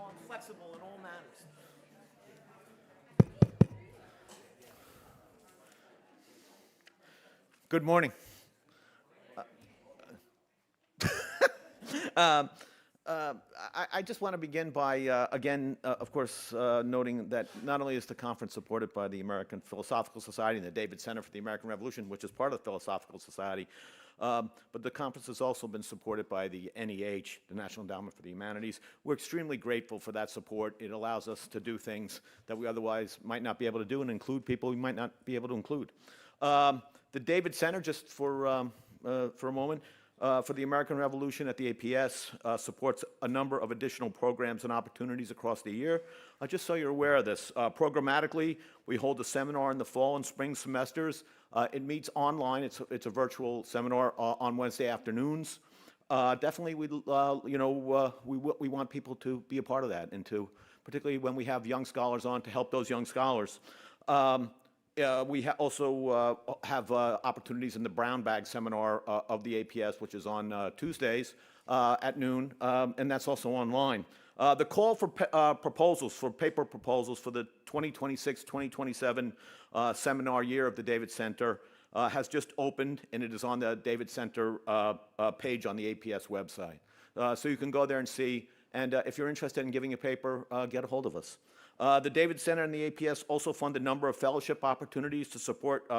agile and flexible in all matters. Good morning. Um, I just want to begin by, again, of course, noting that not only is the conference supported by the American Philosophical Society and the David Center for the American Revolution, which is part of the Philosophical Society, but the conference has also been supported by the NEH, the National Endowment for the Humanities. We're extremely grateful for that support. It allows us to do things that we otherwise might not be able to do and include people we might not be able to include. The David Center, just for a moment, for the American Revolution at the APS supports a number of additional programs and opportunities across the year. Just so you're aware of this, programmatically, we hold a seminar in the fall and spring semesters. It meets online. It's a virtual seminar on Wednesday afternoons. Definitely, we want people to be a part of that, and to, particularly when we have young scholars on, to help those young scholars. We also have opportunities in the Brown Bag Seminar of the APS, which is on Tuesdays at noon, and that's also online. The call for proposals, for paper proposals for the 2026-2027 seminar year of the David Center has just opened, and it is on the David Center page on the APS website. So you can go there and see, and if you're interested in giving a paper, get a hold of us. The David Center and the APS also fund a number of fellowship opportunities to support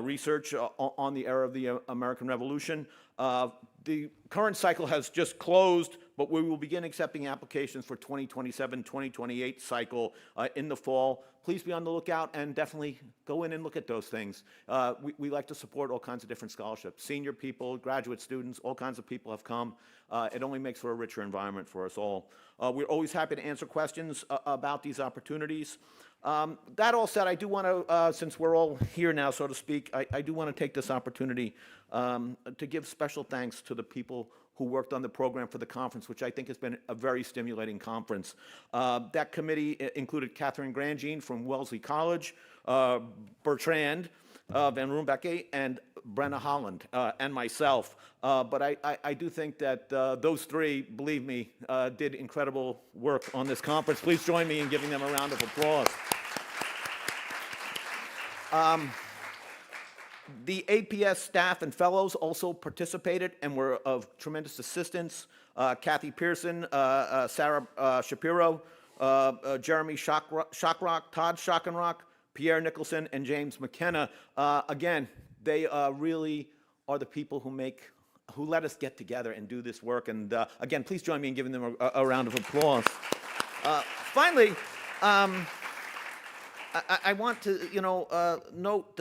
research on the era of the American Revolution. The current cycle has just closed, but we will begin accepting applications for 2027-2028 cycle in the fall. Please be on the lookout and definitely go in and look at those things. We like to support all kinds of different scholarships. Senior people, graduate students, all kinds of people have come. It only makes for a richer environment for us all. We're always happy to answer questions about these opportunities. That all said, I do want to, since we're all here now, so to speak, I do want to take this opportunity to give special thanks to the people who worked on the program for the conference, which I think has been a very stimulating conference. That committee included Catherine Grandjean from Wellesley College, Bertrand Van Roombeke, and Brenna Holland, and myself. But I do think that those three, believe me, did incredible work on this conference. Please join me in giving them a round of applause. The APS staff and fellows also participated and were of tremendous assistance. Kathy Pearson, Sarah Shapiro, Jeremy Shockrock, Todd Schockenrock, Pierre Nicholson, and James McKenna. Again, they really are the people who let us get together and do this work. And again, please join me in giving them a round of applause. Finally, I want to, note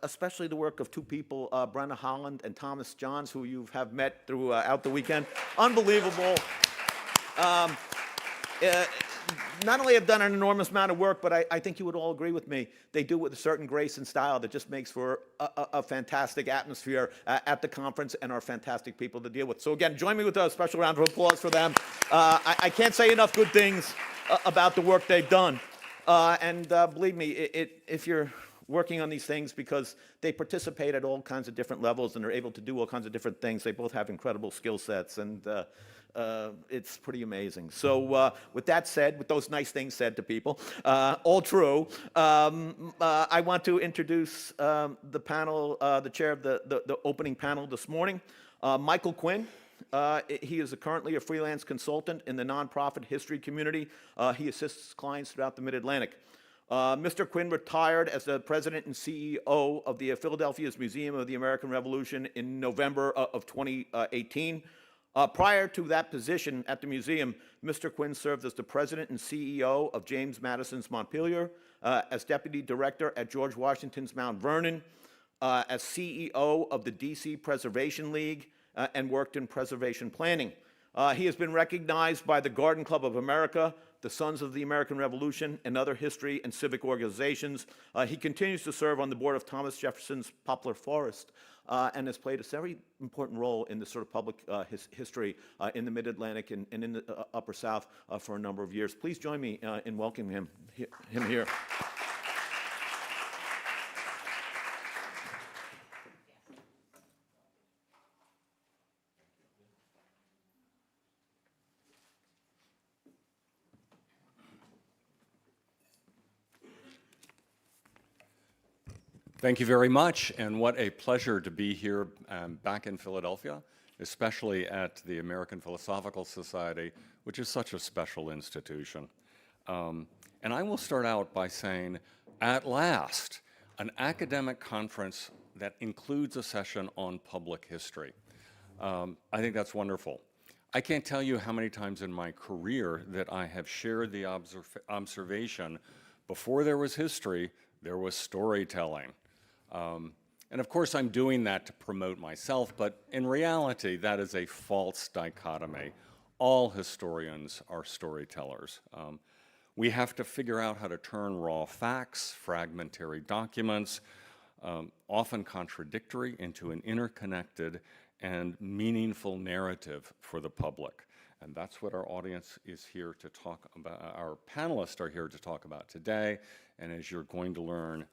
especially the work of two people, Brenna Holland and Thomas Johns, who you have met throughout the weekend. Unbelievable. Not only have done an enormous amount of work, but I think you would all agree with me, they do it with a certain grace and style that just makes for a fantastic atmosphere at the conference, and are fantastic people to deal with. So again, join me with a special round of applause for them. I can't say enough good things about the work they've done. And believe me, if you're working on these things, because they participate at all kinds of different levels and are able to do all kinds of different things, they both have incredible skill sets, and it's pretty amazing. So with that said, with those nice things said to people, all true, I want to introduce the panel, the chair of the opening panel this morning, Michael Quinn. He is currently a freelance consultant in the nonprofit history community. He assists clients throughout the Mid-Atlantic. Mr. Quinn retired as the president and CEO of the Philadelphia's Museum of the American Revolution in November of 2018. Prior to that position at the museum, Mr. Quinn served as the president and CEO of James Madison's Montpelier, as deputy director at George Washington's Mount Vernon, as CEO of the D.C. Preservation League, and worked in preservation planning. He has been recognized by the Garden Club of America, the Sons of the American Revolution, and other history and civic organizations. He continues to serve on the board of Thomas Jefferson's Poplar Forest, and has played a very important role in the sort of public history in the Mid-Atlantic and in the Upper South for a number of years. Please join me in welcoming him here. Thank you very much, and what a pleasure to be here back in Philadelphia, especially at the American Philosophical Society, which is such a special institution. And I will start out by saying, at last, an academic conference that includes a session on public history. I think that's wonderful. I can't tell you how many times in my career that I have shared the observation, before there was history, there was storytelling. And of course, I'm doing that to promote myself, but in reality, that is a false dichotomy. All historians are storytellers. We have to figure out how to turn raw facts, fragmentary documents, often contradictory, into an interconnected and meaningful narrative for the public. And that's what our audience is here to talk about. Our panelists are here to talk about today. And as you're going to learn,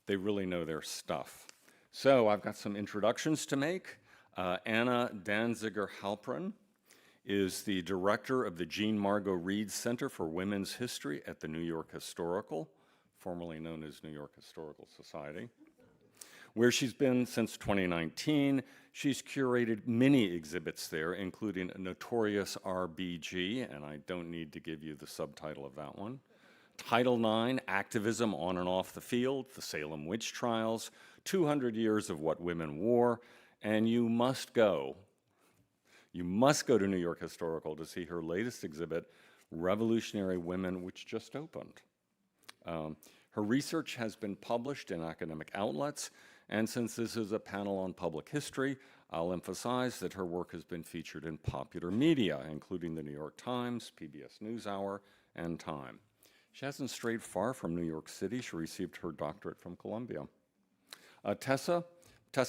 they really know their stuff. So I've got some introductions to make. Anna Danziger-Halpern is the director of the Jean Margot Reed Center for Women's History at the New York Historical, formerly known as New York Historical Society, where she's been since 2019. She's curated many exhibits there, including a Notorious RBG, and I don't need to give you the subtitle of that one. Title IX, Activism on and Off the Field, the Salem Witch Trials, 200 Years of What Women Wore, and you must go to New York Historical to see her latest exhibit, Revolutionary Women, which just opened. Her research has been published in academic outlets, and since this is a panel on public history, I'll emphasize that her work has been featured in popular media, including the New York Times, PBS NewsHour, and Time. She hasn't strayed far from New York City. She received her doctorate from Columbia. Tessa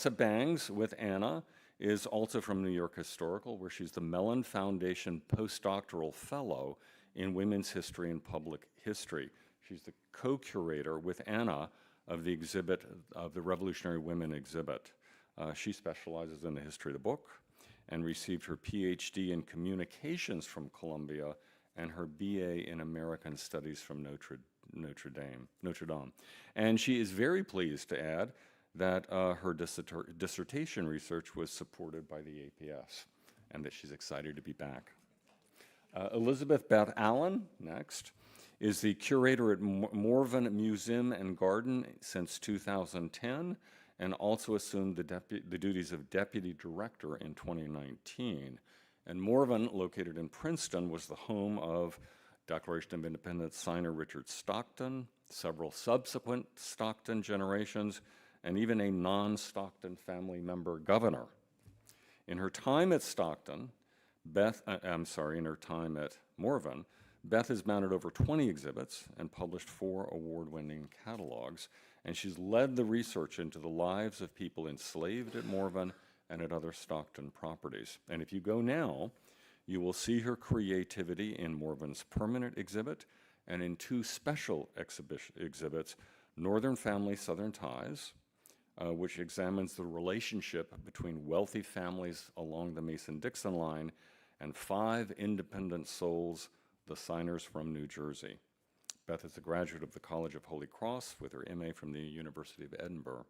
Bangs, with Anna, is also from New York Historical, where she's the Mellon Foundation Postdoctoral Fellow in Women's History and Public History. She's the co-curator with Anna of the exhibit, of the Revolutionary Women exhibit. She specializes in the history of the book and received her PhD in communications from Columbia and her BA in American Studies from Notre Dame. And she is very pleased to add that her dissertation research was supported by the APS and that she's excited to be back. Elizabeth Beth Allen, next, is the curator at Morven Museum and Garden since 2010 and also assumed the duties of deputy director in 2019. And Morven, located in Princeton, was the home of Declaration of Independence signer Richard Stockton, several subsequent Stockton generations, and even a non-Stockton family member governor. In her time at Morven, Beth has mounted over 20 exhibits and published 4 award-winning catalogs, and she's led the research into the lives of people enslaved at Morven and at other Stockton properties. And if you go now, you will see her creativity in Morven's permanent exhibit and in 2 special exhibits, Northern Family Southern Ties, which examines the relationship between wealthy families along the Mason-Dixon line, and 5 Independent Souls, the signers from New Jersey. Beth is a graduate of the College of Holy Cross with her MA from the University of Edinburgh.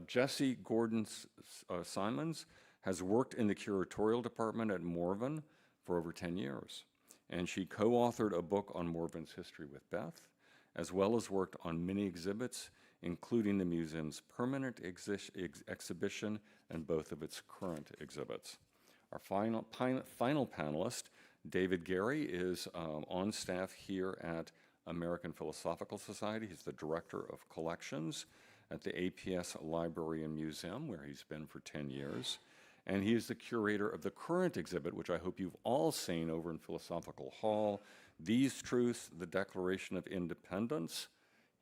Jessie Gordon-Simons has worked in the curatorial department at Morven for over 10 years, and she co-authored a book on Morven's history with Beth, as well as worked on many exhibits, including the museum's permanent exhibition and both of its current exhibits. Our final panelist, David Gary, is on staff here at American Philosophical Society. He's the Director of Collections at the APS Library and Museum, where he's been for 10 years. And he is the curator of the current exhibit, which I hope you've all seen over in Philosophical Hall, These Truths, the Declaration of Independence.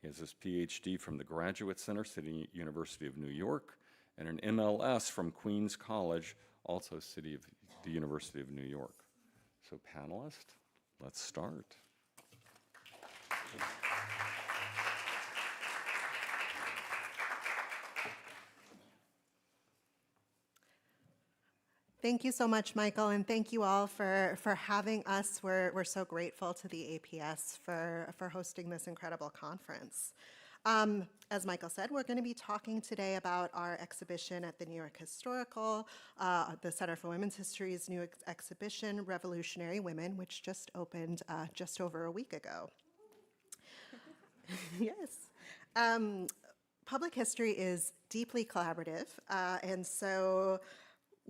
He has his PhD from the Graduate Center, City University of New York, and an MLS from Queens College, also the University of New York. So panelists, let's start. Thank you so much, Michael, and thank you all for having us. We're so grateful to the APS for hosting this incredible conference. As Michael said, we're going to be talking today about our exhibition at the New York Historical, the Center for Women's History's new exhibition, Revolutionary Women, which just opened just over a week ago. Yes. Public history is deeply collaborative, and so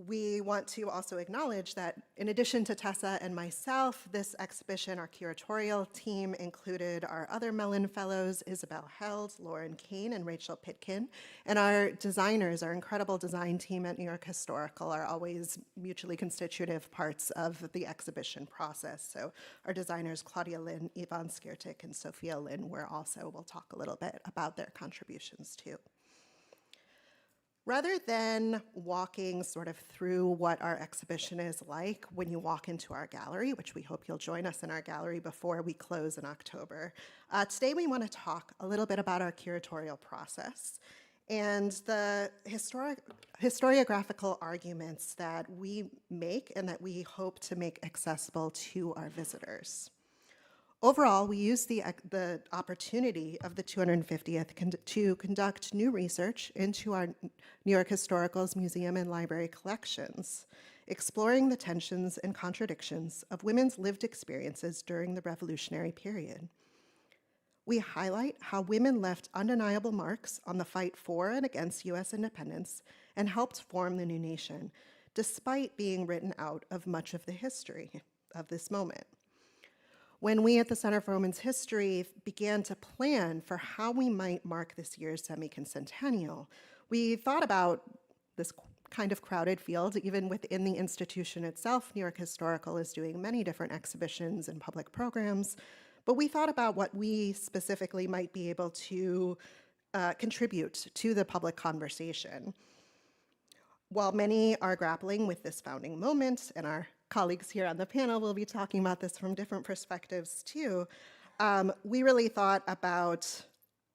we want to also acknowledge that in addition to Tessa and myself, this exhibition, our curatorial team included our other Mellon Fellows, Isabel Held, Lauren Kane, and Rachel Pitkin. And our designers, our incredible design team at New York Historical, are always mutually constitutive parts of the exhibition process. So our designers, Claudia Lynn, Yvonne Skiertik, and Sophia Lynn, we'll talk a little bit about their contributions too. Rather than walking sort of through what our exhibition is like when you walk into our gallery, which we hope you'll join us in our gallery before we close in October, today we want to talk a little bit about our curatorial process and the historiographical arguments that we make and that we hope to make accessible to our visitors. Overall, we use the opportunity of the 250th to conduct new research into our New York Historical's museum and library collections, exploring the tensions and contradictions of women's lived experiences during the Revolutionary period. We highlight how women left undeniable marks on the fight for and against U.S. independence and helped form the new nation, despite being written out of much of the history of this moment. When we at the Center for Women's History began to plan for how we might mark this year's semi-quincentennial, we thought about this kind of crowded field. Even within the institution itself, New York Historical is doing many different exhibitions and public programs, but we thought about what we specifically might be able to contribute to the public conversation. While many are grappling with this founding moment, and our colleagues here on the panel will be talking about this from different perspectives too, we really thought about,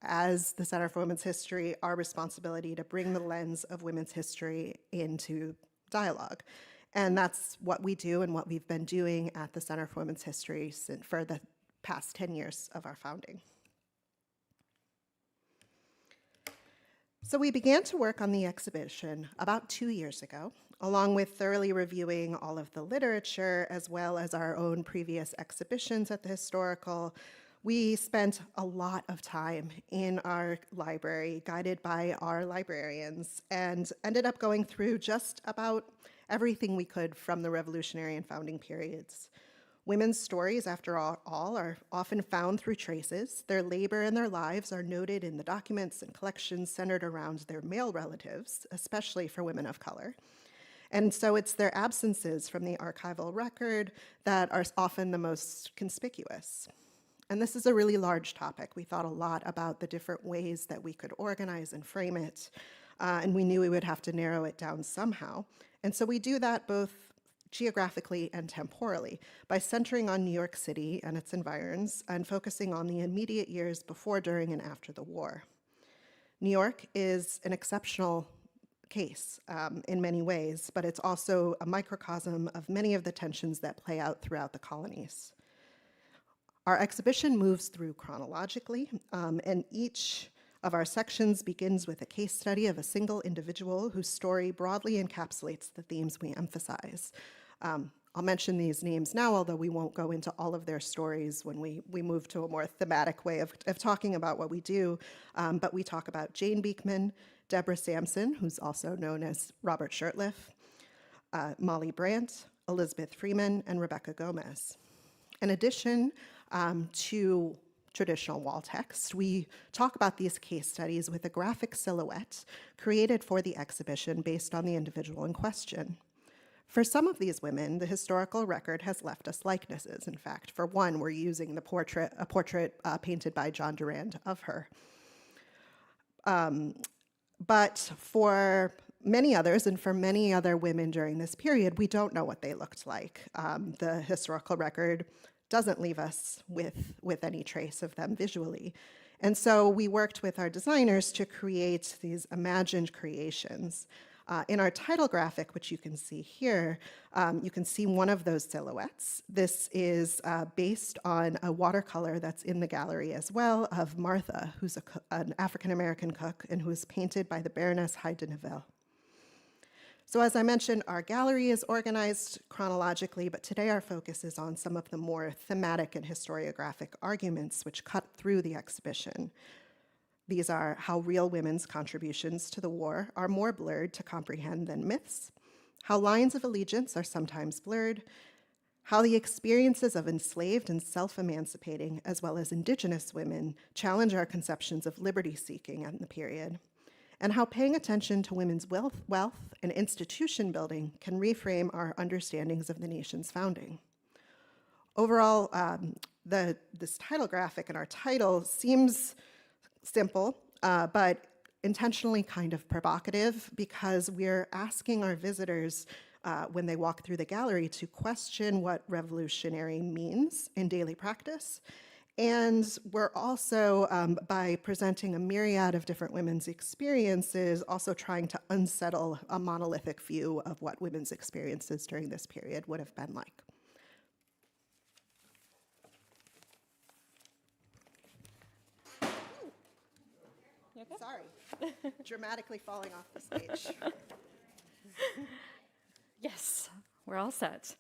as the Center for Women's History, our responsibility to bring the lens of women's history into dialogue. And that's what we do and what we've been doing at the Center for Women's History for the past 10 years of our founding. So we began to work on the exhibition about 2 years ago, along with thoroughly reviewing all of the literature as well as our own previous exhibitions at the Historical. We spent a lot of time in our library, guided by our librarians, and ended up going through just about everything we could from the Revolutionary and founding periods. Women's stories, after all, are often found through traces. Their labor and their lives are noted in the documents and collections centered around their male relatives, especially for women of color. And so it's their absences from the archival record that are often the most conspicuous. And this is a really large topic. We thought a lot about the different ways that we could organize and frame it, and we knew we would have to narrow it down somehow. And so we do that both geographically and temporally by centering on New York City and its environs and focusing on the immediate years before, during, and after the war. New York is an exceptional case in many ways, but it's also a microcosm of many of the tensions that play out throughout the colonies. Our exhibition moves through chronologically, and each of our sections begins with a case study of a single individual whose story broadly encapsulates the themes we emphasize. I'll mention these names now, although we won't go into all of their stories when we move to a more thematic way of talking about what we do. But we talk about Jane Beekman, Deborah Sampson, who's also known as Robert Shurtleff, Molly Brandt, Elizabeth Freeman, and Rebecca Gomez. In addition to traditional wall text, we talk about these case studies with a graphic silhouette created for the exhibition based on the individual in question. For some of these women, the historical record has left us likenesses. In fact, for one, we're using a portrait painted by John Durand of her. But for many others, and for many other women during this period, we don't know what they looked like. The historical record doesn't leave us with any trace of them visually. And so we worked with our designers to create these imagined creations. In our title graphic, which you can see here, you can see one of those silhouettes. This is based on a watercolor that's in the gallery as well of Martha, who's an African-American cook and who was painted by the Baroness Hyde de Neuville. So as I mentioned, our gallery is organized chronologically, but today our focus is on some of the more thematic and historiographic arguments which cut through the exhibition. These are how real women's contributions to the war are more blurred to comprehend than myths, how lines of allegiance are sometimes blurred, how the experiences of enslaved and self-emancipating, as well as indigenous women, challenge our conceptions of liberty-seeking in the period, and how paying attention to women's wealth and institution building can reframe our understandings of the nation's founding. Overall, this title graphic and our title seems simple, but intentionally kind of provocative because we're asking our visitors when they walk through the gallery to question what revolutionary means in daily practice. And we're also, by presenting a myriad of different women's experiences, also trying to unsettle a monolithic view of what women's experiences during this period would have been like. Sorry, dramatically falling off the stage. Yes, we're all set.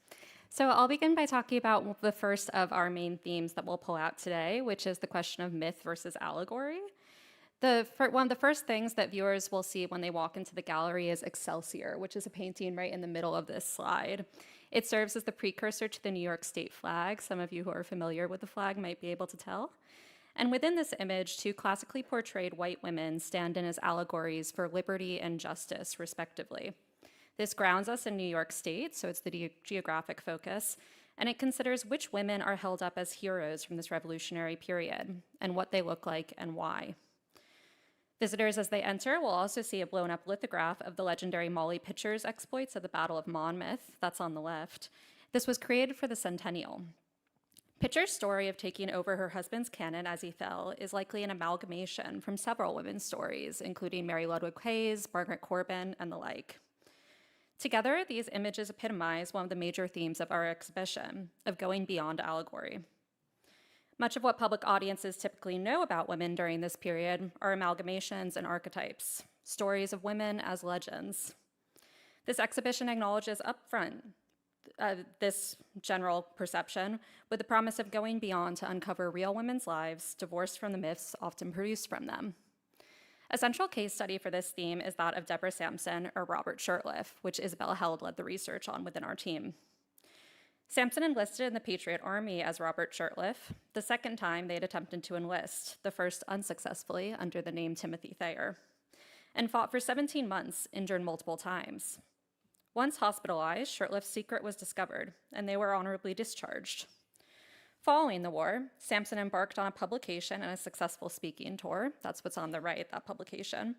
So I'll begin by talking about the first of our main themes that we'll pull out today, which is the question of myth versus allegory. One of the first things that viewers will see when they walk into the gallery is Excelsior, which is a painting right in the middle of this slide. It serves as the precursor to the New York State flag. Some of you who are familiar with the flag might be able to tell. And within this image, two classically portrayed white women stand in as allegories for liberty and justice, respectively. This grounds us in New York State, so it's the geographic focus, and it considers which women are held up as heroes from this revolutionary period, and what they look like and why. Visitors, as they enter, will also see a blown-up lithograph of the legendary Molly Pitcher's exploits at the Battle of Monmouth. That's on the left. This was created for the centennial. Pitcher's story of taking over her husband's cannon as he fell is likely an amalgamation from several women's stories, including Mary Ludwig Hayes, Margaret Corbin, and the like. Together, these images epitomize one of the major themes of our exhibition, of going beyond allegory. Much of what public audiences typically know about women during this period are amalgamations and archetypes, stories of women as legends. This exhibition acknowledges upfront this general perception with the promise of going beyond to uncover real women's lives, divorced from the myths often produced from them. A central case study for this theme is that of Deborah Sampson or Robert Shurtleff, which Isabella Held led the research on within our team. Sampson enlisted in the Patriot Army as Robert Shurtleff, the second time they'd attempted to enlist, the first unsuccessfully under the name Timothy Thayer, and fought for 17 months, injured multiple times. Once hospitalized, Shurtleff's secret was discovered, and they were honorably discharged. Following the war, Sampson embarked on a publication and a successful speaking tour, that's what's on the right, that publication,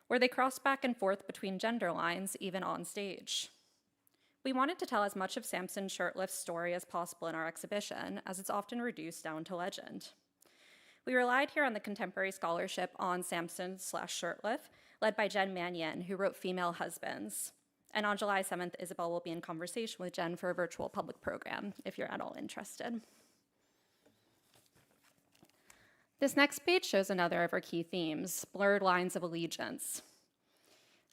where they crossed back and forth between gender lines, even on stage. We wanted to tell as much of Sampson Shurtleff's story as possible in our exhibition, as it's often reduced down to legend. We relied here on the contemporary scholarship on Sampson/Shurtleff, led by Jen Mannion, who wrote Female Husbands. And on July 7th, Isabel will be in conversation with Jen for a virtual public program, if you're at all interested. This next page shows another of our key themes, blurred lines of allegiance.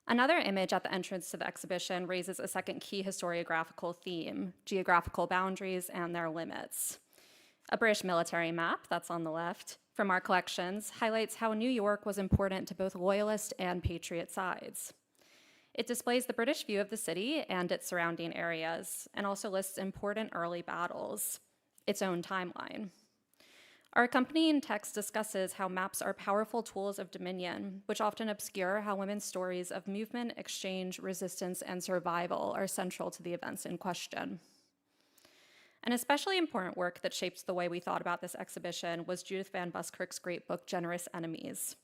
Another image at the entrance to the exhibition raises a second key historiographical theme, geographical boundaries and their limits. A British military map, that's on the left, from our collections, highlights how New York was important to both Loyalist and Patriot sides. It displays the British view of the city and its surrounding areas, and also lists important early battles, its own timeline. Our accompanying text discusses how maps are powerful tools of dominion, which often obscure how women's stories of movement, exchange, resistance, and survival are central to the events in question. An especially important work that shaped the way we thought about this exhibition was Judith Van Buskirk's great book, Generous Enemies.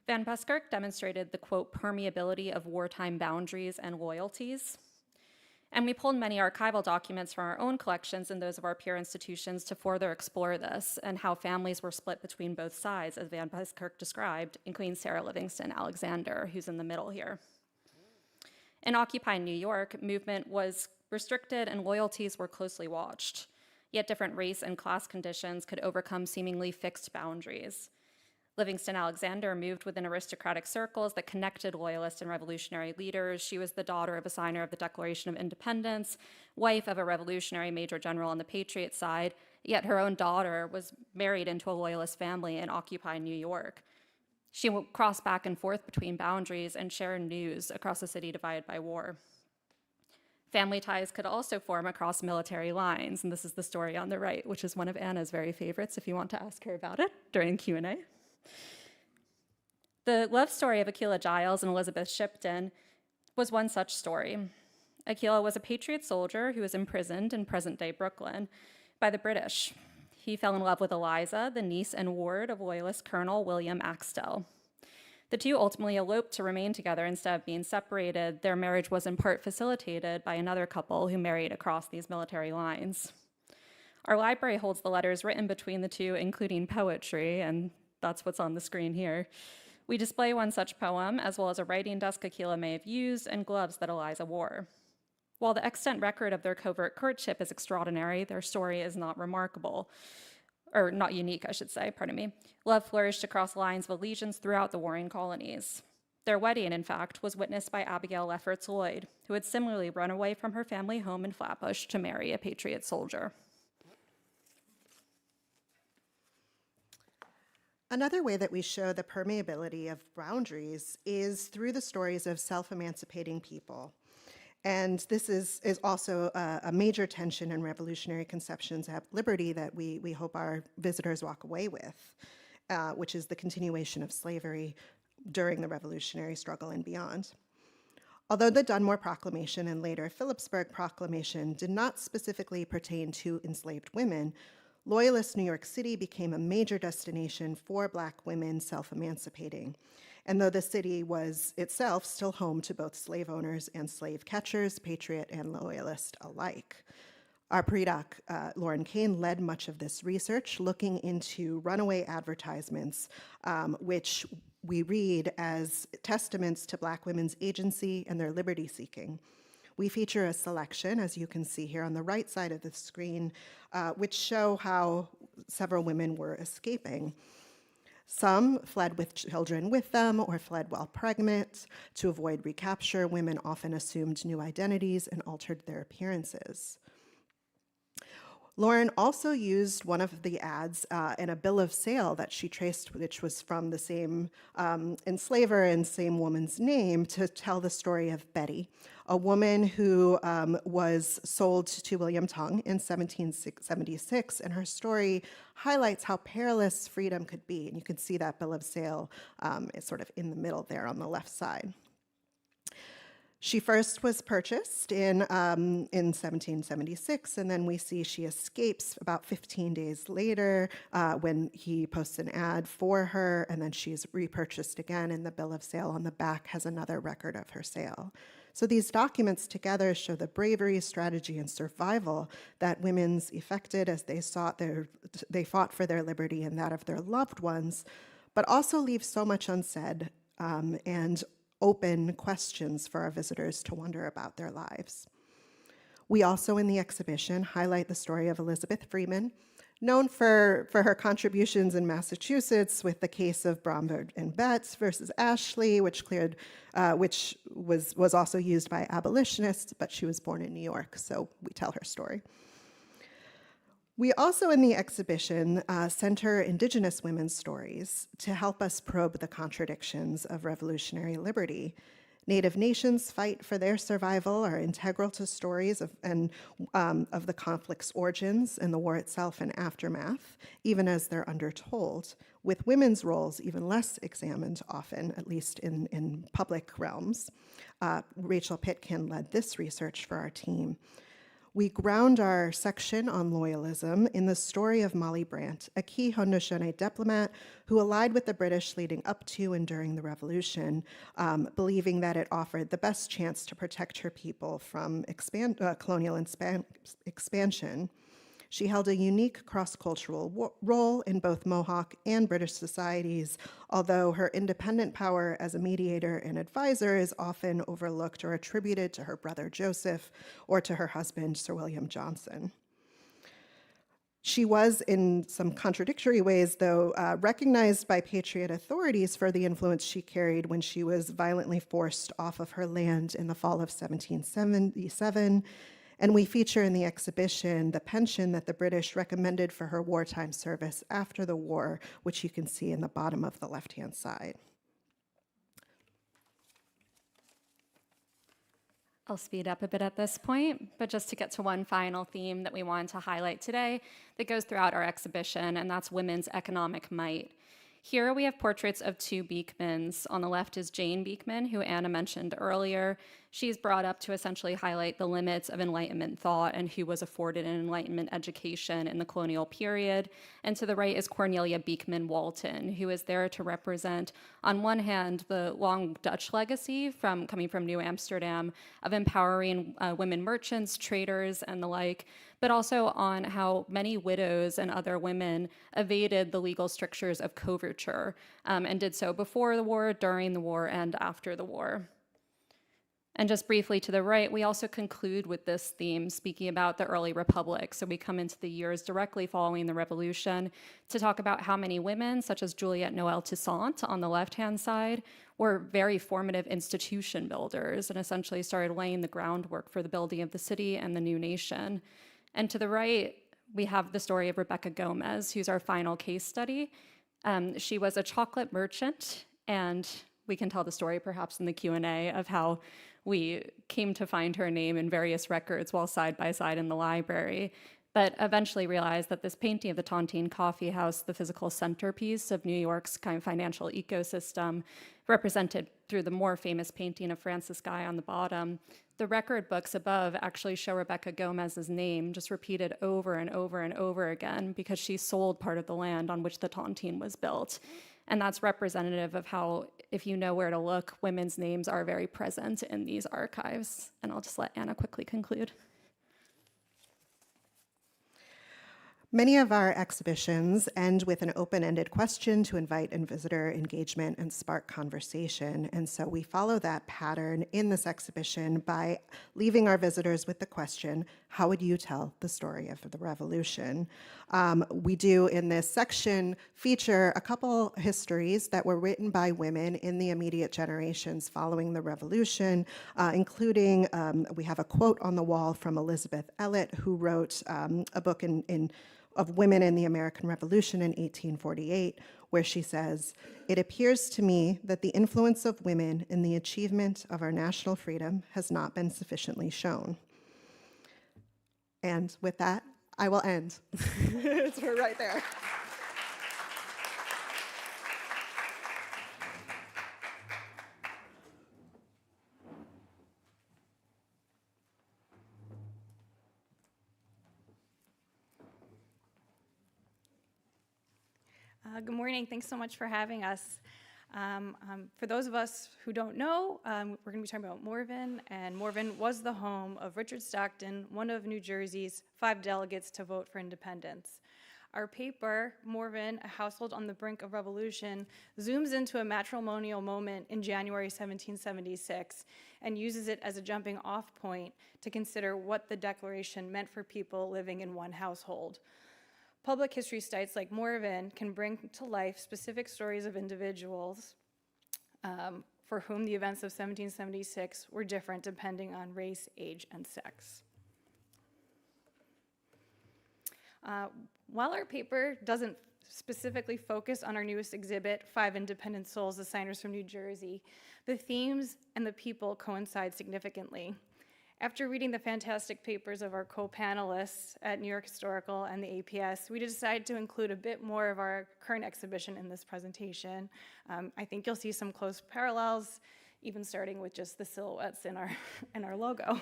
Van Buskirk demonstrated the, quote, permeability of wartime boundaries and loyalties. And we pulled many archival documents from our own collections and those of our peer institutions to further explore this and how families were split between both sides, as Van Buskirk described, including Sarah Livingston Alexander, who's in the middle here. In Occupy New York, movement was restricted and loyalties were closely watched. Yet different race and class conditions could overcome seemingly fixed boundaries. Livingston Alexander moved within aristocratic circles that connected loyalist and revolutionary leaders. She was the daughter of a signer of the Declaration of Independence, wife of a revolutionary major general on the Patriot side, yet her own daughter was married into a loyalist family in Occupy New York. She would cross back and forth between boundaries and share news across a city divided by war. Family ties could also form across military lines, and this is the story on the right, which is one of Anna's very favorites if you want to ask her about it during Q&A. The love story of Aquila Giles and Elizabeth Shipton was one such story. Aquila was a Patriot soldier who was imprisoned in present-day Brooklyn by the British. He fell in love with Eliza, the niece and ward of Loyalist Colonel William Axtell. The two ultimately eloped to remain together instead of being separated. Their marriage was in part facilitated by another couple who married across these military lines. Our library holds the letters written between the two, including poetry, and that's what's on the screen here. We display one such poem, as well as a writing desk Aquila may have used and gloves that Eliza wore. While the extant record of their covert courtship is extraordinary, their story is not remarkable. Or not unique, I should say, pardon me. Love flourished across lines of allegiance throughout the warring colonies. Their wedding, in fact, was witnessed by Abigail Lefferts Lloyd, who had similarly run away from her family home in Flatbush to marry a Patriot soldier. Another way that we show the permeability of boundaries is through the stories of self-emancipating people. And this is also a major tension in revolutionary conceptions of liberty that we hope our visitors walk away with, which is the continuation of slavery during the revolutionary struggle and beyond. Although the Dunmore Proclamation and later Phillipsburg Proclamation did not specifically pertain to enslaved women, Loyalist New York City became a major destination for Black women self-emancipating. And though the city was itself still home to both slave owners and slave catchers, patriot and loyalist alike. Our pre-doc, Lauren Kane, led much of this research, looking into runaway advertisements, which we read as testaments to Black women's agency and their liberty seeking. We feature a selection, as you can see here on the right side of the screen, which show how several women were escaping. Some fled with children with them or fled while pregnant. To avoid recapture, women often assumed new identities and altered their appearances. Lauren also used one of the ads in a bill of sale that she traced, which was from the same enslaver and same woman's name, to tell the story of Betty, a woman who was sold to William Tongue in 1776, and her story highlights how perilous freedom could be. And you can see that bill of sale is sort of in the middle there on the left side. She first was purchased in 1776, and then we see she escapes about 15 days later when he posts an ad for her, and then she's repurchased again, and the bill of sale on the back has another record of her sale. So these documents together show the bravery, strategy, and survival that women's effected as they fought for their liberty and that of their loved ones, but also leave so much unsaid and open questions for our visitors to wonder about their lives. We also, in the exhibition, highlight the story of Elizabeth Freeman, known for her contributions in Massachusetts with the case of Bromberg and Betts versus Ashley, which was also used by abolitionists, but she was born in New York, so we tell her story. We also, in the exhibition, center Indigenous women's stories to help us probe the contradictions of revolutionary liberty. Native nations' fight for their survival are integral to stories of the conflict's origins and the war itself and aftermath, even as they're undertold, with women's roles even less examined often, at least in public realms. Rachel Pitkin led this research for our team. We ground our section on loyalism in the story of Molly Brant, a key Haudenosaunee diplomat who allied with the British leading up to and during the Revolution, believing that it offered the best chance to protect her people from colonial expansion. She held a unique cross-cultural role in both Mohawk and British societies, although her independent power as a mediator and advisor is often overlooked or attributed to her brother Joseph or to her husband, Sir William Johnson. She was, in some contradictory ways, though, recognized by Patriot authorities for the influence she carried when she was violently forced off of her land in the fall of 1777. And we feature in the exhibition the pension that the British recommended for her wartime service after the war, which you can see in the bottom of the left-hand side. I'll speed up a bit at this point, but just to get to one final theme that we wanted to highlight today that goes throughout our exhibition, and that's women's economic might. Here we have portraits of two Beekmans. On the left is Jane Beekman, who Anna mentioned earlier. She's brought up to essentially highlight the limits of Enlightenment thought and who was afforded an Enlightenment education in the colonial period. And to the right is Cornelia Beekman Walton, who is there to represent, on one hand, the long Dutch legacy coming from New Amsterdam of empowering women merchants, traders, and the like, but also on how many widows and other women evaded the legal strictures of coverture and did so before the war, during the war, and after the war. And just briefly to the right, we also conclude with this theme, speaking about the early republic. So we come into the years directly following the revolution to talk about how many women, such as Juliette Noel Toussaint on the left-hand side, were very formative institution builders and essentially started laying the groundwork for the building of the city and the new nation. And to the right, we have the story of Rebecca Gomez, who's our final case study. She was a chocolate merchant, and we can tell the story perhaps in the Q&A of how we came to find her name in various records while side by side in the library, but eventually realized that this painting of the Tontine Coffee House, the physical centerpiece of New York's kind of financial ecosystem, represented through the more famous painting of Francis Guy on the bottom. The record books above actually show Rebecca Gomez's name just repeated over and over and over again because she sold part of the land on which the Tontine was built. And that's representative of how, if you know where to look, women's names are very present in these archives. And I'll just let Anna quickly conclude. Many of our exhibitions end with an open-ended question to invite visitor engagement and spark conversation. And so we follow that pattern in this exhibition by leaving our visitors with the question, how would you tell the story of the revolution? We do in this section feature a couple histories that were written by women in the immediate generations following the revolution, including, we have a quote on the wall from Elizabeth Elliot, who wrote a book of women in the American Revolution in 1848, where she says, "It appears to me that the influence of women in the achievement of our national freedom has not been sufficiently shown." And with that, I will end. It's her right there. Good morning. Thanks so much for having us. For those of us who don't know, we're going to be talking about Morven, and Morven was the home of Richard Stockton, one of New Jersey's 5 delegates to vote for independence. Our paper, Morven, A Household on the Brink of Revolution, zooms into a matrimonial moment in January 1776 and uses it as a jumping off point to consider what the Declaration meant for people living in one household. Public history sites like Morven can bring to life specific stories of individuals for whom the events of 1776 were different depending on race, age, and sex. While our paper doesn't specifically focus on our newest exhibit, 5 Independent Souls, the Signers from New Jersey, the themes and the people coincide significantly. After reading the fantastic papers of our co-panelists at New York Historical and the APS, we decided to include a bit more of our current exhibition in this presentation. I think you'll see some close parallels, even starting with just the silhouettes in our logo.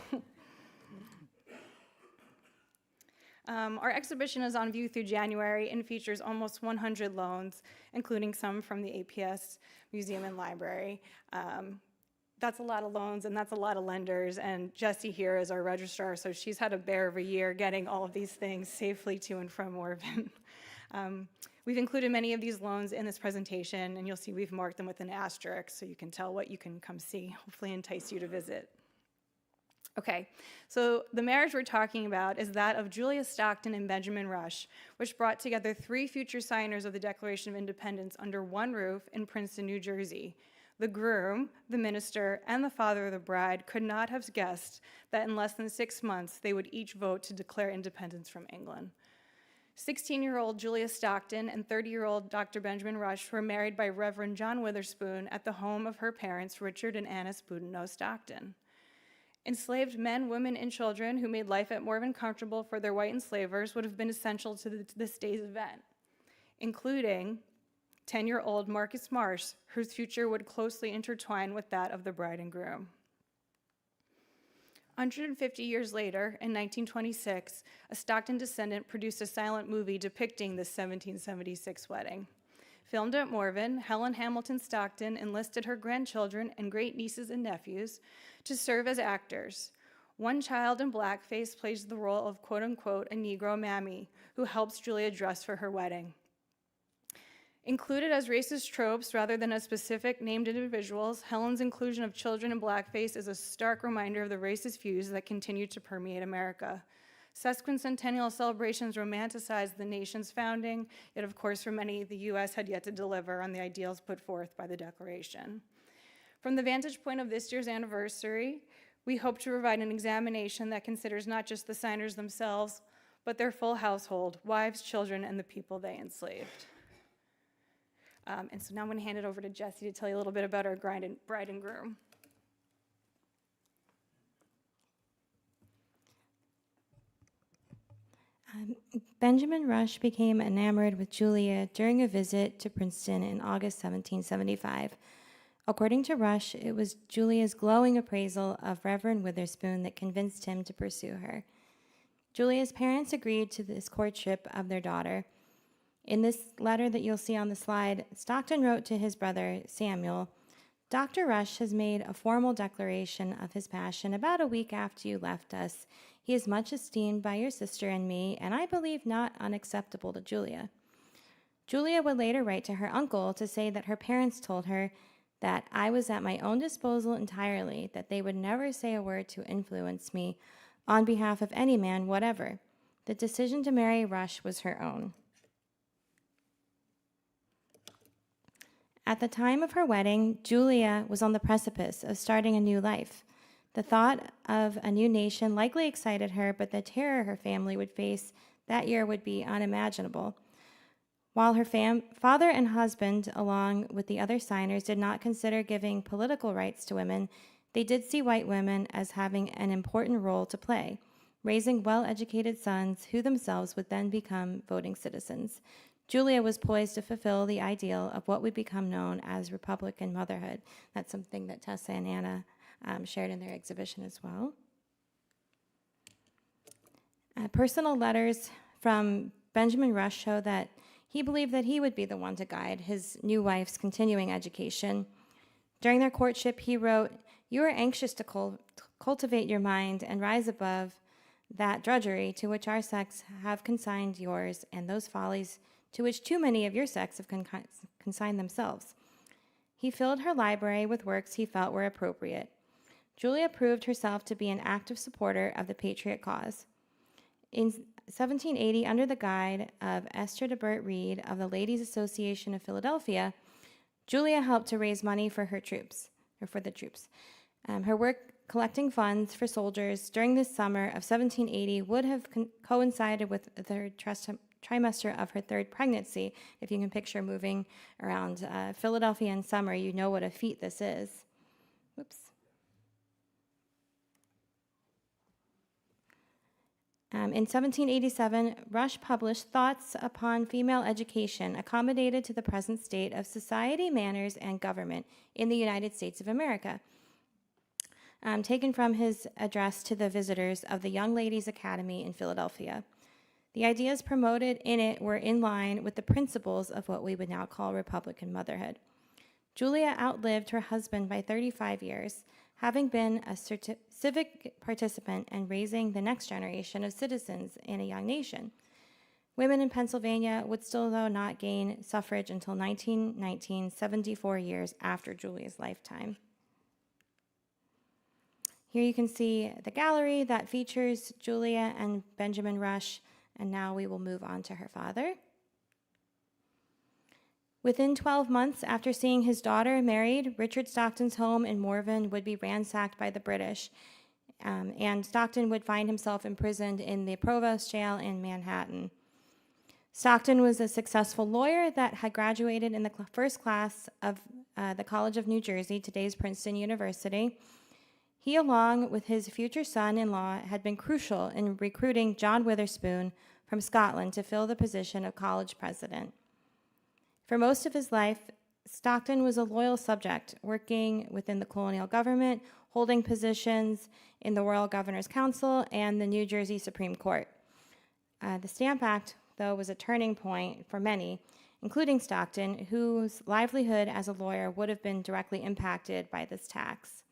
Our exhibition is on view through January and features almost 100 loans, including some from the APS Museum and Library. that's a lot of loans and that's a lot of lenders, and Jessie here is our registrar, so she's had a bear of a year getting all of these things safely to and from Morven. We've included many of these loans in this presentation, and you'll see we've marked them with an asterisk so you can tell what you can come see, hopefully entice you to visit. Okay, so the marriage we're talking about is that of Julia Stockton and Benjamin Rush, which brought together 3 future signers of the Declaration of Independence under one roof in Princeton, New Jersey. The groom, the minister, and the father of the bride could not have guessed that in less than 6 months they would each vote to declare independence from England. 16-year-old Julia Stockton and 30-year-old Dr. Benjamin Rush were married by Reverend John Witherspoon at the home of her parents, Richard and Annis Boudinot Stockton. Enslaved men, women, and children who made life at Morven comfortable for their white enslavers would have been essential to this day's event, including 10-year-old Marcus Marsh, whose future would closely intertwine with that of the bride and groom. 150 years later, in 1926, a Stockton descendant produced a silent movie depicting this 1776 wedding. Filmed at Morven, Helen Hamilton Stockton enlisted her grandchildren and great-nieces and nephews to serve as actors. One child in blackface plays the role of quote-unquote a Negro mammy who helps Julia dress for her wedding. Included as racist tropes rather than as specific named individuals, Helen's inclusion of children in blackface is a stark reminder of the racist views that continue to permeate America. Sesquicentennial celebrations romanticize the nation's founding, yet of course for many, the U.S. had yet to deliver on the ideals put forth by the Declaration. From the vantage point of this year's anniversary, we hope to provide an examination that considers not just the signers themselves, but their full household, wives, children, and the people they enslaved. And so now I'm going to hand it over to Jessie to tell you a little bit about our bride and groom. Benjamin Rush became enamored with Julia during a visit to Princeton in August 1775. According to Rush, it was Julia's glowing appraisal of Reverend Witherspoon that convinced him to pursue her. Julia's parents agreed to this courtship of their daughter. In this letter that you'll see on the slide, Stockton wrote to his brother, Samuel, "Dr. Rush has made a formal declaration of his passion about a week after you left us. He is much esteemed by your sister and me, and I believe not unacceptable to Julia." Julia would later write to her uncle to say that her parents told her that I was at my own disposal entirely, that they would never say a word to influence me on behalf of any man whatever. The decision to marry Rush was her own. At the time of her wedding, Julia was on the precipice of starting a new life. The thought of a new nation likely excited her, but the terror her family would face that year would be unimaginable. While her father and husband, along with the other signers, did not consider giving political rights to women, they did see white women as having an important role to play, raising well-educated sons who themselves would then become voting citizens. Julia was poised to fulfill the ideal of what would become known as Republican motherhood. That's something that Tessa and Anna shared in their exhibition as well. Personal letters from Benjamin Rush show that he believed that he would be the one to guide his new wife's continuing education. During their courtship, he wrote, "You are anxious to cultivate your mind and rise above that drudgery to which our sex have consigned yours and those follies to which too many of your sex have consigned themselves." He filled her library with works he felt were appropriate. Julia proved herself to be an active supporter of the patriot cause. In 1780, under the guide of Esther de Burt Reed of the Ladies' Association of Philadelphia, Julia helped to raise money for the troops. Her work collecting funds for soldiers during the summer of 1780 would have coincided with the third trimester of her third pregnancy. If you can picture moving around Philadelphia in summer, you know what a feat this is. Whoops. In 1787, Rush published Thoughts Upon Female Education, accommodated to the present state of society, manners, and government in the United States of America, taken from his address to the visitors of the Young Ladies Academy in Philadelphia. The ideas promoted in it were in line with the principles of what we would now call Republican motherhood. Julia outlived her husband by 35 years, having been a civic participant and raising the next generation of citizens in a young nation. Women in Pennsylvania would still, though, not gain suffrage until 1919, 74 years after Julia's lifetime. Here you can see the gallery that features Julia and Benjamin Rush, and now we will move on to her father. Within 12 months after seeing his daughter married, Richard Stockton's home in Morven would be ransacked by the British, and Stockton would find himself imprisoned in the Provost Jail in Manhattan. Stockton was a successful lawyer that had graduated in the first class of the College of New Jersey, today's Princeton University. He, along with his future son-in-law, had been crucial in recruiting John Witherspoon from Scotland to fill the position of college president. For most of his life, Stockton was a loyal subject, working within the colonial government, holding positions in the Royal Governor's Council and the New Jersey Supreme Court. The Stamp Act, though, was a turning point for many, including Stockton, whose livelihood as a lawyer would have been directly impacted by this tax.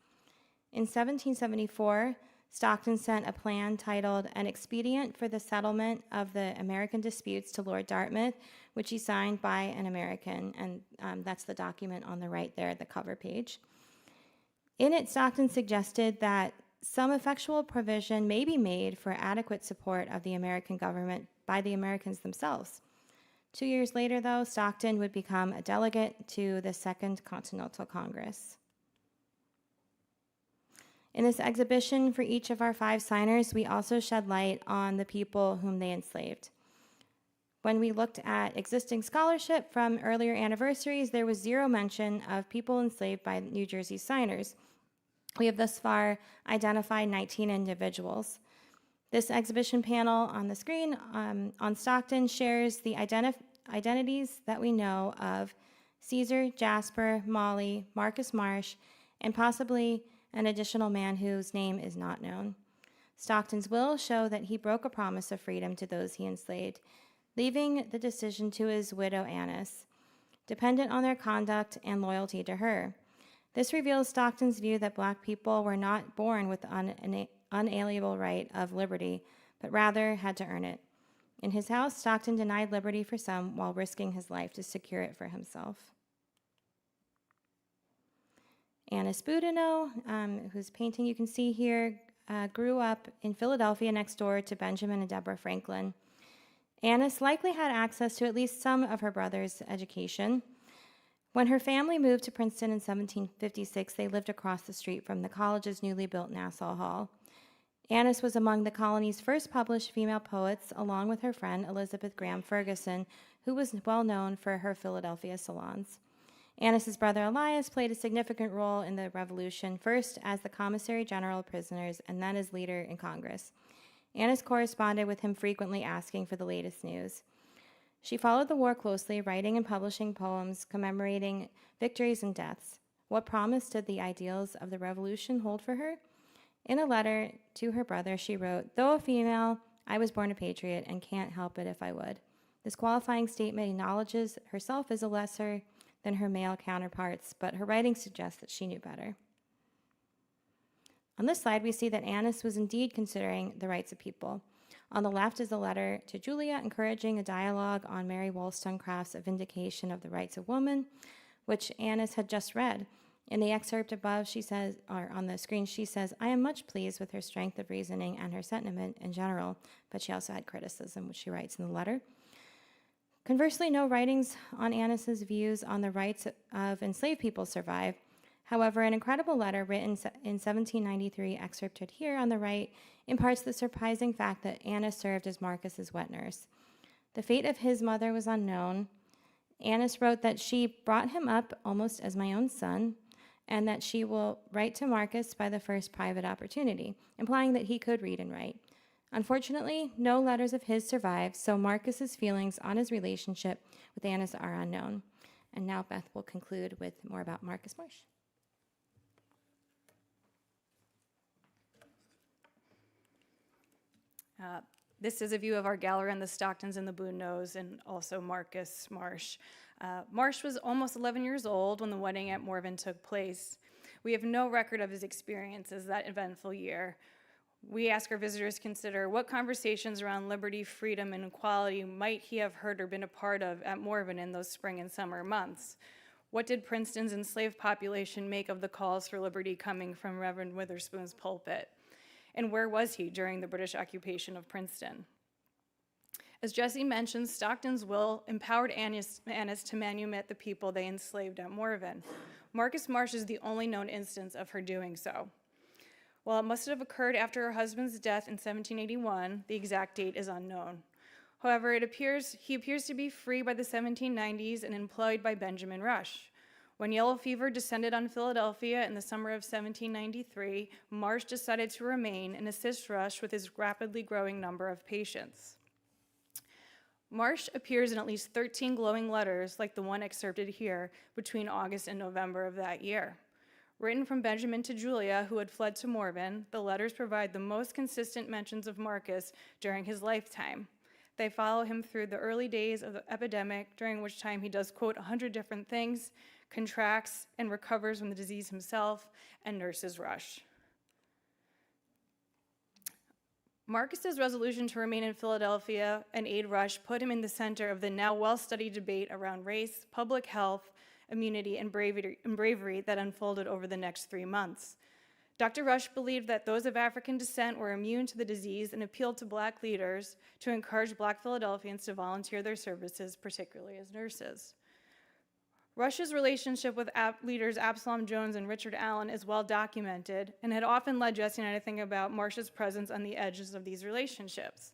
In 1774, Stockton sent a plan titled An Expedient for the Settlement of the American Disputes to Lord Dartmouth, which he signed by an American, and that's the document on the right there, the cover page. In it, Stockton suggested that some effectual provision may be made for adequate support of the American government by the Americans themselves. 2 years later, though, Stockton would become a delegate to the Second Continental Congress. In this exhibition for each of our 5 signers, we also shed light on the people whom they enslaved. When we looked at existing scholarship from earlier anniversaries, there was 0 mention of people enslaved by New Jersey signers. We have thus far identified 19 individuals. This exhibition panel on the screen on Stockton shares the identities that we know of Caesar, Jasper, Molly, Marcus Marsh, and possibly an additional man whose name is not known. Stockton's will show that he broke a promise of freedom to those he enslaved, leaving the decision to his widow Annis, dependent on their conduct and loyalty to her. This reveals Stockton's view that Black people were not born with the unalienable right of liberty, but rather had to earn it. In his house, Stockton denied liberty for some while risking his life to secure it for himself. Annis Boudinot, whose painting you can see here, grew up in Philadelphia next door to Benjamin and Deborah Franklin. Annis likely had access to at least some of her brother's education. When her family moved to Princeton in 1756, they lived across the street from the college's newly built Nassau Hall. Annis was among the colony's first published female poets, along with her friend Elizabeth Graham Ferguson, who was well known for her Philadelphia salons. Annis's brother Elias played a significant role in the Revolution, first as the Commissary General of Prisoners and then as leader in Congress. Annis corresponded with him frequently, asking for the latest news. She followed the war closely, writing and publishing poems commemorating victories and deaths. What promise did the ideals of the Revolution hold for her? In a letter to her brother, she wrote, "Though a female, I was born a patriot and can't help it if I would." This qualifying statement acknowledges herself as a lesser than her male counterparts, but her writing suggests that she knew better. On this slide, we see that Annis was indeed considering the rights of people. On the left is a letter to Julia encouraging a dialogue on Mary Wollstonecraft's A Vindication of the Rights of Woman, which Annis had just read. In the excerpt above, she says, or on the screen, she says, "I am much pleased with her strength of reasoning and her sentiment in general," but she also had criticism, which she writes in the letter. Conversely, no writings on Annis's views on the rights of enslaved people survive. However, an incredible letter written in 1793, excerpted here on the right, imparts the surprising fact that Annis served as Marcus's wet nurse. The fate of his mother was unknown. Annis wrote that she brought him up almost as my own son, and that she will write to Marcus by the first private opportunity, implying that he could read and write. Unfortunately, no letters of his survive, so Marcus's feelings on his relationship with Annis are unknown. And now Beth will conclude with more about Marcus Marsh. This is a view of our gallery on the Stocktons and the Boudinots, and also Marcus Marsh. Marsh was almost 11 years old when the wedding at Morven took place. We have no record of his experiences that eventful year. We ask our visitors to consider what conversations around liberty, freedom, and equality might he have heard or been a part of at Morven in those spring and summer months. What did Princeton's enslaved population make of the calls for liberty coming from Reverend Witherspoon's pulpit? And where was he during the British occupation of Princeton? As Jesse mentioned, Stockton's will empowered Annis to manumit the people they enslaved at Morven. Marcus Marsh is the only known instance of her doing so. While it must have occurred after her husband's death in 1781, the exact date is unknown. However, he appears to be free by the 1790s and employed by Benjamin Rush. When yellow fever descended on Philadelphia in the summer of 1793, Marsh decided to remain and assist Rush with his rapidly growing number of patients. Marsh appears in at least 13 glowing letters, like the one excerpted here, between August and November of that year. Written from Benjamin to Julia, who had fled to Morven, the letters provide the most consistent mentions of Marcus during his lifetime. They follow him through the early days of the epidemic, during which time he does, quote, 100 different things, contracts and recovers from the disease himself, and nurses Rush. Marcus's resolution to remain in Philadelphia and aid Rush put him in the center of the now well-studied debate around race, public health, immunity, and bravery that unfolded over the next 3 months. Dr. Rush believed that those of African descent were immune to the disease and appealed to Black leaders to encourage Black Philadelphians to volunteer their services, particularly as nurses. Rush's relationship with leaders Absalom Jones and Richard Allen is well documented and had often led Jesse and I to think about Marsh's presence on the edges of these relationships.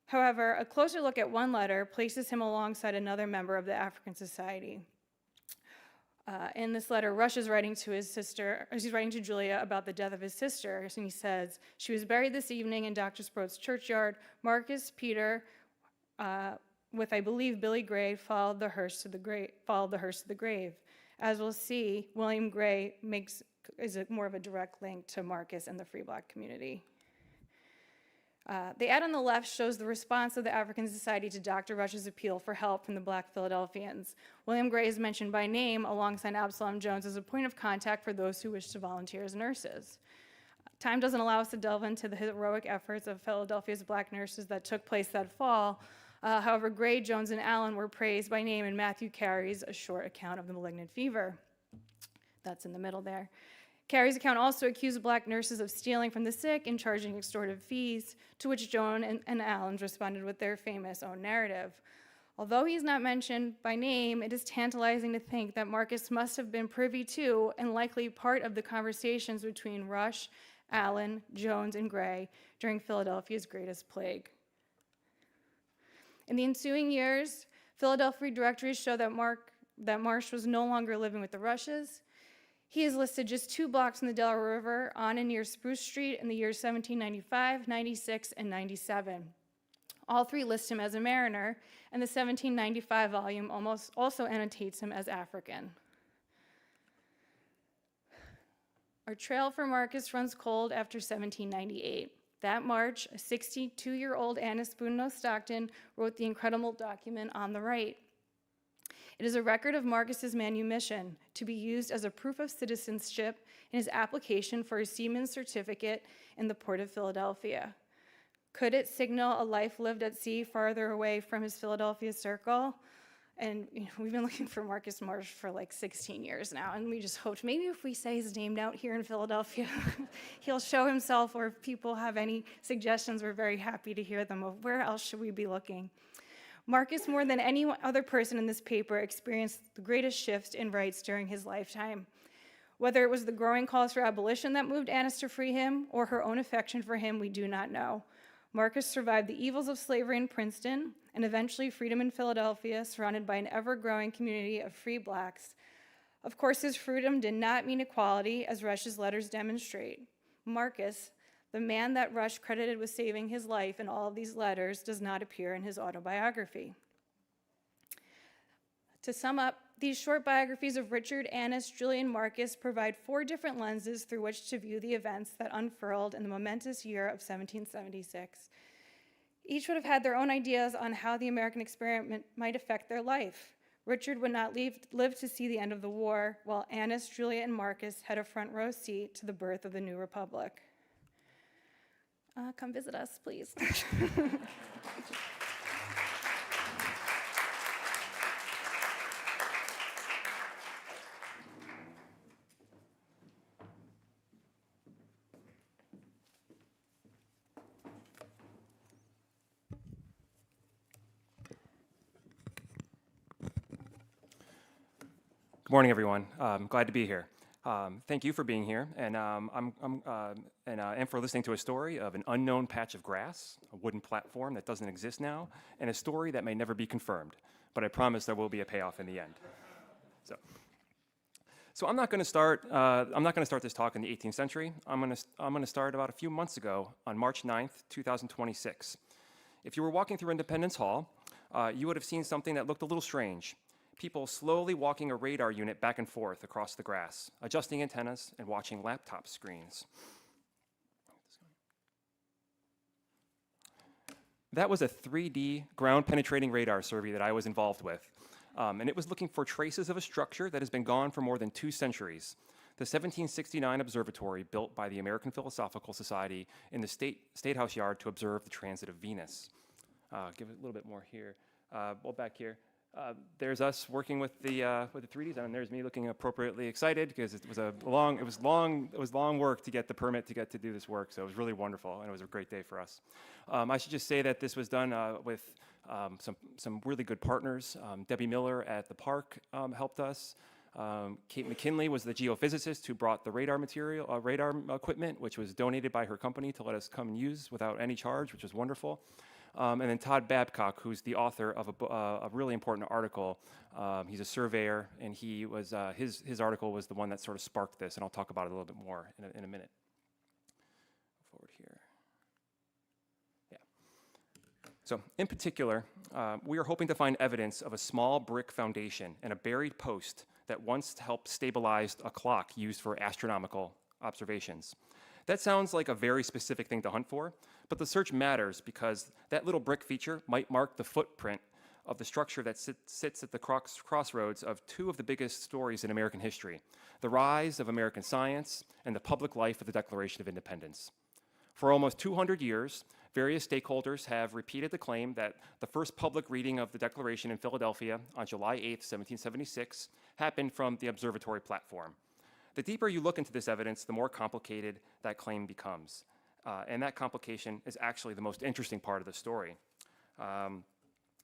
However, a closer look at one letter places him alongside another member of the African Society. In this letter, Rush is writing to his sister, he's writing to Julia about the death of his sister, and he says, "She was buried this evening in Dr. Sproat's churchyard. Marcus, Peter, with, I believe, Billy Gray, followed the hearse to the grave. As we'll see, William Gray is more of a direct link to Marcus and the free Black community." The ad on the left shows the response of the African Society to Dr. Rush's appeal for help from the Black Philadelphians. William Gray is mentioned by name alongside Absalom Jones as a point of contact for those who wish to volunteer as nurses. Time doesn't allow us to delve into the heroic efforts of Philadelphia's Black nurses that took place that fall. However, Gray, Jones, and Allen were praised by name in Matthew Carey's A Short Account of the Malignant Fever. That's in the middle there. Carey's account also accused Black nurses of stealing from the sick and charging extortive fees, to which Jones and Allen responded with their famous own narrative. Although he's not mentioned by name, it is tantalizing to think that Marcus must have been privy to and likely part of the conversations between Rush, Allen, Jones, and Gray during Philadelphia's greatest plague. In the ensuing years, Philadelphia directories show that Marsh was no longer living with the Rushes. He is listed just 2 blocks from the Delaware River on and near Spruce Street in the years 1795, 96, and 97. All 3 list him as a mariner, and the 1795 volume also annotates him as African. Our trail for Marcus runs cold after 1798. That March, a 62-year-old Annis Boudinot Stockton wrote the incredible document on the right. It is a record of Marcus's manumission to be used as a proof of citizenship in his application for a seaman's certificate in the port of Philadelphia. Could it signal a life lived at sea farther away from his Philadelphia circle? And we've been looking for Marcus Marsh for like 16 years now, and we just hoped maybe if we say his name out here in Philadelphia, he'll show himself, or if people have any suggestions, we're very happy to hear them of where else should we be looking. Marcus, more than any other person in this paper, experienced the greatest shift in rights during his lifetime. Whether it was the growing calls for abolition that moved Annis to free him, or her own affection for him, we do not know. Marcus survived the evils of slavery in Princeton, and eventually freedom in Philadelphia, surrounded by an ever-growing community of free Blacks. Of course, his freedom did not mean equality, as Rush's letters demonstrate. Marcus, the man that Rush credited with saving his life in all of these letters, does not appear in his autobiography. To sum up, these short biographies of Richard, Annis, Julia, and Marcus provide 4 different lenses through which to view the events that unfurled in the momentous year of 1776. Each would have had their own ideas on how the American experiment might affect their life. Richard would not live to see the end of the war, while Annis, Juliet, and Marcus had a front row seat to the birth of the new republic. Come visit us, please. Good morning, everyone. Glad to be here. Thank you for being here, and for listening to a story of an unknown patch of grass, a wooden platform that doesn't exist now, and a story that may never be confirmed. But I promise there will be a payoff in the end. So I'm not going to start. I'm not going to start this talk in the 18th century. I'm going to start about a few months ago on March 9th, 2026. If you were walking through Independence Hall, you would have seen something that looked a little strange. People slowly walking a radar unit back and forth across the grass, adjusting antennas and watching laptop screens. That was a 3D ground-penetrating radar survey that I was involved with, and it was looking for traces of a structure that has been gone for more than 2 centuries. The 1769 observatory built by the American Philosophical Society in the State House yard to observe the transit of Venus. Give it a little bit more here. Well, back here. There's us working with the 3Ds, and there's me looking appropriately excited because it was long work to get the permit to do this work. So it was really wonderful, and it was a great day for us. I should just say that this was done with some really good partners. Debbie Miller at the park helped us. Kate McKinley was the geophysicist who brought the radar equipment, which was donated by her company to let us come and use without any charge, which was wonderful. And then Todd Babcock, who's the author of a really important article. He's a surveyor, and he was his article was the one that sort of sparked this, and I'll talk about it a little bit more in a minute. Forward here. Yeah. So in particular, we are hoping to find evidence of a small brick foundation and a buried post that once helped stabilize a clock used for astronomical observations. That sounds like a very specific thing to hunt for, but the search matters because that little brick feature might mark the footprint of the structure that sits at the crossroads of 2 of the biggest stories in American history, the rise of American science and the public life of the Declaration of Independence. For almost 200 years, various stakeholders have repeated the claim that the first public reading of the Declaration in Philadelphia on July 8, 1776, happened from the observatory platform. The deeper you look into this evidence, the more complicated that claim becomes. And that complication is actually the most interesting part of the story. And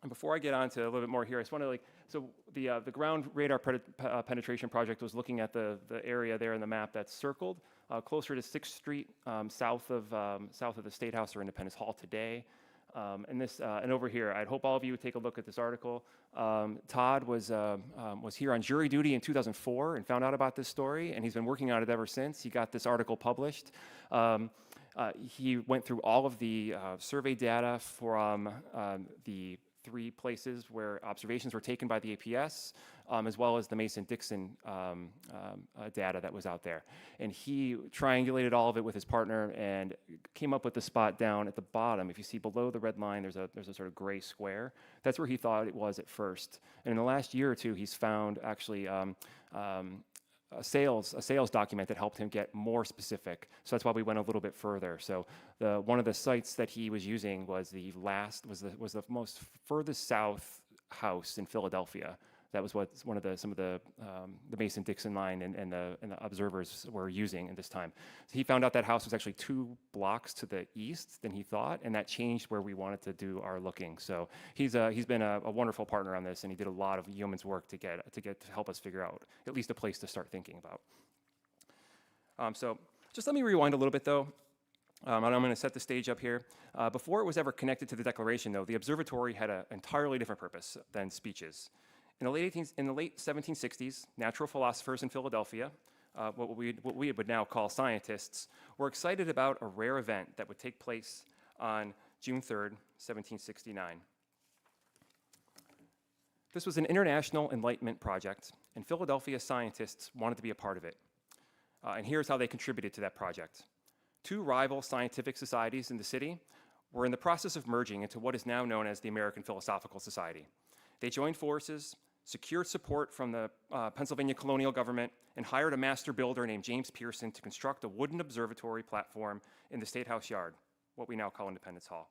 before I get on to a little bit more here, I just want to so the ground radar penetration project was looking at the area there in the map that's circled, closer to 6th Street, south of the State House or Independence Hall today. And over here, I hope all of you would take a look at this article. Todd was here on jury duty in 2004 and found out about this story, and he's been working on it ever since. He got this article published. He went through all of the survey data from the 3 places where observations were taken by the APS, as well as the Mason-Dixon data that was out there. And he triangulated all of it with his partner and came up with the spot down at the bottom. If you see below the red line, there's a sort of gray square. That's where he thought it was at first. And in the last year or 2, he's found actually a sales document that helped him get more specific. So that's why we went a little bit further. So one of the sites that he was using was the most furthest south house in Philadelphia. That was what some of the Mason-Dixon line and the observers were using at this time. So he found out that house was actually 2 blocks to the east than he thought, and that changed where we wanted to do our looking. So he's been a wonderful partner on this, and he did a lot of yeoman's work to help us figure out at least a place to start thinking about. So just let me rewind a little bit though. And I'm going to set the stage up here. Before it was ever connected to the Declaration, though, the observatory had an entirely different purpose than speeches. In the late 1760s, natural philosophers in Philadelphia, what we would now call scientists, were excited about a rare event that would take place on June 3rd, 1769. This was an international enlightenment project, and Philadelphia scientists wanted to be a part of it. And here's how they contributed to that project. 2 rival scientific societies in the city were in the process of merging into what is now known as the American Philosophical Society. They joined forces secured support from the Pennsylvania colonial government, and hired a master builder named James Pearson to construct a wooden observatory platform in the State House yard, what we now call Independence Hall.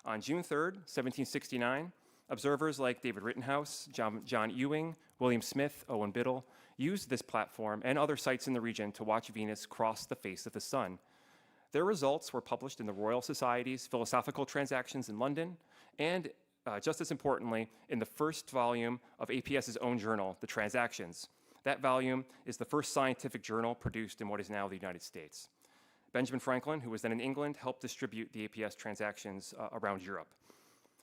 On June 3rd, 1769, observers like David Rittenhouse, John Ewing, William Smith, Owen Biddle used this platform and other sites in the region to watch Venus cross the face of the sun. Their results were published in the Royal Society's Philosophical Transactions in London, and just as importantly, in the first volume of APS's own journal, The Transactions. That volume is the first scientific journal produced in what is now the United States. Benjamin Franklin, who was then in England, helped distribute the APS Transactions around Europe.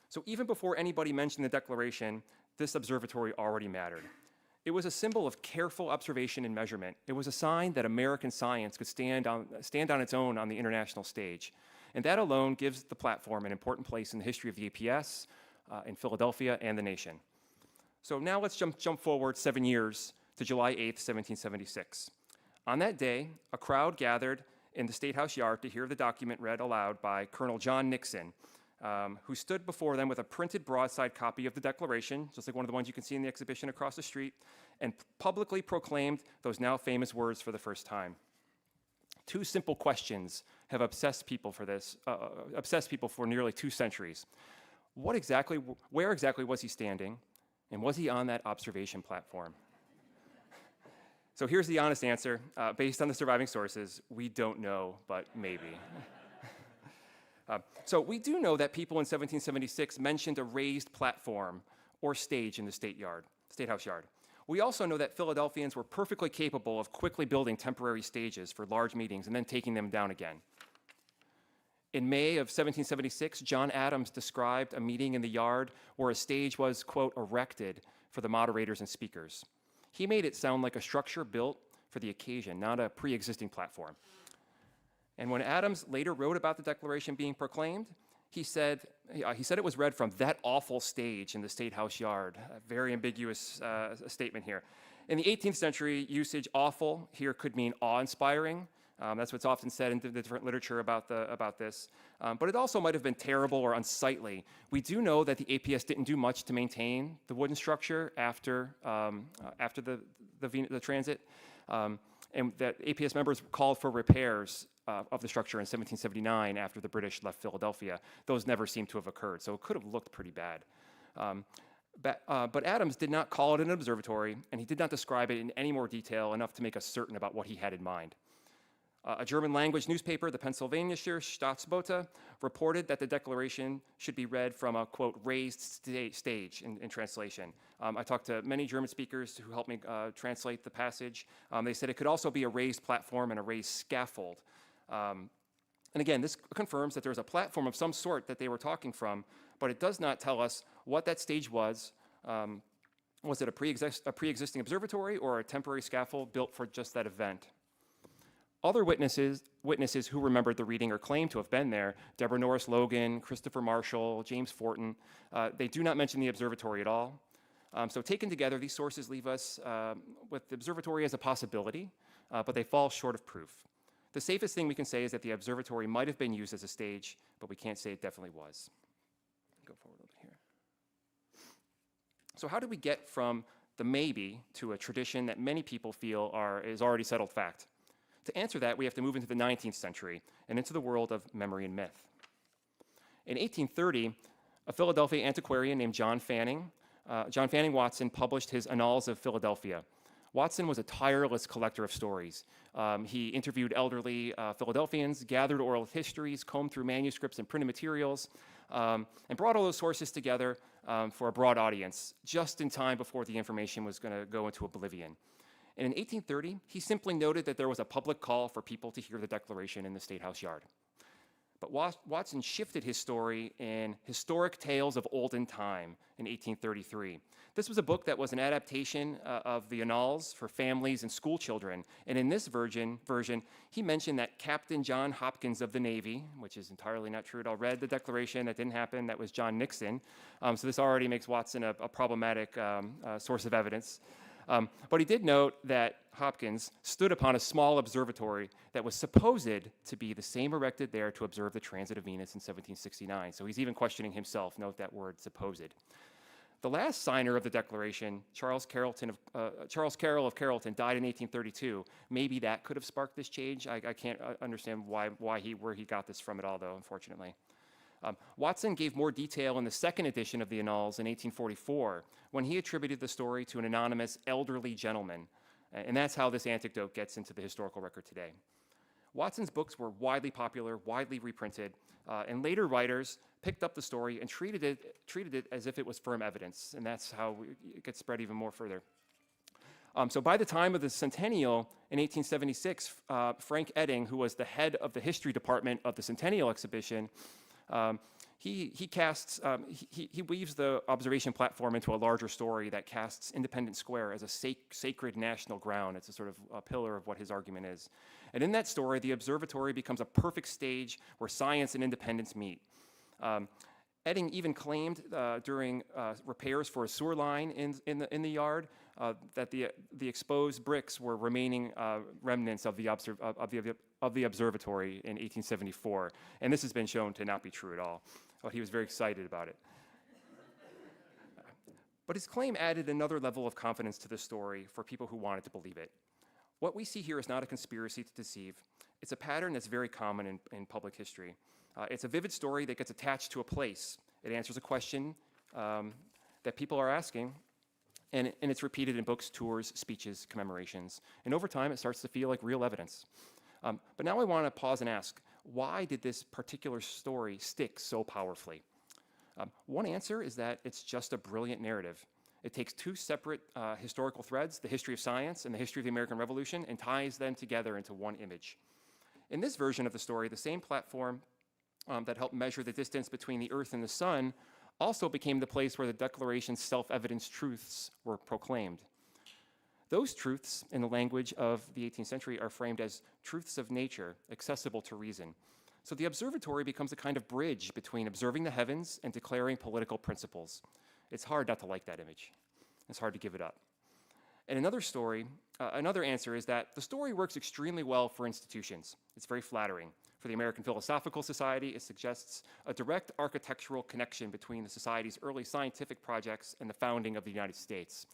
So even before anybody mentioned the Declaration, this observatory already mattered. It was a symbol of careful observation and measurement. It was a sign that American science could stand on its own on the international stage. And that alone gives the platform an important place in the history of the APS, in Philadelphia, and the nation. So now let's jump forward 7 years to July 8th, 1776. On that day, a crowd gathered in the State House yard to hear the document read aloud by Colonel John Nixon, who stood before them with a printed broadside copy of the Declaration, just like one of the ones you can see in the exhibition across the street, and publicly proclaimed those now famous words for the first time. Two simple questions have obsessed people for nearly 2 centuries. Where exactly was he standing, and was he on that observation platform? So here's the honest answer. Based on the surviving sources, we don't know, but maybe. So we do know that people in 1776 mentioned a raised platform or stage in the State House yard. We also know that Philadelphians were perfectly capable of quickly building temporary stages for large meetings and then taking them down again. In May of 1776, John Adams described a meeting in the yard where a stage was, quote, erected for the moderators and speakers. He made it sound like a structure built for the occasion, not a pre-existing platform. And when Adams later wrote about the Declaration being proclaimed, he said it was read from that awful stage in the State House yard. A very ambiguous statement here. In the 18th century usage, awful here could mean awe-inspiring. That's what's often said in the different literature about this. But it also might have been terrible or unsightly. We do know that the APS didn't do much to maintain the wooden structure after the transit, and that APS members called for repairs of the structure in 1779 after the British left Philadelphia. Those never seem to have occurred, so it could have looked pretty bad. But Adams did not call it an observatory, and he did not describe it in any more detail enough to make us certain about what he had in mind. A German-language newspaper, the Pennsylvanischer Staatsbote, reported that the Declaration should be read from a, quote, raised stage in translation. I talked to many German speakers who helped me translate the passage. They said it could also be a raised platform and a raised scaffold. And again, this confirms that there's a platform of some sort that they were talking from, but it does not tell us what that stage was. Was it a pre-existing observatory or a temporary scaffold built for just that event? Other witnesses who remembered the reading or claimed to have been there, Deborah Norris Logan, Christopher Marshall, James Fortin, they do not mention the observatory at all. So taken together, these sources leave us with the observatory as a possibility, but they fall short of proof. The safest thing we can say is that the observatory might have been used as a stage, but we can't say it definitely was. Go forward a little bit here. So how did we get from the maybe to a tradition that many people feel is already settled fact? To answer that, we have to move into the 19th century and into the world of memory and myth. In 1830, a Philadelphia antiquarian named John Fanning Watson published his Annals of Philadelphia. Watson was a tireless collector of stories. He interviewed elderly Philadelphians, gathered oral histories, combed through manuscripts and printed materials, and brought all those sources together for a broad audience, just in time before the information was going to go into oblivion. And in 1830, he simply noted that there was a public call for people to hear the Declaration in the State House yard. But Watson shifted his story in Historic Tales of Olden Time in 1833. This was a book that was an adaptation of the Annals for families and school children. And in this version, he mentioned that Captain John Hopkins of the Navy, which is entirely not true at all, read the Declaration. That didn't happen. That was John Nixon. So this already makes Watson a problematic source of evidence. But he did note that Hopkins stood upon a small observatory that was supposed to be the same erected there to observe the transit of Venus in 1769. So he's even questioning himself. Note that word, supposed. The last signer of the Declaration, Charles Carroll of Carrollton, died in 1832. Maybe that could have sparked this change. I can't understand where he got this from at all, though, unfortunately. Watson gave more detail in the second edition of the Annals in 1844, when he attributed the story to an anonymous elderly gentleman. And that's how this anecdote gets into the historical record today. Watson's books were widely popular, widely reprinted, and later writers picked up the story and treated it as if it was firm evidence, and that's how it gets spread even more further. So by the time of the centennial in 1876, Frank Edding, who was the head of the history department of the Centennial Exhibition, he weaves the observation platform into a larger story that casts Independence Square as a sacred national ground. It's a sort of a pillar of what his argument is. And in that story, the observatory becomes a perfect stage where science and independence meet. Edding even claimed during repairs for a sewer line in the yard that the exposed bricks were remaining remnants of the observatory in 1874, and this has been shown to not be true at all. Well, he was very excited about it. But his claim added another level of confidence to the story for people who wanted to believe it. What we see here is not a conspiracy to deceive. It's a pattern that's very common in public history. It's a vivid story that gets attached to a place. It answers a question that people are asking, and it's repeated in books, tours, speeches, commemorations. And over time, it starts to feel like real evidence. But now I want to pause and ask, why did this particular story stick so powerfully? One answer is that it's just a brilliant narrative. It takes two separate historical threads, the history of science and the history of the American Revolution, and ties them together into one image. In this version of the story, the same platform that helped measure the distance between the Earth and the Sun also became the place where the Declaration's self-evident truths were proclaimed. Those truths, in the language of the 18th century, are framed as truths of nature, accessible to reason. So the observatory becomes a kind of bridge between observing the heavens and declaring political principles. It's hard not to like that image. It's hard to give it up. And another answer is that the story works extremely well for institutions. It's very flattering. For the American Philosophical Society, it suggests a direct architectural connection between the Society's early scientific projects and the founding of the United States.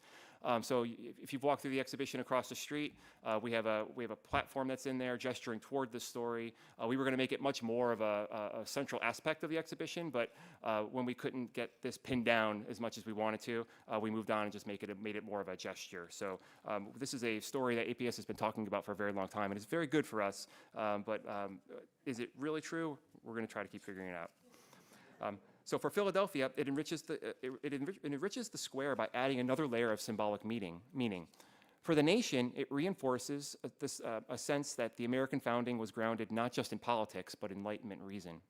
So if you've walked through the exhibition across the street, we have a platform that's in there gesturing toward the story. We were going to make it much more of a central aspect of the exhibition, but when we couldn't get this pinned down as much as we wanted to, we moved on and just made it more of a gesture. So this is a story that APS has been talking about for a very long time, and it's very good for us. But is it really true? We're going to try to keep figuring it out. So for Philadelphia, it enriches the square by adding another layer of symbolic meaning. For the nation, it reinforces a sense that the American founding was grounded not just in politics, but Enlightenment reason.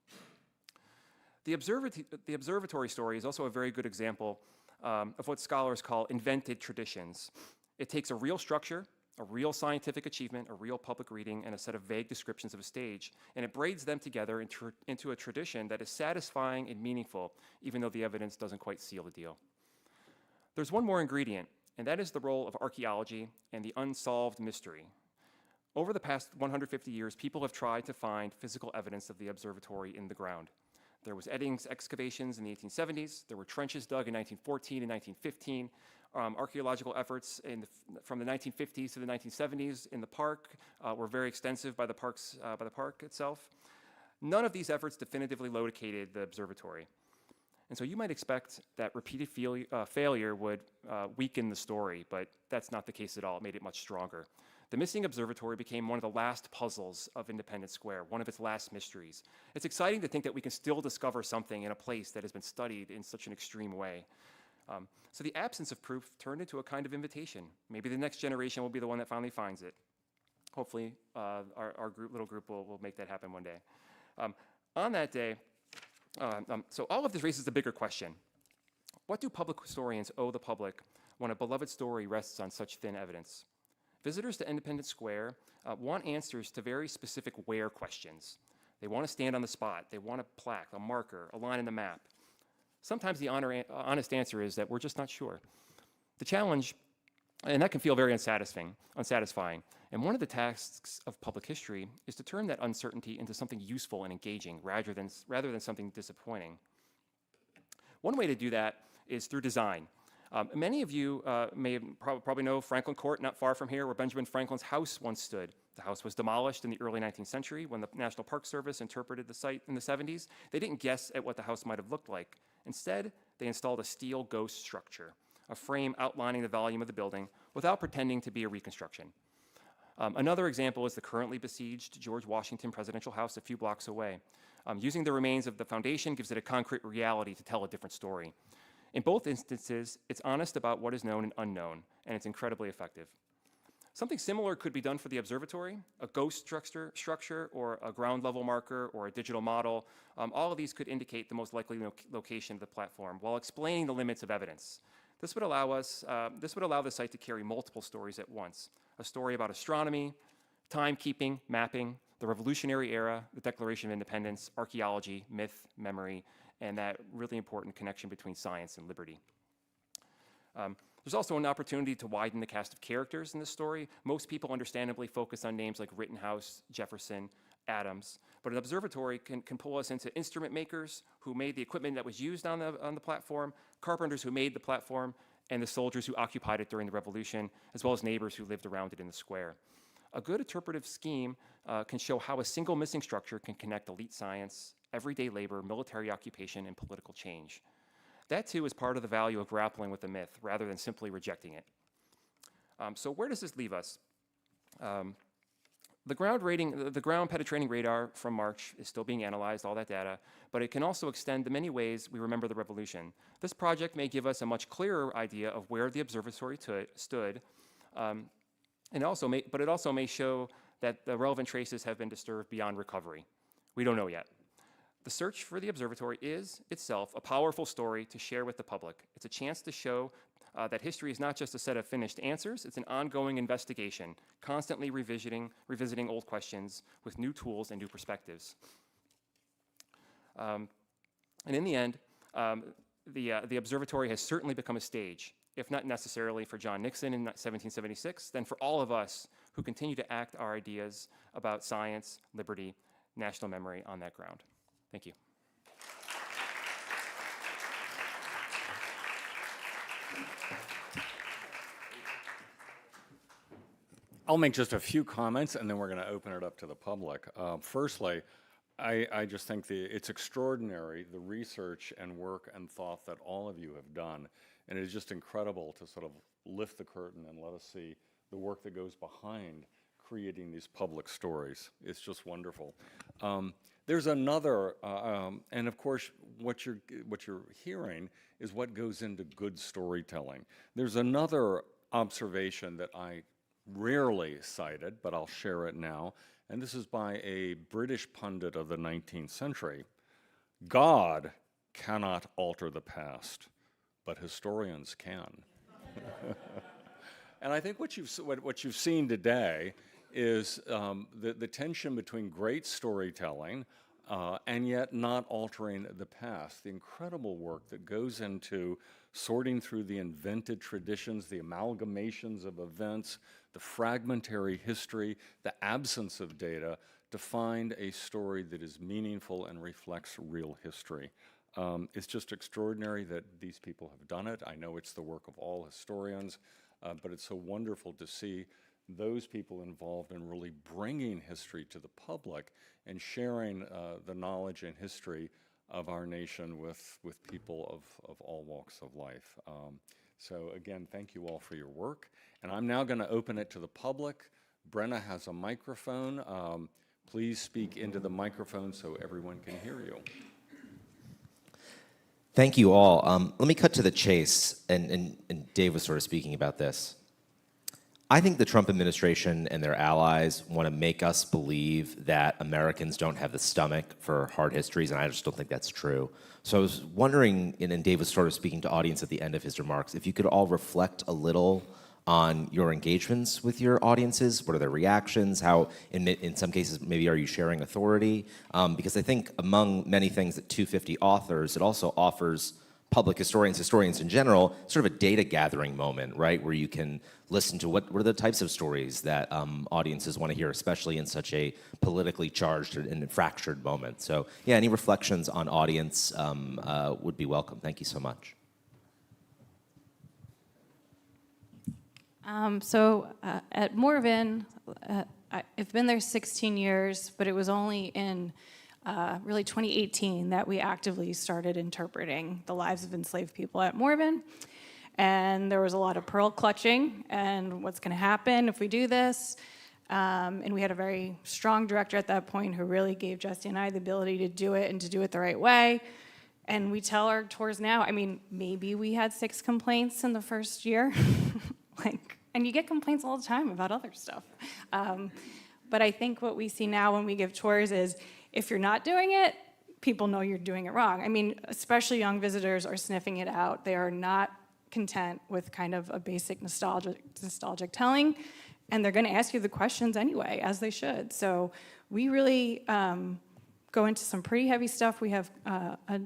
The observatory story is also a very good example of what scholars call invented traditions. It takes a real structure, a real scientific achievement, a real public reading, and a set of vague descriptions of a stage, and it braids them together into a tradition that is satisfying and meaningful, even though the evidence doesn't quite seal the deal. There's one more ingredient, and that is the role of archaeology and the unsolved mystery. Over the past 150 years, people have tried to find physical evidence of the observatory in the ground. There was Edding's excavations in the 1870s, there were trenches dug in 1914 and 1915, archaeological efforts from the 1950s to the 1970s in the park were very extensive by the park itself. None of these efforts definitively located the observatory. And so you might expect that repeated failure would weaken the story, but that's not the case at all. It made it much stronger. The missing observatory became one of the last puzzles of Independence Square, one of its last mysteries. It's exciting to think that we can still discover something in a place that has been studied in such an extreme way. So the absence of proof turned into a kind of invitation. Maybe the next generation will be the one that finally finds it. Hopefully, our little group will make that happen one day. On that day, so all of this raises a bigger question. What do public historians owe the public when a beloved story rests on such thin evidence? Visitors to Independence Square want answers to very specific where questions. They want to stand on the spot. They want a plaque, a marker, a line in the map. Sometimes the honest answer is that we're just not sure. The challenge, and that can feel very unsatisfying, and one of the tasks of public history is to turn that uncertainty into something useful and engaging rather than something disappointing. One way to do that is through design. Many of you may probably know Franklin Court, not far from here, where Benjamin Franklin's house once stood. The house was demolished in the early 19th century when the National Park Service interpreted the site in the 70s. They didn't guess at what the house might have looked like. Instead, they installed a steel ghost structure, a frame outlining the volume of the building without pretending to be a reconstruction. Another example is the currently besieged George Washington Presidential House a few blocks away. Using the remains of the foundation gives it a concrete reality to tell a different story. In both instances, it's honest about what is known and unknown, and it's incredibly effective. Something similar could be done for the observatory, a ghost structure or a ground level marker or a digital model. All of these could indicate the most likely location of the platform while explaining the limits of evidence. This would allow the site to carry multiple stories at once. A story about astronomy, timekeeping, mapping, the Revolutionary Era, the Declaration of Independence, archaeology, myth, memory, and that really important connection between science and liberty. There's also an opportunity to widen the cast of characters in this story. Most people understandably focus on names like Rittenhouse, Jefferson, Adams, but an observatory can pull us into instrument makers who made the equipment that was used on the platform, carpenters who made the platform, and the soldiers who occupied it during the Revolution, as well as neighbors who lived around it in the square. A good interpretive scheme can show how a single missing structure can connect elite science, everyday labor, military occupation, and political change. That, too, is part of the value of grappling with the myth rather than simply rejecting it. So where does this leave us? The ground penetrating radar from March is still being analyzed, all that data, but it can also extend the many ways we remember the revolution. This project may give us a much clearer idea of where the observatory stood, but it also may show that the relevant traces have been disturbed beyond recovery. We don't know yet. The search for the observatory is itself a powerful story to share with the public. It's a chance to show that history is not just a set of finished answers, it's an ongoing investigation, constantly revisiting old questions with new tools and new perspectives. And in the end, the observatory has certainly become a stage, if not necessarily for John Nixon in 1776, then for all of us who continue to act our ideas about science, liberty, national memory on that ground. Thank you. I'll make just a few comments, and then we're going to open it up to the public. Firstly, I just think it's extraordinary, the research and work and thought that all of you have done, and it is just incredible to sort of lift the curtain and let us see the work that goes behind creating these public stories. It's just wonderful. There's another, and of course, what you're hearing is what goes into good storytelling. There's another observation that I rarely cited, but I'll share it now, and this is by a British pundit of the 19th century. God cannot alter the past, but historians can. And I think what you've seen today is the tension between great storytelling and yet not altering the past. The incredible work that goes into sorting through the invented traditions, the amalgamations of events, the fragmentary history, the absence of data to find a story that is meaningful and reflects real history. It's just extraordinary that these people have done it. I know it's the work of all historians, but it's so wonderful to see those people involved in really bringing history to the public and sharing the knowledge and history of our nation with people of all walks of life. So again, thank you all for your work. And I'm now going to open it to the public. Brenna has a microphone. Please speak into the microphone so everyone can hear you. Thank you all. Let me cut to the chase, and Dave was sort of speaking about this. I think the Trump administration and their allies want to make us believe that Americans don't have the stomach for hard histories, and I just don't think that's true. So I was wondering, and Dave was sort of speaking to audience at the end of his remarks, if you could all reflect a little on your engagements with your audiences. What are their reactions? How, in some cases, maybe are you sharing authority? Because I think among many things that 250 authors, it also offers public historians in general, sort of a data gathering moment, right? Where you can listen to what are the types of stories that audiences want to hear, especially in such a politically charged and fractured moment. So yeah, any reflections on audience would be welcome. Thank you so much. At Morven, I've been there 16 years, but it was only in really 2018 that we actively started interpreting the lives of enslaved people at Morven. And there was a lot of pearl clutching and what's going to happen if we do this. And we had a very strong director at that point who really gave Jesse and I the ability to do it and to do it the right way. And we tell our tours now, I mean, maybe we had 6 complaints in the first year. And you get complaints all the time about other stuff. But I think what we see now when we give tours is if you're not doing it, people know you're doing it wrong. I mean, especially young visitors are sniffing it out. They are not content with kind of a basic nostalgic telling, and they're going to ask you the questions anyway, as they should. So we really go into some pretty heavy stuff. We have a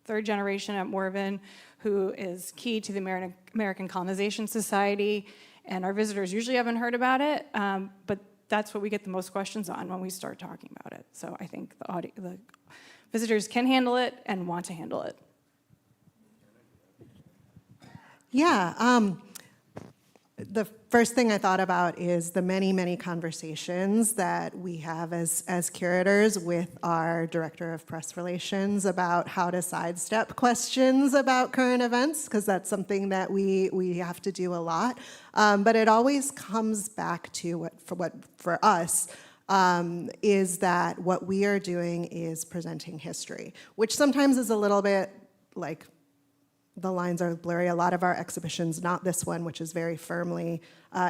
3rd generation at Morven who is key to the American Colonization Society, and our visitors usually haven't heard about it, but that's what we get the most questions on when we start talking about it. So I think the visitors can handle it and want to handle it. Yeah, the first thing I thought about is the many, many conversations that we have as curators with our director of press relations about how to sidestep questions about current events, because that's something that we have to do a lot. But it always comes back to what for us is that what we are doing is presenting history, which sometimes is a little bit like the lines are blurry. A lot of our exhibitions, not this one, which is very firmly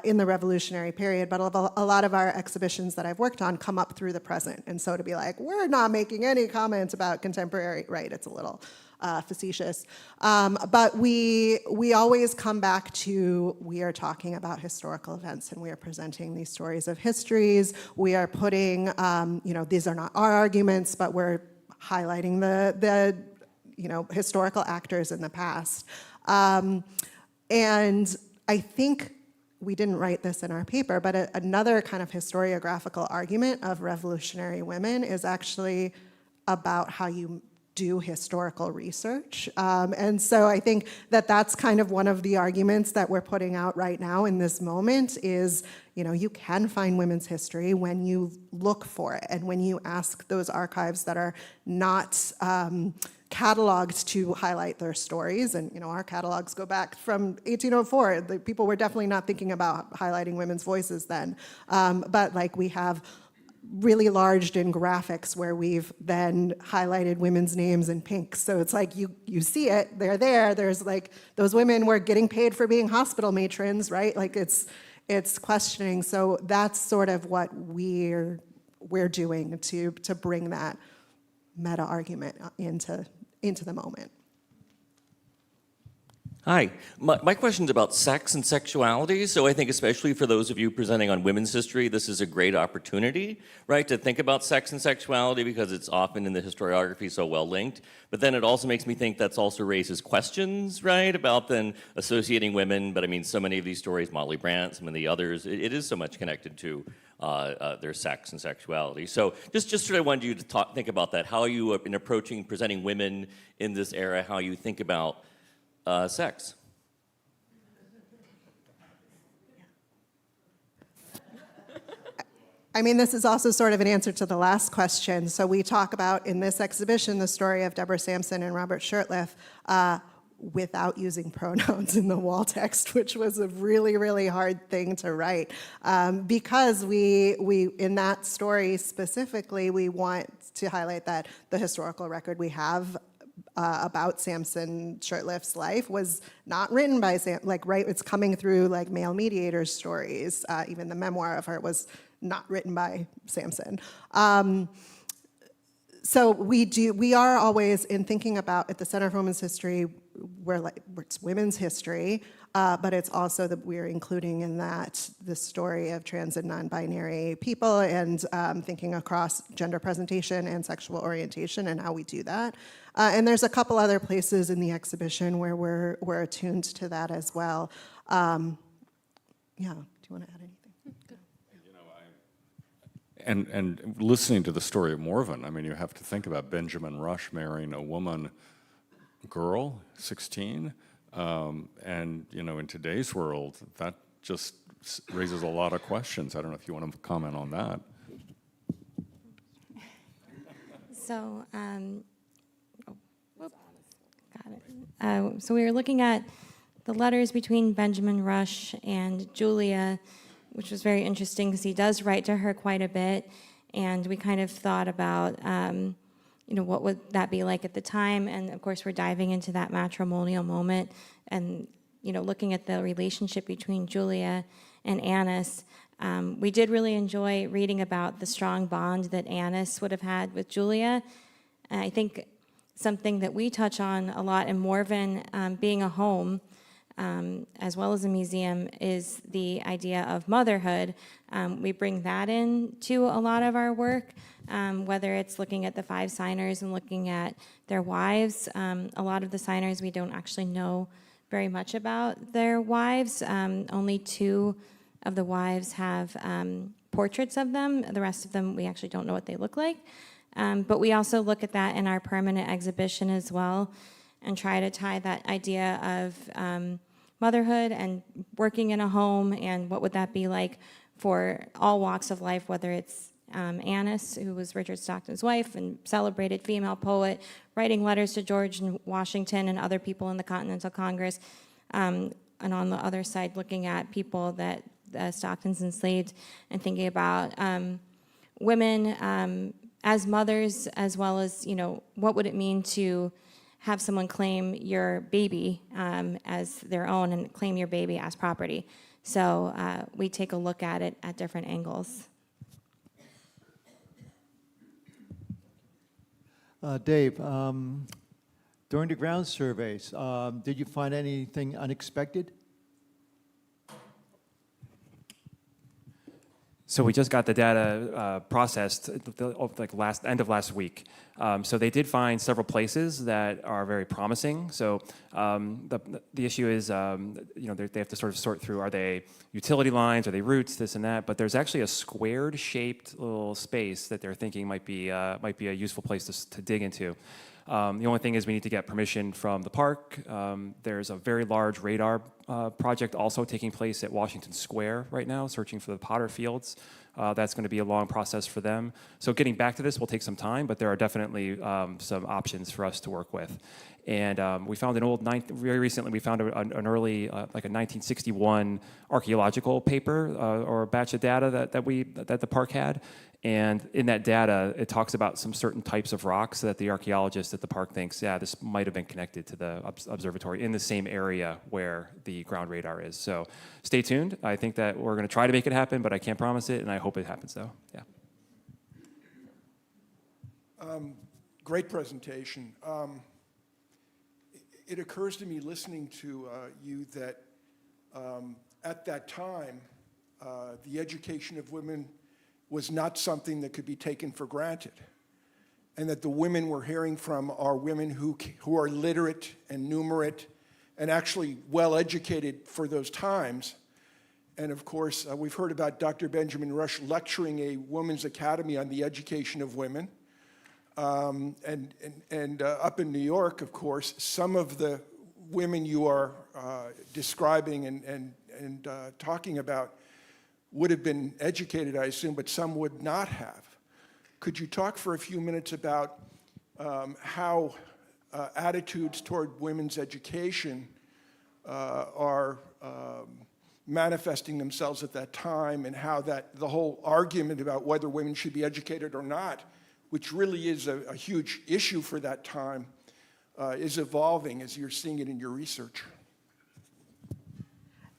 in the revolutionary period, but a lot of our exhibitions that I've worked on come up through the present. And so to be like, we're not making any comments about contemporary, right, it's a little facetious. But we always come back to, we are talking about historical events and we are presenting these stories of histories. We are putting, these are not our arguments, but we're highlighting the historical actors in the past. And I think we didn't write this in our paper, but another kind of historiographical argument of revolutionary women is actually about how you do historical research. And so I think that that's kind of one of the arguments that we're putting out right now in this moment is, you can find women's history when you look for it and when you ask those archives that are not cataloged to highlight their stories. And our catalogs go back from 1804. The people were definitely not thinking about highlighting women's voices then. But we have really large in graphics where we've then highlighted women's names in pink. So it's like you see it, they're there. There's those women were getting paid for being hospital matrons, right? It's questioning. So that's sort of what we're doing to bring that meta argument into the moment. Hi, my question's about sex and sexuality. So I think especially for those of you presenting on women's history, this is a great opportunity, right, to think about sex and sexuality because it's often in the historiography so well linked. But then it also makes me think that's also raises questions, right, about then associating women. But I mean, so many of these stories, Molly Brandt, some of the others, it is so much connected to their sex and sexuality. So just sort of wanted you to think about that, how you, in approaching presenting women in this era, how you think about sex. I mean, this is also sort of an answer to the last question. So we talk about in this exhibition the story of Deborah Sampson and Robert Shurtleff without using pronouns in the wall text, which was a really, really hard thing to write. Because we in that story specifically, we want to highlight that the historical record we have about Sampson Shurtleff's life was not written by it's coming through male mediators stories. Even the memoir of her was not written by Sampson. So we are always in thinking about at the Center for Women's History, where it's women's history, but it's also that we're including in that the story of trans and non-binary people and thinking across gender presentation and sexual orientation and how we do that. And there's a couple other places in the exhibition where we're attuned to that as well. Yeah, do you want to add anything? And listening to the story of Morven, I mean, you have to think about Benjamin Rush marrying a woman, girl, 16, and in today's world, that just raises a lot of questions. I don't know if you want to comment on that. So, got it. So we were looking at the letters between Benjamin Rush and Julia, which was very interesting because he does write to her quite a bit, and we kind of thought about, what would that be like at the time? And of course, we're diving into that matrimonial moment, and looking at the relationship between Julia and Annis. We did really enjoy reading about the strong bond that Annis would have had with Julia. And I think something that we touch on a lot in Morven, being a home, as well as a museum, is the idea of motherhood. We bring that into a lot of our work, whether it's looking at the 5 signers and looking at their wives. A lot of the signers, we don't actually know very much about their wives. Only 2 of the wives have portraits of them. The rest of them, we actually don't know what they look like. But we also look at that in our permanent exhibition as well, and try to tie that idea of motherhood and working in a home, and what would that be like for all walks of life, whether it's Annis, who was Richard Stockton's wife and celebrated female poet, writing letters to George Washington and other people in the Continental Congress, and on the other side, looking at people that Stockton's enslaved, and thinking about women as mothers, as well as, what would it mean to have someone claim your baby as their own and claim your baby as property. So we take a look at it at different angles. Dave, during the ground surveys, did you find anything unexpected? So we just got the data processed end of last week. So they did find several places that are very promising. So the issue is, they have to sort of sort through, are they utility lines, are they roots, this and that. But there's actually a squared-shaped little space that they're thinking might be a useful place to dig into. The only thing is we need to get permission from the park. There's a very large radar project also taking place at Washington Square right now, searching for the Potter Fields. That's going to be a long process for them. So getting back to this will take some time, but there are definitely some options for us to work with. And we found very recently we found an early, like a 1961 archaeological paper or a batch of data that the park had. And in that data, it talks about some certain types of rocks that the archaeologist at the park thinks, this might have been connected to the observatory in the same area where the ground radar is. So stay tuned. I think that we're going to try to make it happen, but I can't promise it, and I hope it happens, though. Yeah. Great presentation. It occurs to me listening to you that at that time, the education of women was not something that could be taken for granted, and that the women we're hearing from are women who are literate and numerate and actually well-educated for those times. And of course, we've heard about Dr. Benjamin Rush lecturing a women's academy on the education of women. And up in New York, of course, some of the women you are describing and talking about would have been educated, I assume, but some would not have. Could you talk for a few minutes about how attitudes toward women's education are manifesting themselves at that time, and how the whole argument about whether women should be educated or not, which really is a huge issue for that time, is evolving as you're seeing it in your research?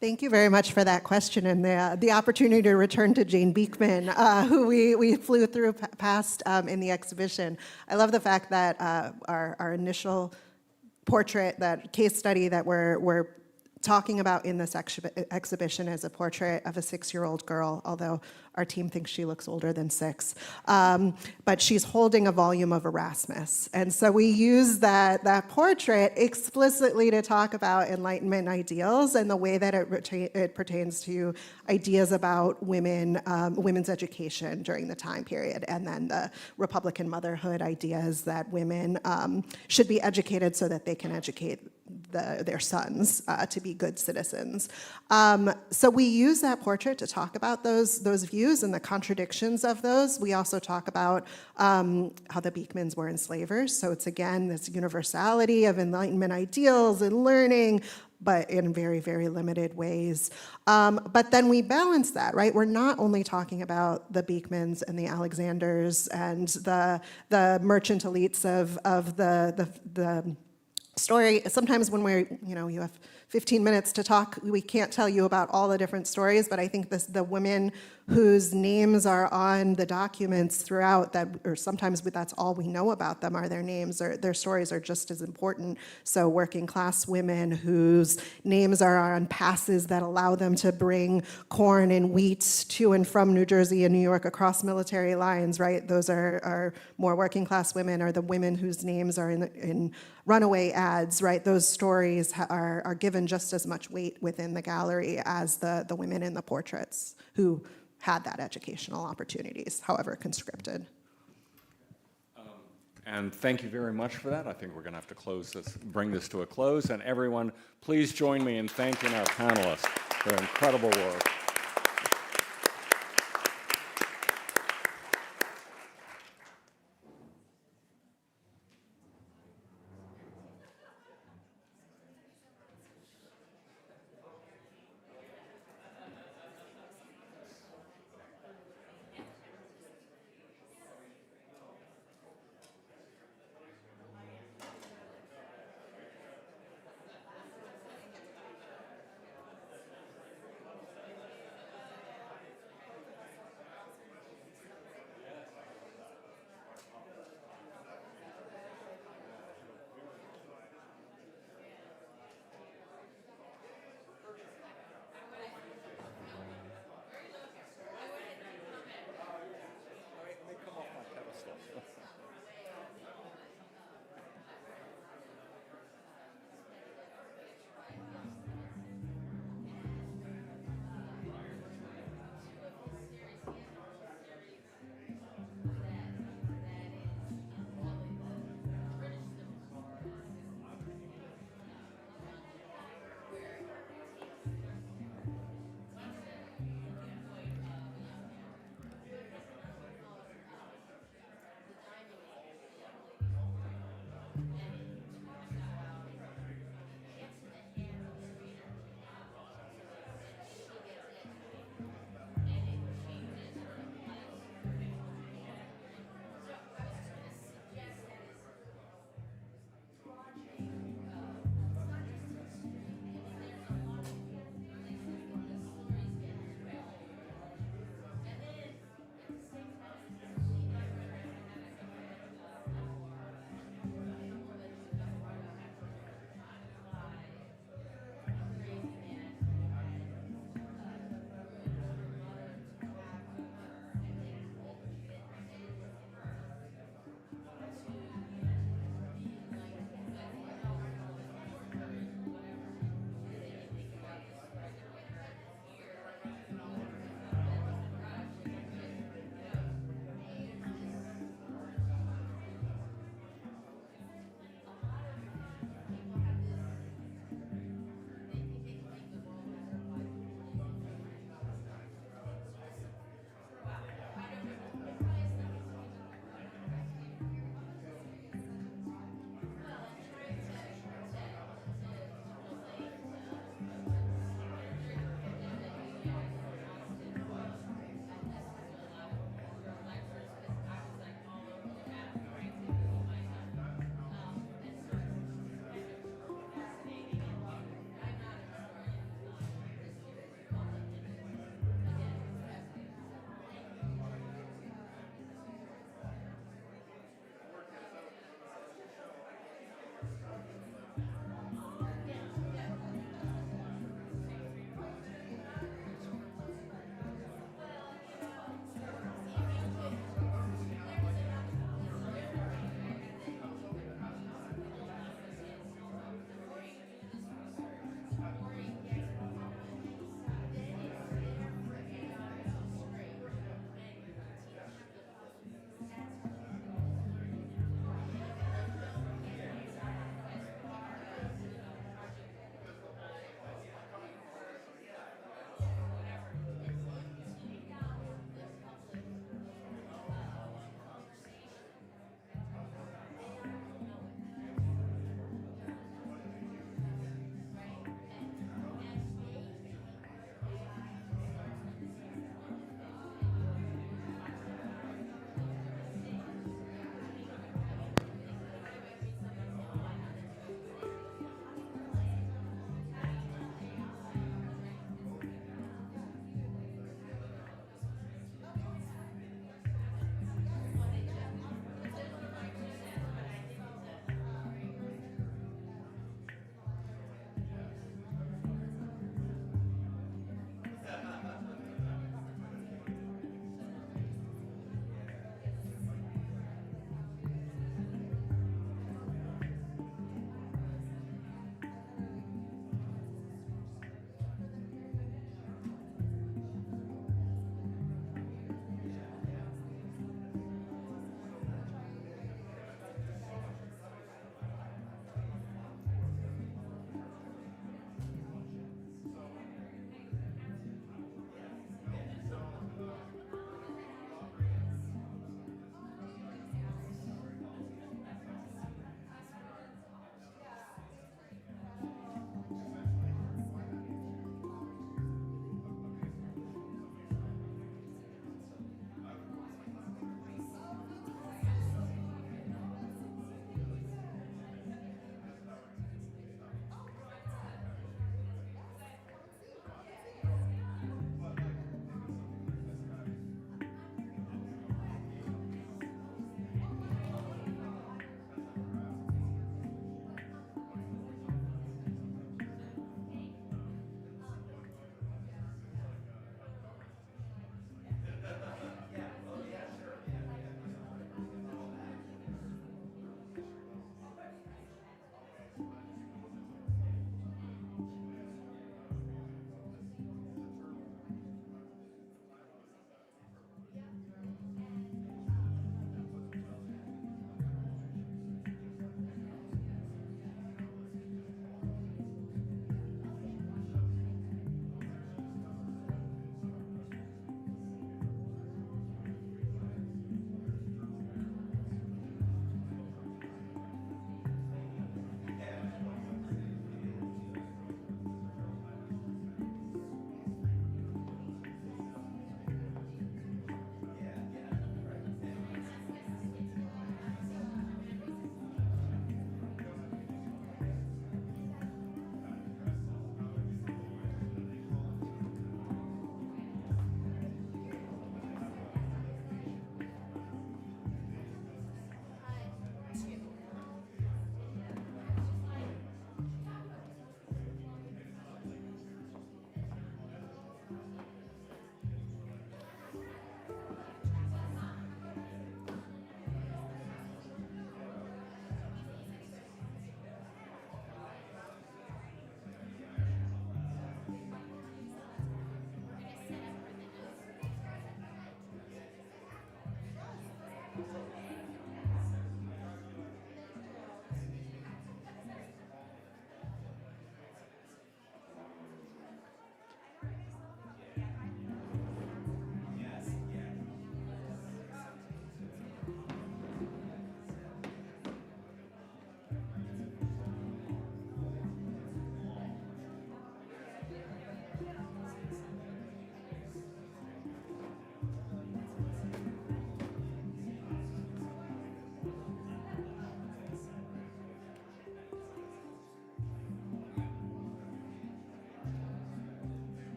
Thank you very much for that question, and the opportunity to return to Jane Beekman, who we flew through past in the exhibition. I love the fact that our initial portrait, that case study that we're talking about in this exhibition, is a portrait of a 6-year-old girl, although our team thinks she looks older than 6. But she's holding a volume of Erasmus. And so we use that portrait explicitly to talk about Enlightenment ideals and the way that it pertains to ideas about women's education during the time period, and then the Republican motherhood ideas that women should be educated so that they can educate their sons to be good citizens. So we use that portrait to talk about those views and the contradictions of those. We also talk about how the Beekmans were enslavers. So it's again this universality of Enlightenment ideals and learning, but in very, very limited ways. But then we balance that, right? We're not only talking about the Beekmans and the Alexanders and the merchant elites of the story. Sometimes when you have 15 minutes to talk, we can't tell you about all the different stories, but I think the women whose names are on the documents throughout that, or sometimes that's all we know about them are their names, or their stories are just as important. So working class women whose names are on passes that allow them to bring corn and wheat to and from New Jersey and New York across military lines, right? Those are more working class women, or the women whose names are in runaway ads, right? Those stories are given just as much weight within the gallery as the women in the portraits who had that educational opportunities, however conscripted. And thank you very much for that. I think we're going to have to bring this to a close. And everyone, please join me in thanking our panelists for their incredible work.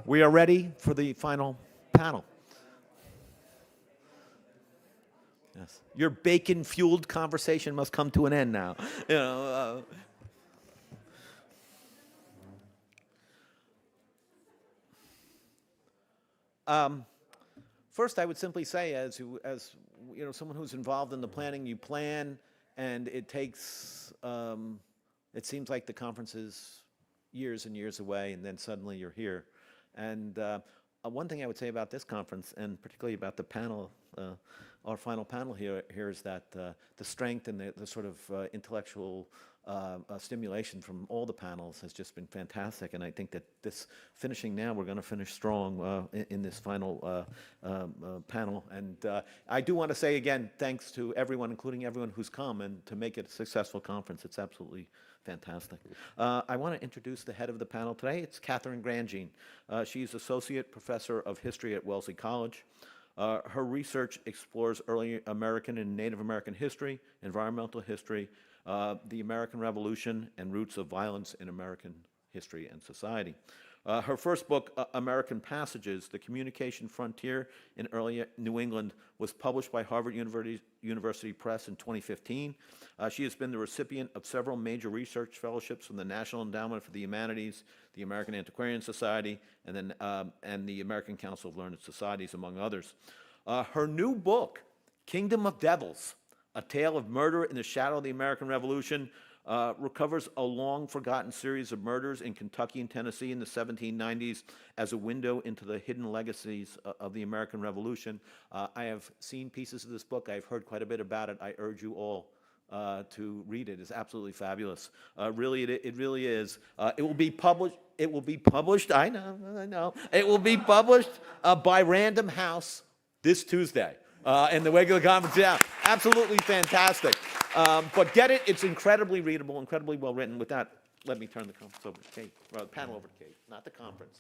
We are ready for the final panel. Yes. Your bacon-fueled conversation must come to an end now. You know, first, I would simply say, as you know, someone who's involved in the planning, you plan, and it takes. It seems like the conference is years and years away, and then suddenly you're here. And one thing I would say about this conference, and particularly about the panel, our final panel here is that the strength and the sort of intellectual stimulation from all the panels has just been fantastic. And I think that this finishing now, we're going to finish strong in this final panel. And I do want to say again, thanks to everyone, including everyone who's come, and to make it a successful conference. It's absolutely fantastic. I want to introduce the head of the panel today. It's Catherine Grandjean. She's Associate Professor of History at Wellesley College. Her research explores early American and Native American history, environmental history, the American Revolution, and roots of violence in American history and society. Her first book, American Passages, The Communication Frontier in Early New England, was published by Harvard University Press in 2015. She has been the recipient of several major research fellowships from the National Endowment for the Humanities, the American Antiquarian Society, and the American Council of Learned Societies, among others. Her new book, Kingdom of Devils, A Tale of Murder in the Shadow of the American Revolution, recovers a long-forgotten series of murders in Kentucky and Tennessee in the 1790s as a window into the hidden legacies of the American Revolution. I have seen pieces of this book. I've heard quite a bit about it. I urge you all to read it. It's absolutely fabulous. Really, it really is. It will be published. It will be published. I know. It will be published by Random House this Tuesday. In the regular conference. Yeah, absolutely fantastic. But get it, it's incredibly readable, incredibly well written. With that, let me turn the conference over to Kate, or the panel over to Kate, not the conference.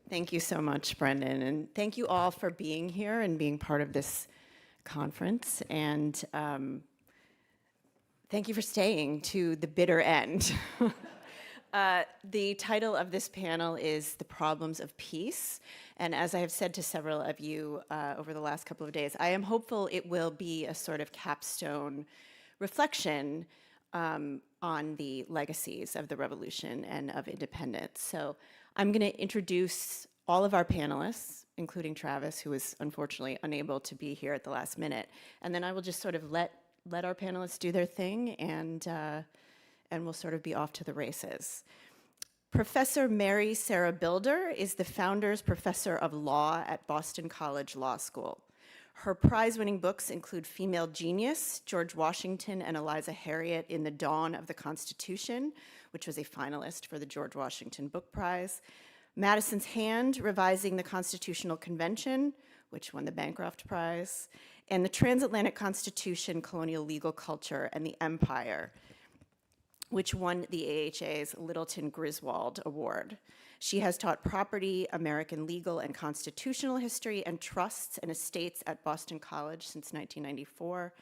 Thank you so much, Brendan, and thank you all for being here and being part of this conference. And thank you for staying to the bitter end. The title of this panel is The Problems of Peace. And as I have said to several of you over the last couple of days, I am hopeful it will be a sort of capstone reflection on the legacies of the revolution and of independence. So I'm going to introduce all of our panelists, including Travis, who is unfortunately unable to be here at the last minute. And then I will just sort of let our panelists do their thing, and we'll sort of be off to the races. Professor Mary Sarah Bilder is the Founders Professor of Law at Boston College Law School. Her prize-winning books include Female Genius, George Washington and Eliza Harriet in the Dawn of the Constitution, which was a finalist for the George Washington Book Prize, Madison's Hand, Revising the Constitutional Convention, which won the Bancroft Prize, and the Transatlantic Constitution, Colonial Legal Culture, and the Empire, which won the AHA's Littleton Griswold Award. She has taught property, American legal and constitutional history, and trusts and estates at Boston College since 1994,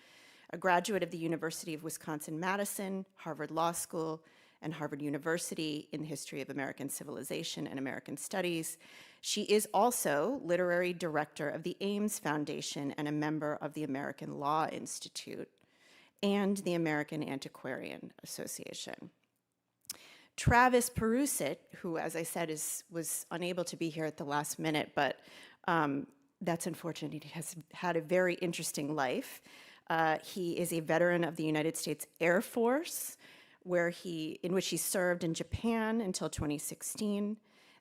a graduate of the University of Wisconsin-Madison, Harvard Law School, and Harvard University in the history of American civilization and American studies. She is also literary director of the Ames Foundation and a member of the American Law Institute and the American Antiquarian Association. Travis Perusit, who, as I said, was unable to be here at the last minute, but that's unfortunate. He has had a very interesting life. He is a veteran of the United States Air Force, in which he served in Japan until 2016,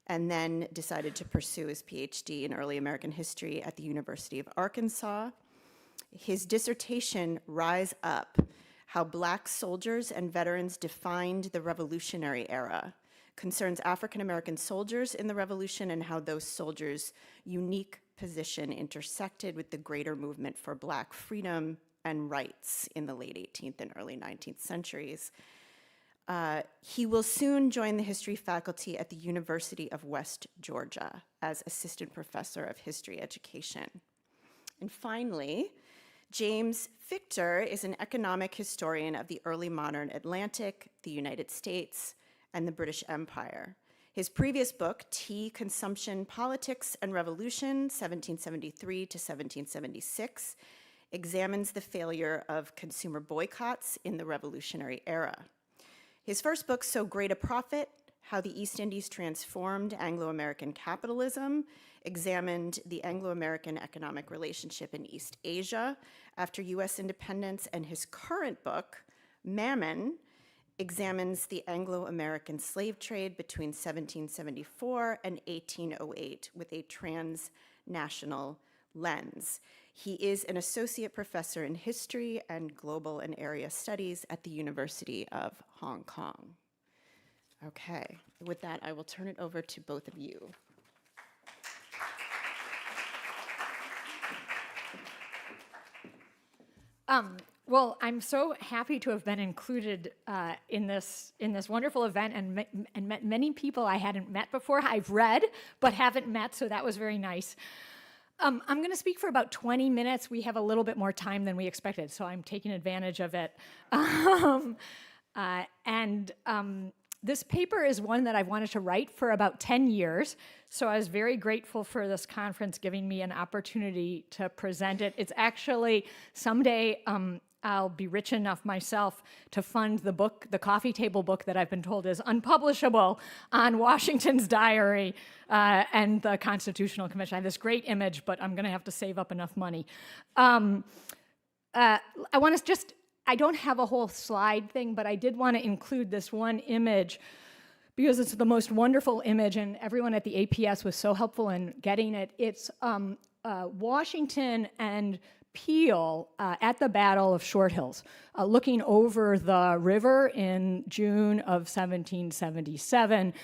and then decided to pursue his PhD in early American history at the University of Arkansas. His dissertation, Rise Up: How Black Soldiers and Veterans Defined the Revolutionary Era, concerns African American soldiers in the Revolution and how those soldiers' unique position intersected with the greater movement for Black freedom and rights in the late 18th and early 19th centuries. He will soon join the history faculty at the University of West Georgia as assistant professor of history education. And finally, James Fichter is an economic historian of the early modern Atlantic, the United States, and the British Empire. His previous book, Tea, Consumption, Politics, and Revolution, 1773 to 1776, examines the failure of consumer boycotts in the Revolutionary Era. His first book, So Great a Profit: How the East Indies Transformed Anglo-American Capitalism, examined the Anglo-American economic relationship in East Asia after US independence, and his current book, Mammon, examines the Anglo-American slave trade between 1774 and 1808 with a transnational lens. He is an associate professor in history and global and area studies at the University of Hong Kong. Okay, with that, I will turn it over to both of you. Well, I'm so happy to have been included in this wonderful event and met many people I hadn't met before. I've read, but haven't met, so that was very nice. I'm going to speak for about 20 minutes. We have a little bit more time than we expected, so I'm taking advantage of it. This paper is one that I've wanted to write for about 10 years, so I was very grateful for this conference giving me an opportunity to present it. It's actually, someday I'll be rich enough myself to fund the book, the coffee table book that I've been told is unpublishable, on Washington's diary and the Constitutional Convention. I have this great image, but I'm going to have to save up enough money. I don't have a whole slide thing, but I did want to include this one image because it's the most wonderful image, and everyone at the APS was so helpful in getting it. It's Washington and Peel at the Battle of Short Hills, looking over the river in June of 1777.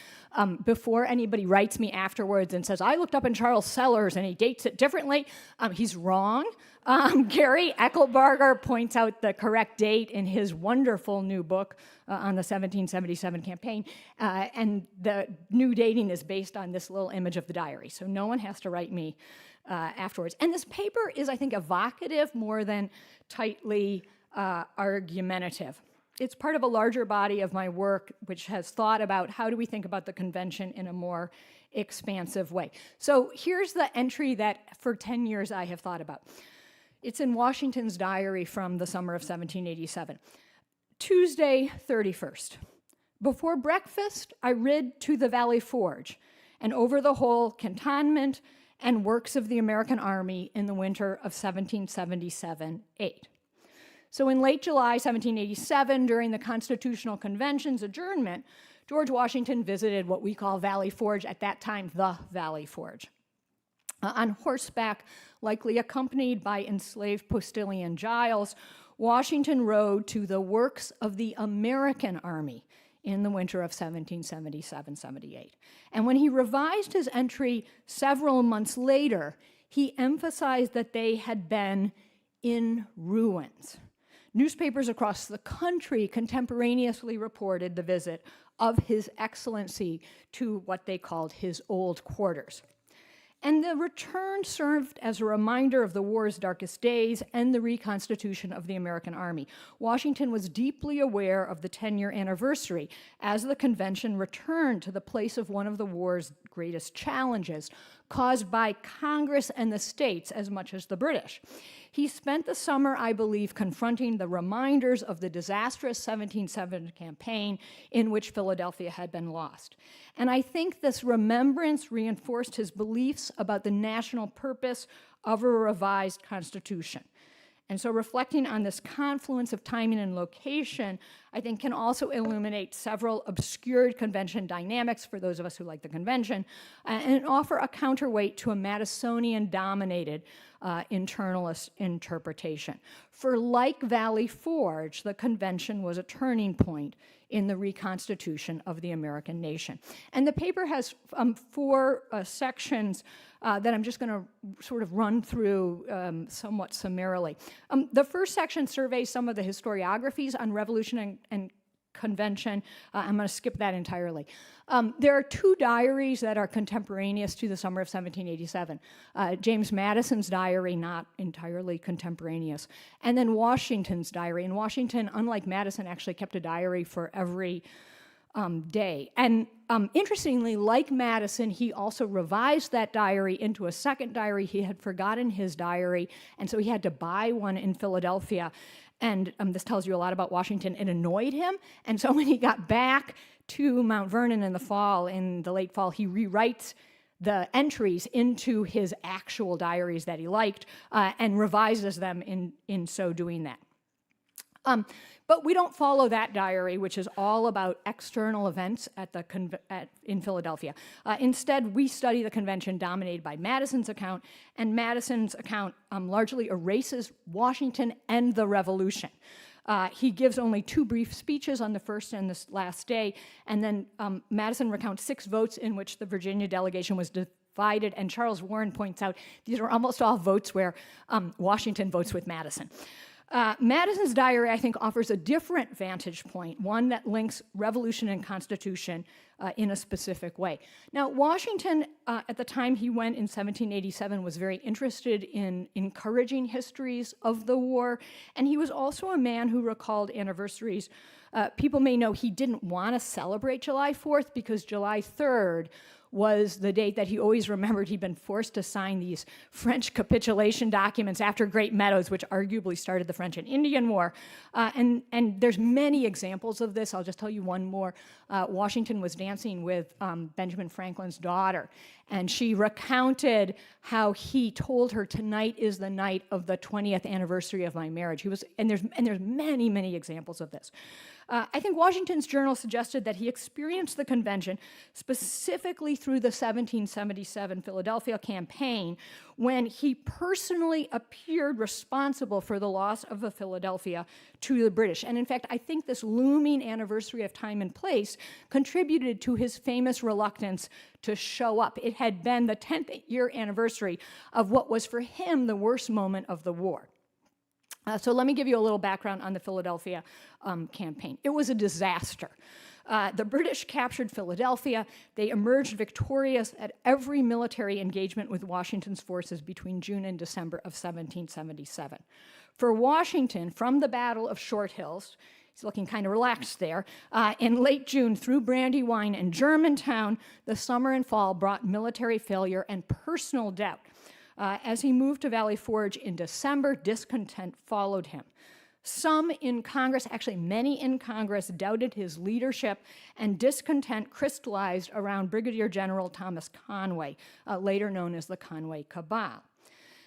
Before anybody writes me afterwards and says, I looked up in Charles Sellers and he dates it differently, he's wrong. Gary Eckelbarger points out the correct date in his wonderful new book on the 1777 campaign, and the new dating is based on this little image of the diary, so no one has to write me afterwards. And this paper is, I think, evocative more than tightly argumentative. It's part of a larger body of my work, which has thought about how do we think about the convention in a more expansive way. So here's the entry that for 10 years I have thought about. It's in Washington's diary from the summer of 1787. Tuesday, 31st. Before breakfast, I rid to the Valley Forge and over the whole cantonment and works of the American Army in the winter of 1777-8. So in late July 1787, during the Constitutional Convention's adjournment, George Washington visited what we call Valley Forge, at that time the Valley Forge. On horseback, likely accompanied by enslaved postilion Giles, Washington rode to the works of the American Army in the winter of 1777-78. And when he revised his entry several months later, he emphasized that they had been in ruins. Newspapers across the country contemporaneously reported the visit of His Excellency to what they called his old quarters. And the return served as a reminder of the war's darkest days and the reconstitution of the American Army. Washington was deeply aware of the 10-year anniversary as the convention returned to the place of one of the war's greatest challenges, caused by Congress and the states as much as the British. He spent the summer, I believe, confronting the reminders of the disastrous 1770 campaign in which Philadelphia had been lost. And I think this remembrance reinforced his beliefs about the national purpose of a revised Constitution. And so reflecting on this confluence of timing and location, I think can also illuminate several obscured convention dynamics for those of us who like the convention, and offer a counterweight to a Madisonian-dominated internalist interpretation. For like Valley Forge, the convention was a turning point in the reconstitution of the American nation. And the paper has 4 sections that I'm just going to sort of run through somewhat summarily. The first section surveys some of the historiographies on revolution and convention. I'm going to skip that entirely. There are 2 diaries that are contemporaneous to the summer of 1787. James Madison's diary, not entirely contemporaneous, and then Washington's diary. And Washington, unlike Madison, actually kept a diary for every day. And interestingly, like Madison, he also revised that diary into a second diary. He had forgotten his diary, and so he had to buy one in Philadelphia. And this tells you a lot about Washington. It annoyed him, and so when he got back to Mount Vernon in the late fall, he rewrites the entries into his actual diaries that he liked and revises them in so doing that. But we don't follow that diary, which is all about external events in Philadelphia. Instead, we study the convention dominated by Madison's account, and Madison's account largely erases Washington and the Revolution. He gives only 2 brief speeches on the first and the last day, and then Madison recounts 6 votes in which the Virginia delegation was divided, and Charles Warren points out these are almost all votes where Washington votes with Madison. Madison's diary, I think, offers a different vantage point, one that links revolution and constitution in a specific way. Now, Washington, at the time he went in 1787, was very interested in encouraging histories of the war, and he was also a man who recalled anniversaries. People may know he didn't want to celebrate July 4th because July 3rd was the date that he always remembered he'd been forced to sign these French capitulation documents after Great Meadows, which arguably started the French and Indian War. And there's many examples of this. I'll just tell you one more. Washington was dancing with Benjamin Franklin's daughter, and she recounted how he told her, "Tonight is the night of the 20th anniversary of my marriage." And there's many, many examples of this. I think Washington's journal suggested that he experienced the convention specifically through the 1777 Philadelphia campaign, when he personally appeared responsible for the loss of Philadelphia to the British. And in fact, I think this looming anniversary of time and place contributed to his famous reluctance to show up. It had been the 10th year anniversary of what was for him the worst moment of the war. So let me give you a little background on the Philadelphia campaign. It was a disaster. The British captured Philadelphia. They emerged victorious at every military engagement with Washington's forces between June and December of 1777. For Washington, from the Battle of Short Hills, he's looking kind of relaxed there, in late June through Brandywine and Germantown, the summer and fall brought military failure and personal doubt. As he moved to Valley Forge in December, discontent followed him. Some in Congress, actually many in Congress, doubted his leadership, and discontent crystallized around Brigadier General Thomas Conway, later known as the Conway Cabal.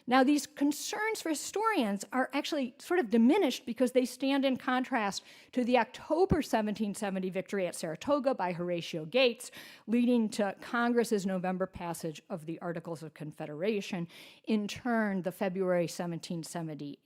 Now, these concerns for historians are actually sort of diminished because they stand in contrast to the October 1770 victory at Saratoga by Horatio Gates, leading to Congress's November passage of the Articles of Confederation, in turn, the February 1778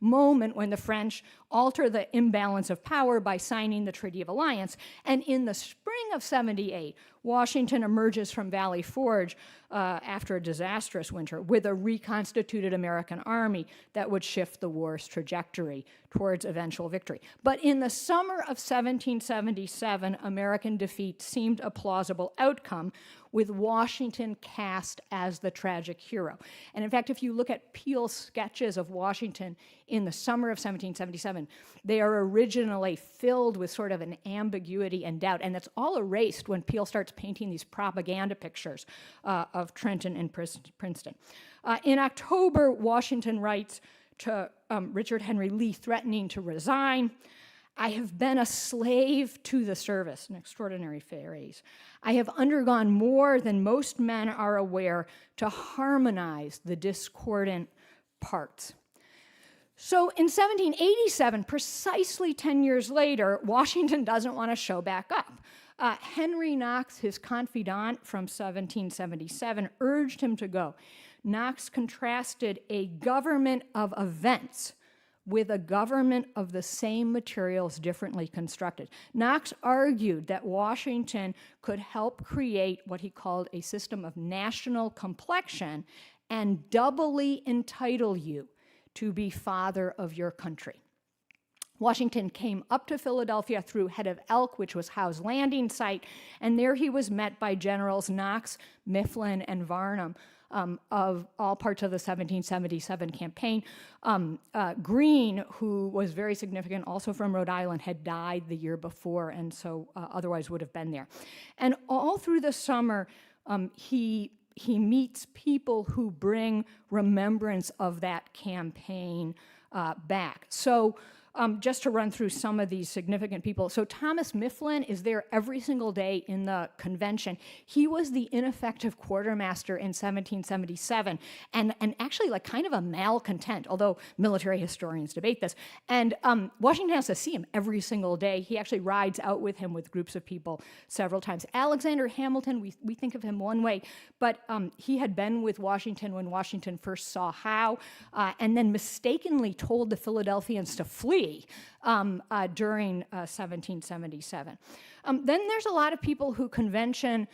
moment when the French alter the imbalance of power by signing the Treaty of Alliance. And in the spring of 78, Washington emerges from Valley Forge after a disastrous winter with a reconstituted American army that would shift the war's trajectory towards eventual victory. But in the summer of 1777, American defeat seemed a plausible outcome, with Washington cast as the tragic hero. And in fact, if you look at Peale's sketches of Washington in the summer of 1777, they are originally filled with sort of an ambiguity and doubt, and that's all erased when Peale starts painting these propaganda pictures of Trenton and Princeton. In October, Washington writes to Richard Henry Lee, threatening to resign. "I have been a slave to the service," an extraordinary phrase. "I have undergone more than most men are aware to harmonize the discordant parts." So in 1787, precisely 10 years later, Washington doesn't want to show back up. Henry Knox, his confidant from 1777, urged him to go. Knox contrasted a government of events with a government of the same materials differently constructed. Knox argued that Washington could help create what he called a system of national complexion and doubly entitle you to be father of your country. Washington came up to Philadelphia through Head of Elk, which was Howe's landing site, and there he was met by Generals Knox, Mifflin, and Varnum of all parts of the 1777 campaign. Greene, who was very significant also from Rhode Island, had died the year before, and so otherwise would have been there. And all through the summer, he meets people who bring remembrance of that campaign back. So just to run through some of these significant people. So Thomas Mifflin is there every single day in the convention. He was the ineffective quartermaster in 1777 and actually like kind of a malcontent, although military historians debate this. And Washington has to see him every single day. He actually rides out with him with groups of people several times. Alexander Hamilton, we think of him one way, but he had been with Washington when Washington first saw Howe, and then mistakenly told the Philadelphians to flee during 1777. Then there's a lot of people who convention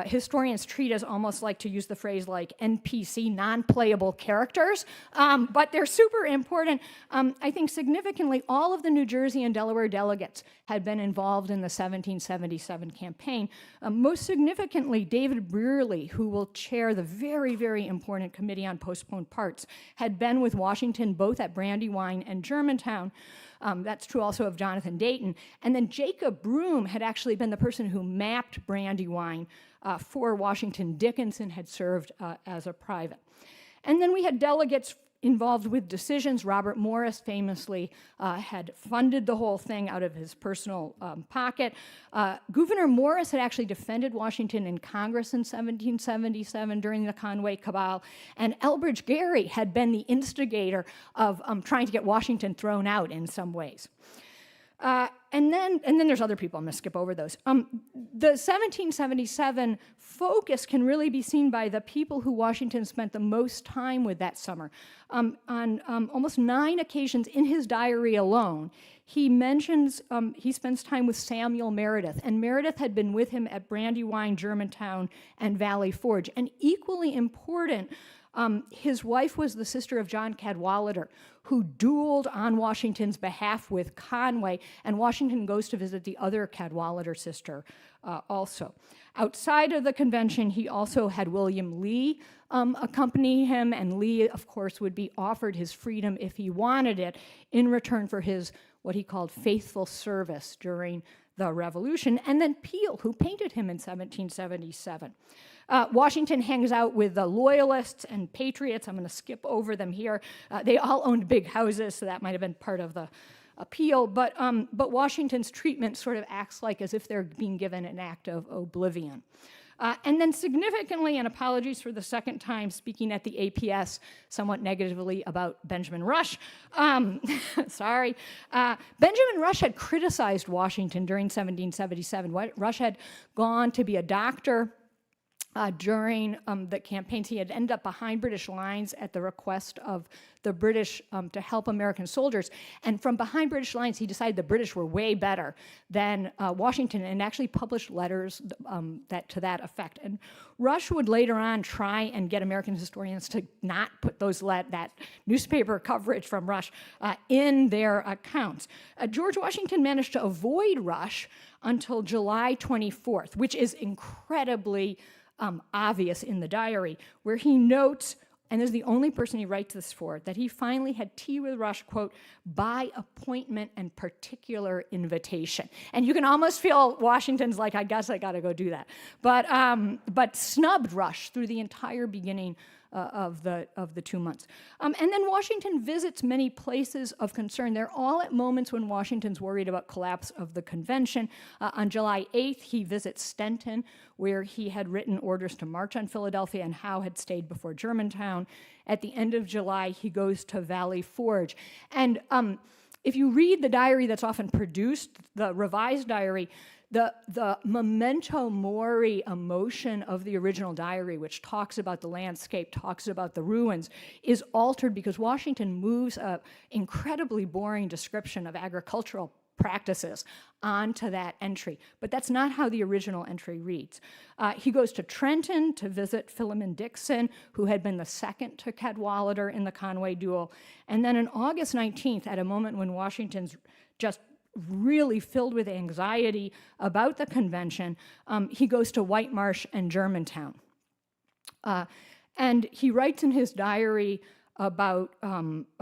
historians treat as almost like, to use the phrase like NPC, non-playable characters, but they're super important. I think significantly, all of the New Jersey and Delaware delegates had been involved in the 1777 campaign. Most significantly, David Brearley, who will chair the very, very important Committee on Postponed Parts, had been with Washington both at Brandywine and Germantown. That's true also of Jonathan Dayton. And then Jacob Broome had actually been the person who mapped Brandywine for Washington. Dickinson had served as a private. And then we had delegates involved with decisions. Robert Morris famously had funded the whole thing out of his personal pocket. Gouverneur Morris had actually defended Washington in Congress in 1777 during the Conway cabal, and Elbridge Gerry had been the instigator of trying to get Washington thrown out in some ways. And then there's other people. I'm going to skip over those. The 1777 focus can really be seen by the people who Washington spent the most time with that summer. On almost 9 occasions in his diary alone, he mentions he spends time with Samuel Meredith, and Meredith had been with him at Brandywine, Germantown, and Valley Forge. And equally important, his wife was the sister of John Cadwalader, who dueled on Washington's behalf with Conway, and Washington goes to visit the other Cadwalader sister also. Outside of the convention, he also had William Lee accompany him, and Lee, of course, would be offered his freedom if he wanted it in return for his, what he called, faithful service during the Revolution, and then Peel, who painted him in 1777. Washington hangs out with the Loyalists and Patriots. I'm going to skip over them here. They all owned big houses, so that might have been part of the appeal. But Washington's treatment sort of acts like as if they're being given an act of oblivion. And then significantly, and apologies for the second time speaking at the APS somewhat negatively about Benjamin Rush, sorry. Benjamin Rush had criticized Washington during 1777. Rush had gone to be a doctor during the campaigns. He had ended up behind British lines at the request of the British to help American soldiers. And from behind British lines, he decided the British were way better than Washington, and actually published letters to that effect. And Rush would later on try and get American historians to not put that newspaper coverage from Rush in their accounts. George Washington managed to avoid Rush until July 24th, which is incredibly obvious in the diary, where he notes, and is the only person he writes this for, that he finally had tea with Rush, quote, by appointment and particular invitation. And you can almost feel Washington's like, I guess I got to go do that. But snubbed Rush through the entire beginning of the 2 months. And then Washington visits many places of concern. They're all at moments when Washington's worried about collapse of the convention. On July 8th, he visits Stenton, where he had written orders to march on Philadelphia, and Howe had stayed before Germantown. At the end of July, he goes to Valley Forge. And if you read the diary that's often produced, the revised diary, the memento mori emotion of the original diary, which talks about the landscape, talks about the ruins, is altered because Washington moves an incredibly boring description of agricultural practices onto that entry. But that's not how the original entry reads. He goes to Trenton to visit Philemon Dixon, who had been the second to Cadwalader in the Conway duel. And then on August 19th, at a moment when Washington's just really filled with anxiety about the convention, he goes to White Marsh and Germantown. And he writes in his diary about,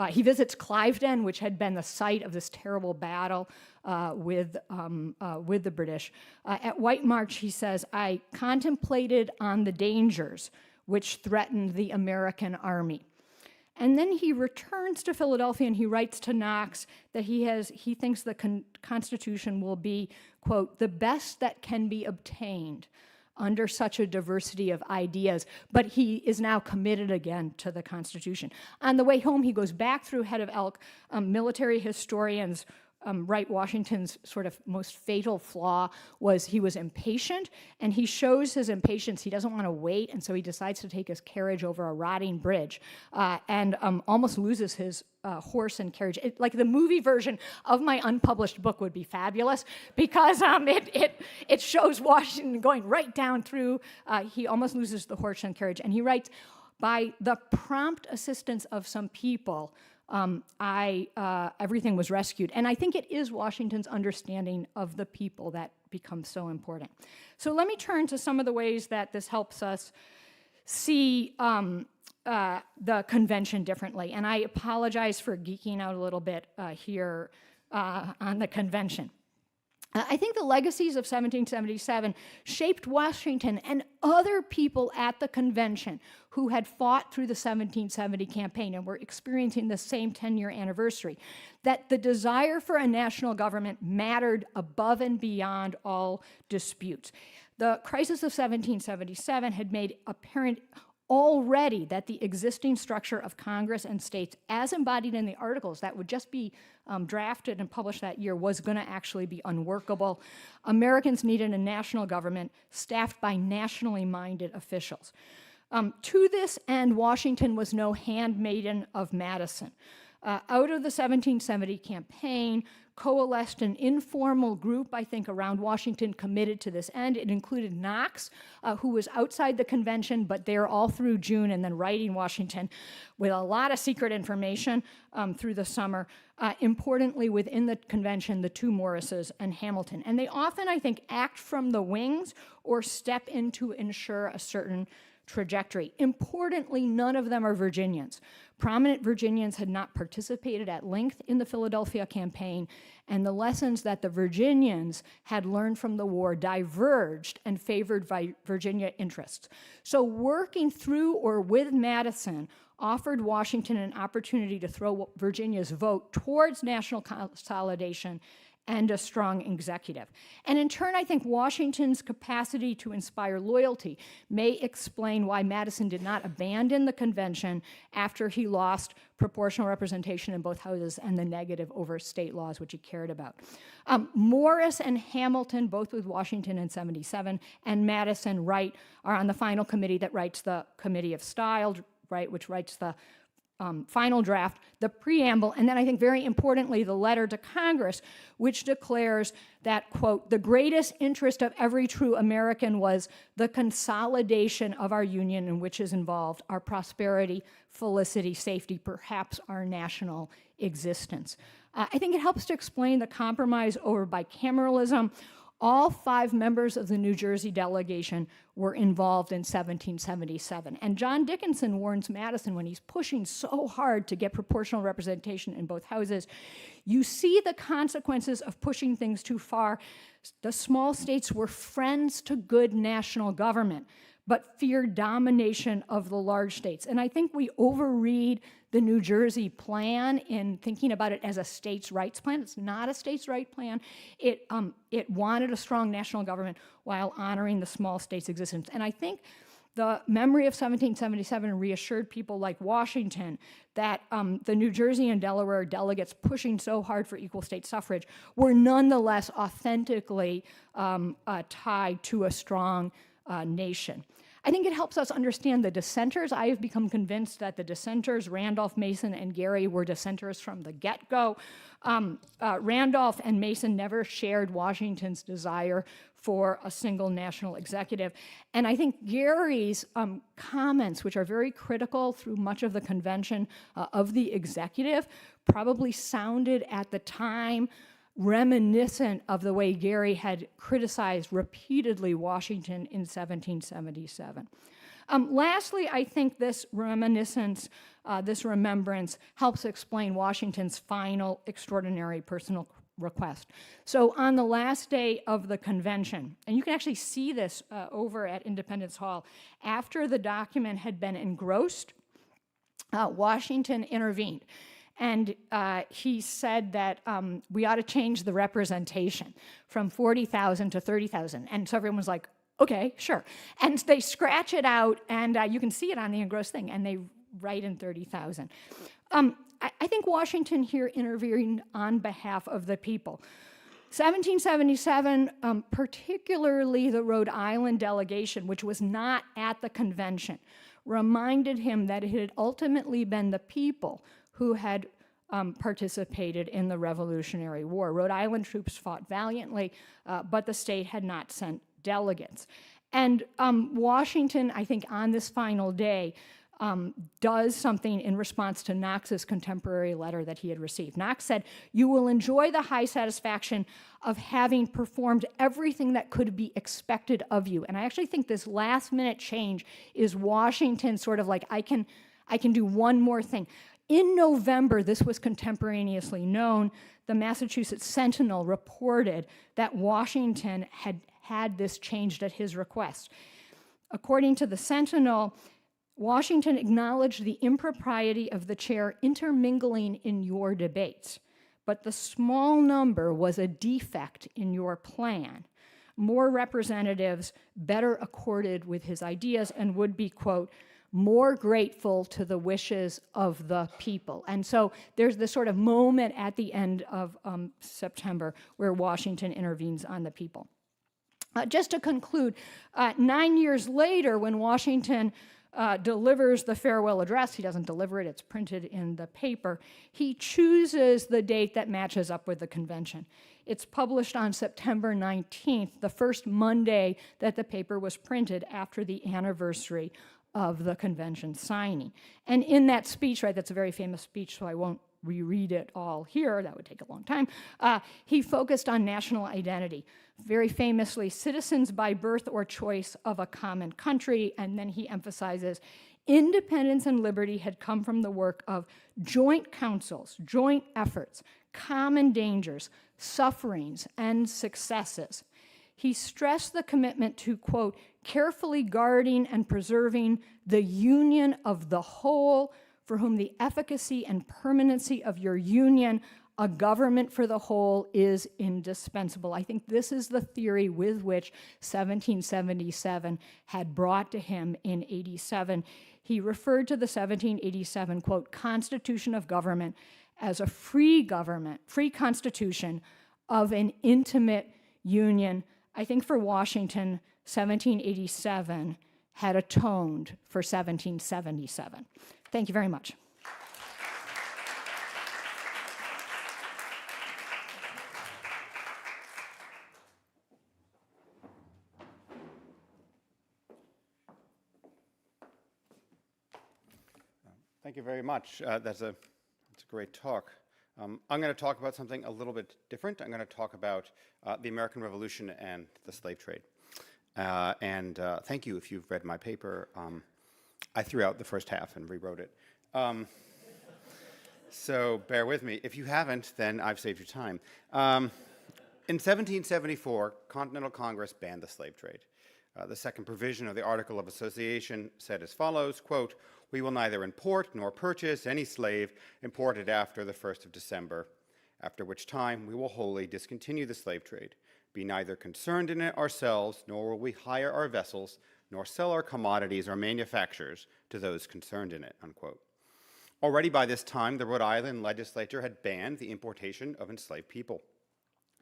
he visits Cliveden, which had been the site of this terrible battle with the British. At White Marsh, he says, "I contemplated on the dangers which threatened the American army." And then he returns to Philadelphia and he writes to Knox that he thinks the Constitution will be, quote, "the best that can be obtained under such a diversity of ideas," but he is now committed again to the Constitution. On the way home, he goes back through Head of Elk. Military historians write Washington's sort of most fatal flaw was he was impatient, and he shows his impatience. He doesn't want to wait, and so he decides to take his carriage over a rotting bridge and almost loses his horse and carriage. Like the movie version of my unpublished book would be fabulous because it shows Washington going right down through. He almost loses the horse and carriage, and he writes, "By the prompt assistance of some people, everything was rescued." And I think it is Washington's understanding of the people that becomes so important. So let me turn to some of the ways that this helps us see the convention differently. And I apologize for geeking out a little bit here on the convention. I think the legacies of 1777 shaped Washington and other people at the convention who had fought through the 1770 campaign and were experiencing the same 10-year anniversary, that the desire for a national government mattered above and beyond all disputes. The crisis of 1777 had made apparent already that the existing structure of Congress and states, as embodied in the articles that would just be drafted and published that year, was going to actually be unworkable. Americans needed a national government staffed by nationally minded officials. To this end, Washington was no handmaiden of Madison. Out of the 1770 campaign coalesced an informal group, I think, around Washington committed to this end. It included Knox, who was outside the convention, but there all through June and then writing Washington with a lot of secret information through the summer. Importantly, within the convention, the two Morrises and Hamilton. And they often, I think, act from the wings or step in to ensure a certain trajectory. Importantly, none of them are Virginians. Prominent Virginians had not participated at length in the Philadelphia campaign, and the lessons that the Virginians had learned from the war diverged and favored Virginia interests. So working through or with Madison offered Washington an opportunity to throw Virginia's vote towards national consolidation and a strong executive. And in turn, I think Washington's capacity to inspire loyalty may explain why Madison did not abandon the convention after he lost proportional representation in both houses and the negative over state laws, which he cared about. Morris and Hamilton, both with Washington in 77, and Madison are on the final committee that writes the Committee of Style, which writes the final draft, the preamble, and then I think very importantly, the letter to Congress, which declares that, quote, "the greatest interest of every true American was the consolidation of our union in which is involved our prosperity, felicity, safety, perhaps our national existence." I think it helps to explain the compromise over bicameralism. All 5 members of the New Jersey delegation were involved in 1777. And John Dickinson warns Madison when he's pushing so hard to get proportional representation in both houses. You see the consequences of pushing things too far. The small states were friends to good national government, but feared domination of the large states. And I think we overread the New Jersey plan in thinking about it as a states' rights plan. It's not a states' right plan. It wanted a strong national government while honoring the small states' existence. And I think the memory of 1777 reassured people like Washington that the New Jersey and Delaware delegates pushing so hard for equal state suffrage were nonetheless authentically tied to a strong nation. I think it helps us understand the dissenters. I have become convinced that the dissenters, Randolph, Mason, and Gary, were dissenters from the get-go. Randolph and Mason never shared Washington's desire for a single national executive. And I think Gary's comments, which are very critical through much of the convention of the executive, probably sounded at the time reminiscent of the way Gary had criticized repeatedly Washington in 1777. Lastly, I think this reminiscence, this remembrance, helps explain Washington's final extraordinary personal request. So on the last day of the convention, and you can actually see this over at Independence Hall, after the document had been engrossed, Washington intervened. And he said that we ought to change the representation from 40,000 to 30,000. And so everyone was like, okay, sure. And they scratch it out, and you can see it on the engrossed thing, and they write in 30,000. I think Washington here intervened on behalf of the people. 1777, particularly the Rhode Island delegation, which was not at the convention, reminded him that it had ultimately been the people who had participated in the Revolutionary War. Rhode Island troops fought valiantly, but the state had not sent delegates. And Washington, I think, on this final day, does something in response to Knox's contemporary letter that he had received. Knox said, "You will enjoy the high satisfaction of having performed everything that could be expected of you." And I actually think this last-minute change is Washington sort of like, I can do one more thing. In November, this was contemporaneously known, the Massachusetts Sentinel reported that Washington had this changed at his request. According to the Sentinel, Washington acknowledged the impropriety of the chair intermingling in your debates, but the small number was a defect in your plan. More representatives better accorded with his ideas and would be, quote, more grateful to the wishes of the people. And so there's this sort of moment at the end of September where Washington intervenes on the people. Just to conclude, 9 years later, when Washington delivers the farewell address, he doesn't deliver it, it's printed in the paper, he chooses the date that matches up with the convention. It's published on September 19th, the first Monday that the paper was printed after the anniversary of the convention signing. And in that speech, right, that's a very famous speech, so I won't reread it all here, that would take a long time, he focused on national identity. Very famously, citizens by birth or choice of a common country, and then he emphasizes independence and liberty had come from the work of joint councils, joint efforts, common dangers, sufferings, and successes. He stressed the commitment to, quote, carefully guarding and preserving the union of the whole, for whom the efficacy and permanency of your union, a government for the whole, is indispensable. I think this is the theory with which 1777 had brought to him in 87. He referred to the 1787, quote, Constitution of Government as a free government, free constitution of an intimate union. I think for Washington, 1787 had atoned for 1777. Thank you very much. Thank you very much. That's a great talk. I'm going to talk about something a little bit different. I'm going to talk about the American Revolution and the slave trade. Thank you if you've read my paper. I threw out the first half and rewrote it. So bear with me. If you haven't, then I've saved you time. In 1774, Continental Congress banned the slave trade. The second provision of the Article of Association said as follows, quote, "We will neither import nor purchase any slave imported after the 1st of December, after which time we will wholly discontinue the slave trade, be neither concerned in it ourselves, nor will we hire our vessels, nor sell our commodities or manufactures to those concerned in it," unquote. Already by this time, the Rhode Island legislature had banned the importation of enslaved people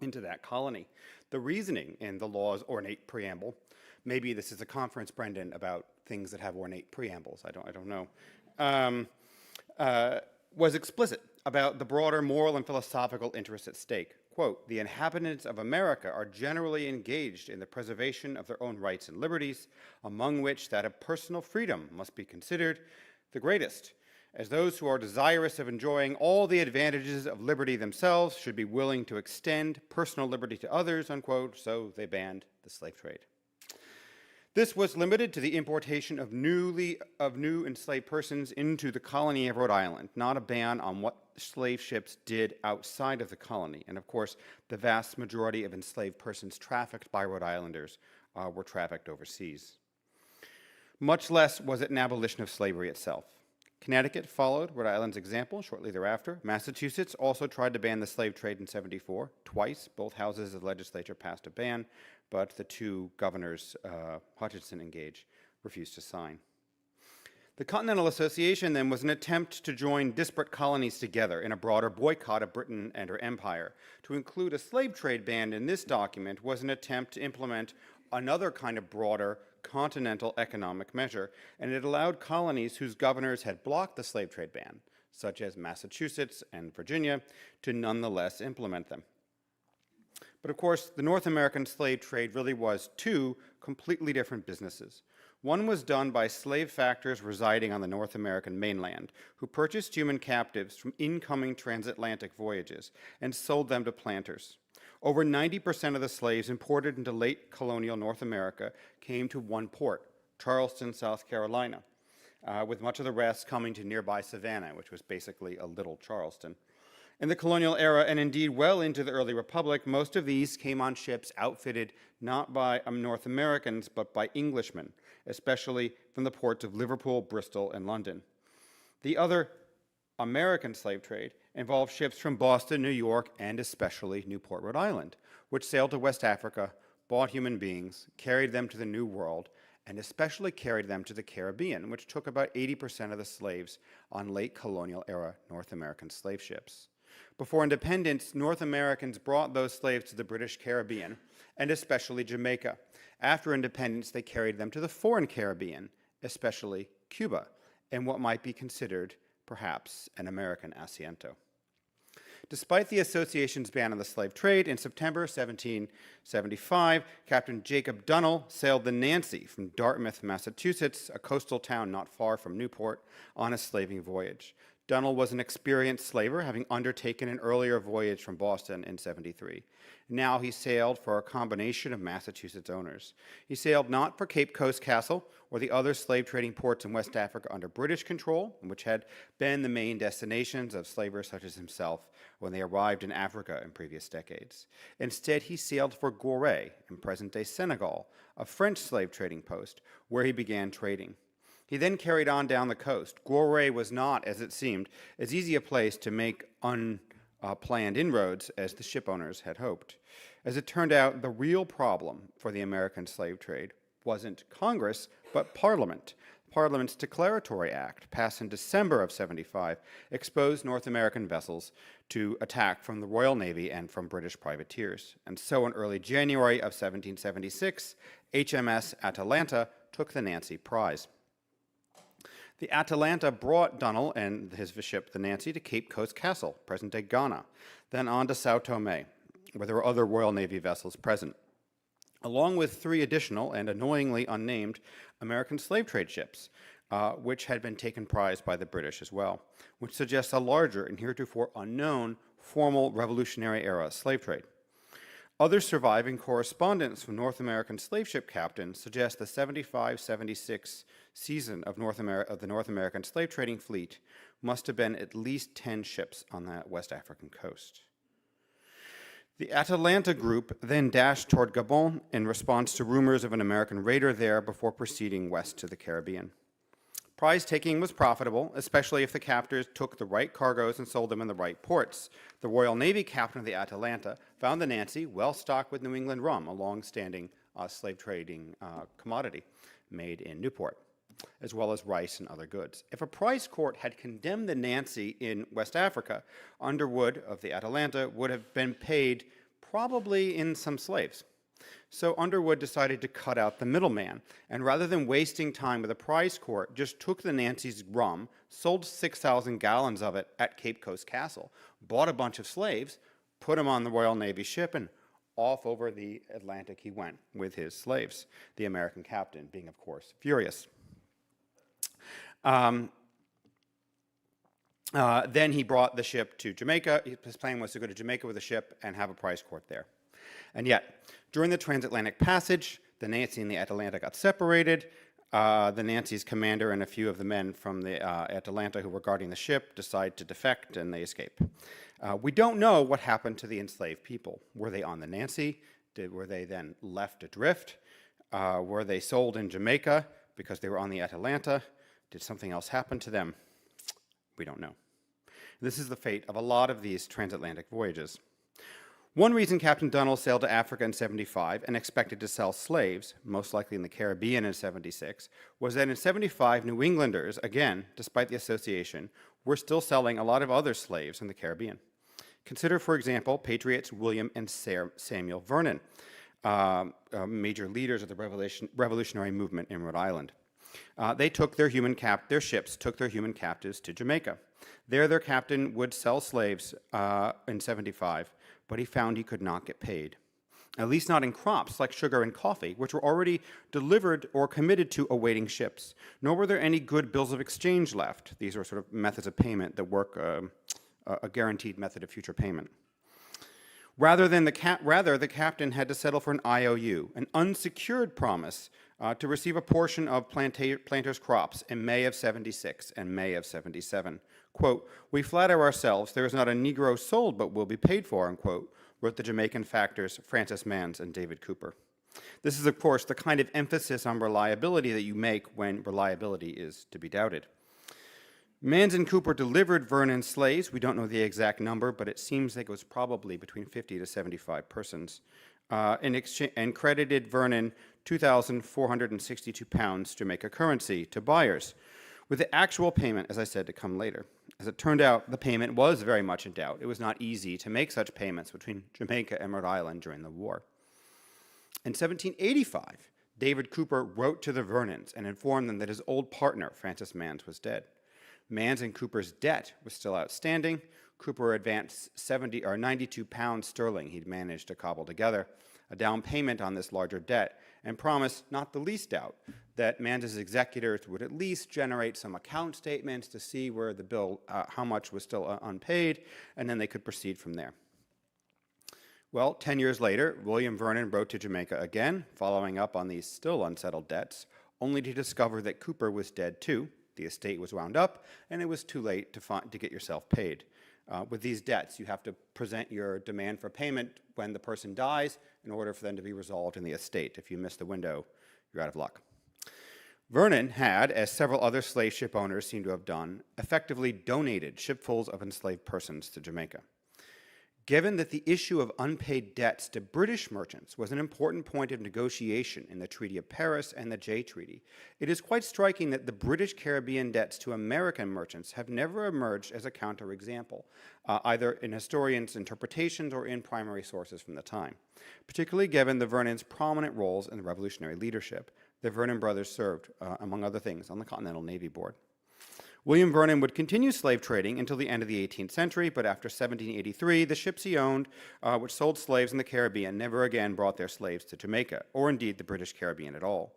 into that colony. The reasoning in the law's ornate preamble, maybe this is a conference, Brendan, about things that have ornate preambles, I don't know, was explicit about the broader moral and philosophical interests at stake. Quote, "The inhabitants of America are generally engaged in the preservation of their own rights and liberties, among which that of personal freedom must be considered the greatest, as those who are desirous of enjoying all the advantages of liberty themselves should be willing to extend personal liberty to others," unquote, so they banned the slave trade. This was limited to the importation of new enslaved persons into the colony of Rhode Island, not a ban on what slave ships did outside of the colony. And of course, the vast majority of enslaved persons trafficked by Rhode Islanders were trafficked overseas. Much less was it an abolition of slavery itself. Connecticut followed Rhode Island's example shortly thereafter. Massachusetts also tried to ban the slave trade in '74. Twice, both houses of the legislature passed a ban, but the two governors, Hutchinson and Gage, refused to sign. The Continental Association then was an attempt to join disparate colonies together in a broader boycott of Britain and her empire. To include a slave trade ban in this document was an attempt to implement another kind of broader continental economic measure, and it allowed colonies whose governors had blocked the slave trade ban, such as Massachusetts and Virginia, to nonetheless implement them. But of course, the North American slave trade really was two completely different businesses. One was done by slave factors residing on the North American mainland, who purchased human captives from incoming transatlantic voyages and sold them to planters. Over 90% of the slaves imported into late colonial North America came to one port, Charleston, South Carolina, with much of the rest coming to nearby Savannah, which was basically a little Charleston. In the colonial era, and indeed well into the early Republic, most of these came on ships outfitted not by North Americans, but by Englishmen, especially from the ports of Liverpool, Bristol, and London. The other American slave trade involved ships from Boston, New York, and especially Newport, Rhode Island, which sailed to West Africa, bought human beings, carried them to the New World, and especially carried them to the Caribbean, which took about 80% of the slaves on late colonial era North American slave ships. Before independence, North Americans brought those slaves to the British Caribbean, and especially Jamaica. After independence, they carried them to the foreign Caribbean, especially Cuba, and what might be considered perhaps an American asiento. Despite the association's ban on the slave trade, in September 1775, Captain Jacob Dunnell sailed the Nancy from Dartmouth, Massachusetts, a coastal town not far from Newport, on a slaving voyage. Dunnell was an experienced slaver, having undertaken an earlier voyage from Boston in '73. Now he sailed for a combination of Massachusetts owners. He sailed not for Cape Coast Castle or the other slave trading ports in West Africa under British control, which had been the main destinations of slavers such as himself when they arrived in Africa in previous decades. Instead, he sailed for Gorée in present-day Senegal, a French slave trading post, where he began trading. He then carried on down the coast. Gorée was not, as it seemed, as easy a place to make unplanned inroads as the ship owners had hoped. As it turned out, the real problem for the American slave trade wasn't Congress, but Parliament. Parliament's Declaratory Act, passed in December of '75, exposed North American vessels to attack from the Royal Navy and from British privateers. And so in early January of 1776, HMS Atalanta took the Nancy prize. The Atalanta brought Dunnell and his ship, the Nancy, to Cape Coast Castle, present-day Ghana, then on to Sao Tome, where there were other Royal Navy vessels present, along with 3 additional and annoyingly unnamed American slave trade ships, which had been taken prize by the British as well, which suggests a larger and heretofore unknown formal Revolutionary-era slave trade. Other surviving correspondence from North American slave ship captains suggest the 75-76 season of the North American slave trading fleet must have been at least 10 ships on that West African coast. The Atalanta group then dashed toward Gabon in response to rumors of an American raider there before proceeding west to the Caribbean. Prize taking was profitable, especially if the captors took the right cargoes and sold them in the right ports. The Royal Navy captain of the Atalanta found the Nancy well stocked with New England rum, a long-standing slave trading commodity made in Newport, as well as rice and other goods. If a prize court had condemned the Nancy in West Africa, Underwood of the Atalanta would have been paid probably in some slaves. So Underwood decided to cut out the middleman, and rather than wasting time with a prize court, just took the Nancy's rum, sold 6,000 gallons of it at Cape Coast Castle, bought a bunch of slaves, put them on the Royal Navy ship, and off over the Atlantic he went with his slaves, the American captain being, of course, furious. Then he brought the ship to Jamaica. His plan was to go to Jamaica with the ship and have a prize court there. And yet, during the transatlantic passage, the Nancy and the Atalanta got separated. The Nancy's commander and a few of the men from the Atalanta who were guarding the ship decide to defect, and they escape. We don't know what happened to the enslaved people. Were they on the Nancy? Were they then left adrift? Were they sold in Jamaica because they were on the Atalanta? Did something else happen to them? We don't know. This is the fate of a lot of these transatlantic voyages. One reason Captain Dunnell sailed to Africa in 75 and expected to sell slaves, most likely in the Caribbean in 76, was that in 75, New Englanders, again, despite the association, were still selling a lot of other slaves in the Caribbean. Consider, for example, patriots William and Samuel Vernon, major leaders of the revolutionary movement in Rhode Island. They took their ships took their human captives to Jamaica. There, their captain would sell slaves in 75, but he found he could not get paid, at least not in crops like sugar and coffee, which were already delivered or committed to awaiting ships. Nor were there any good bills of exchange left. These are sort of methods of payment that work a guaranteed method of future payment. Rather, the captain had to settle for an IOU, an unsecured promise to receive a portion of planters' crops in May of 76 and May of 77. Quote, "We flatter ourselves there is not a Negro sold but will be paid for," unquote, wrote the Jamaican factors Francis Mans and David Cooper. This is, of course, the kind of emphasis on reliability that you make when reliability is to be doubted. Mans and Cooper delivered Vernon's slaves. We don't know the exact number, but it seems like it was probably between 50 to 75 persons, and credited Vernon 2,462 pounds Jamaica currency to buyers, with the actual payment, as I said, to come later. As it turned out, the payment was very much in doubt. It was not easy to make such payments between Jamaica and Rhode Island during the war. In 1785, David Cooper wrote to the Vernons and informed them that his old partner, Francis Mans, was dead. Mans and Cooper's debt was still outstanding. Cooper advanced 92 pounds sterling he'd managed to cobble together, a down payment on this larger debt, and promised, not the least doubt, that Mans's executors would at least generate some account statements to see where the bill, how much was still unpaid, and then they could proceed from there. Well, 10 years later, William Vernon wrote to Jamaica again, following up on these still unsettled debts, only to discover that Cooper was dead too. The estate was wound up, and it was too late to get yourself paid. With these debts, you have to present your demand for payment when the person dies in order for them to be resolved in the estate. If you miss the window, you're out of luck. Vernon had, as several other slave ship owners seem to have done, effectively donated shipfuls of enslaved persons to Jamaica. Given that the issue of unpaid debts to British merchants was an important point of negotiation in the Treaty of Paris and the Jay Treaty, it is quite striking that the British Caribbean debts to American merchants have never emerged as a counterexample, either in historians' interpretations or in primary sources from the time, particularly given the Vernons' prominent roles in the revolutionary leadership. The Vernon brothers served, among other things, on the Continental Navy Board. William Vernon would continue slave trading until the end of the 18th century, but after 1783, the ships he owned, which sold slaves in the Caribbean, never again brought their slaves to Jamaica, or indeed the British Caribbean at all.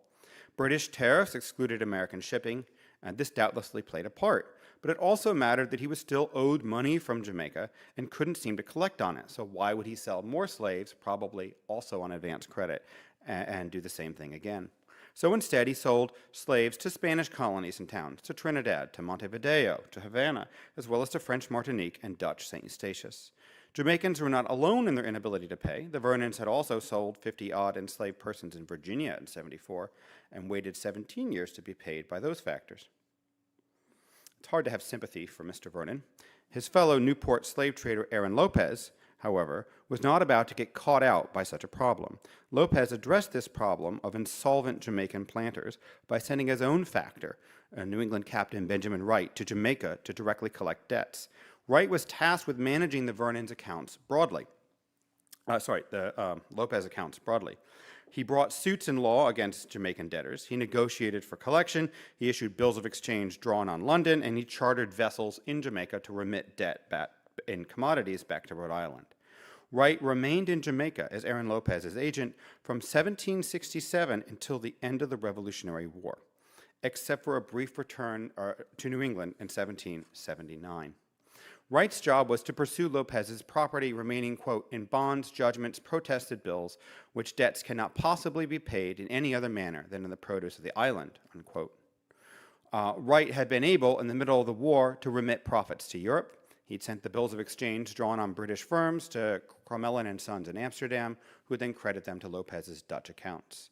British tariffs excluded American shipping, and this doubtlessly played a part, but it also mattered that he was still owed money from Jamaica and couldn't seem to collect on it, so why would he sell more slaves, probably also on advance credit, and do the same thing again? So instead, he sold slaves to Spanish colonies and towns, to Trinidad, to Montevideo, to Havana, as well as to French Martinique and Dutch St. Eustatius. Jamaicans were not alone in their inability to pay. The Vernons had also sold 50-odd enslaved persons in Virginia in 74 and waited 17 years to be paid by those factors. It's hard to have sympathy for Mr. Vernon. His fellow Newport slave trader Aaron Lopez, however, was not about to get caught out by such a problem. Lopez addressed this problem of insolvent Jamaican planters by sending his own factor, New England Captain Benjamin Wright, to Jamaica to directly collect debts. Wright was tasked with managing the Vernon's accounts broadly. Lopez accounts broadly. He brought suits in law against Jamaican debtors. He negotiated for collection. He issued bills of exchange drawn on London, and he chartered vessels in Jamaica to remit debt in commodities back to Rhode Island. Wright remained in Jamaica as Aaron Lopez's agent from 1767 until the end of the Revolutionary War, except for a brief return to New England in 1779. Wright's job was to pursue Lopez's property remaining, quote, in bonds, judgments, protested bills, which debts cannot possibly be paid in any other manner than in the produce of the island, unquote. Wright had been able, in the middle of the war, to remit profits to Europe. He'd sent the bills of exchange drawn on British firms to Crommelin and Sons in Amsterdam, who would then credit them to Lopez's Dutch accounts.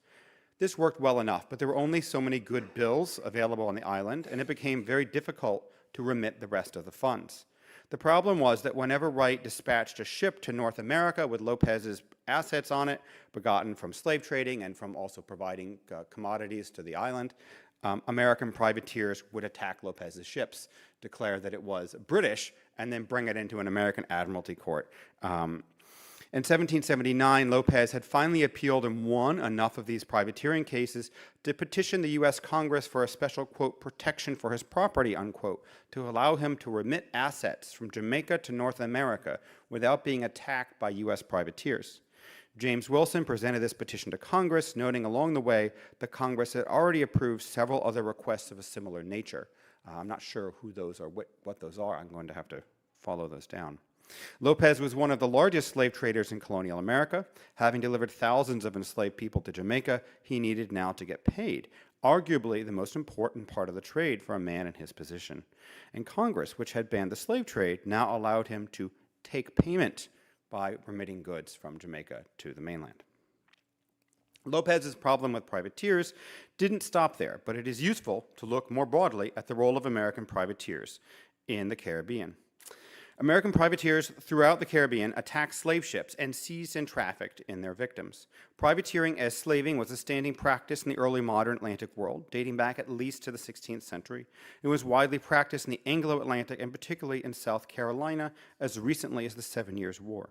This worked well enough, but there were only so many good bills available on the island, and it became very difficult to remit the rest of the funds. The problem was that whenever Wright dispatched a ship to North America with Lopez's assets on it, begotten from slave trading and from also providing commodities to the island, American privateers would attack Lopez's ships, declare that it was British, and then bring it into an American admiralty court. In 1779, Lopez had finally appealed and won enough of these privateering cases to petition the U.S. Congress for a special, quote, protection for his property, unquote, to allow him to remit assets from Jamaica to North America without being attacked by U.S. privateers. James Wilson presented this petition to Congress, noting along the way that Congress had already approved several other requests of a similar nature. I'm not sure who those are, what those are. I'm going to have to follow those down. Lopez was one of the largest slave traders in colonial America. Having delivered thousands of enslaved people to Jamaica, he needed now to get paid, arguably the most important part of the trade for a man in his position. And Congress, which had banned the slave trade, now allowed him to take payment by remitting goods from Jamaica to the mainland. Lopez's problem with privateers didn't stop there, but it is useful to look more broadly at the role of American privateers in the Caribbean. American privateers throughout the Caribbean attacked slave ships and seized and trafficked in their victims. Privateering as slaving was a standing practice in the early modern Atlantic world, dating back at least to the 16th century. It was widely practiced in the Anglo-Atlantic and particularly in South Carolina as recently as the 7 Years' War.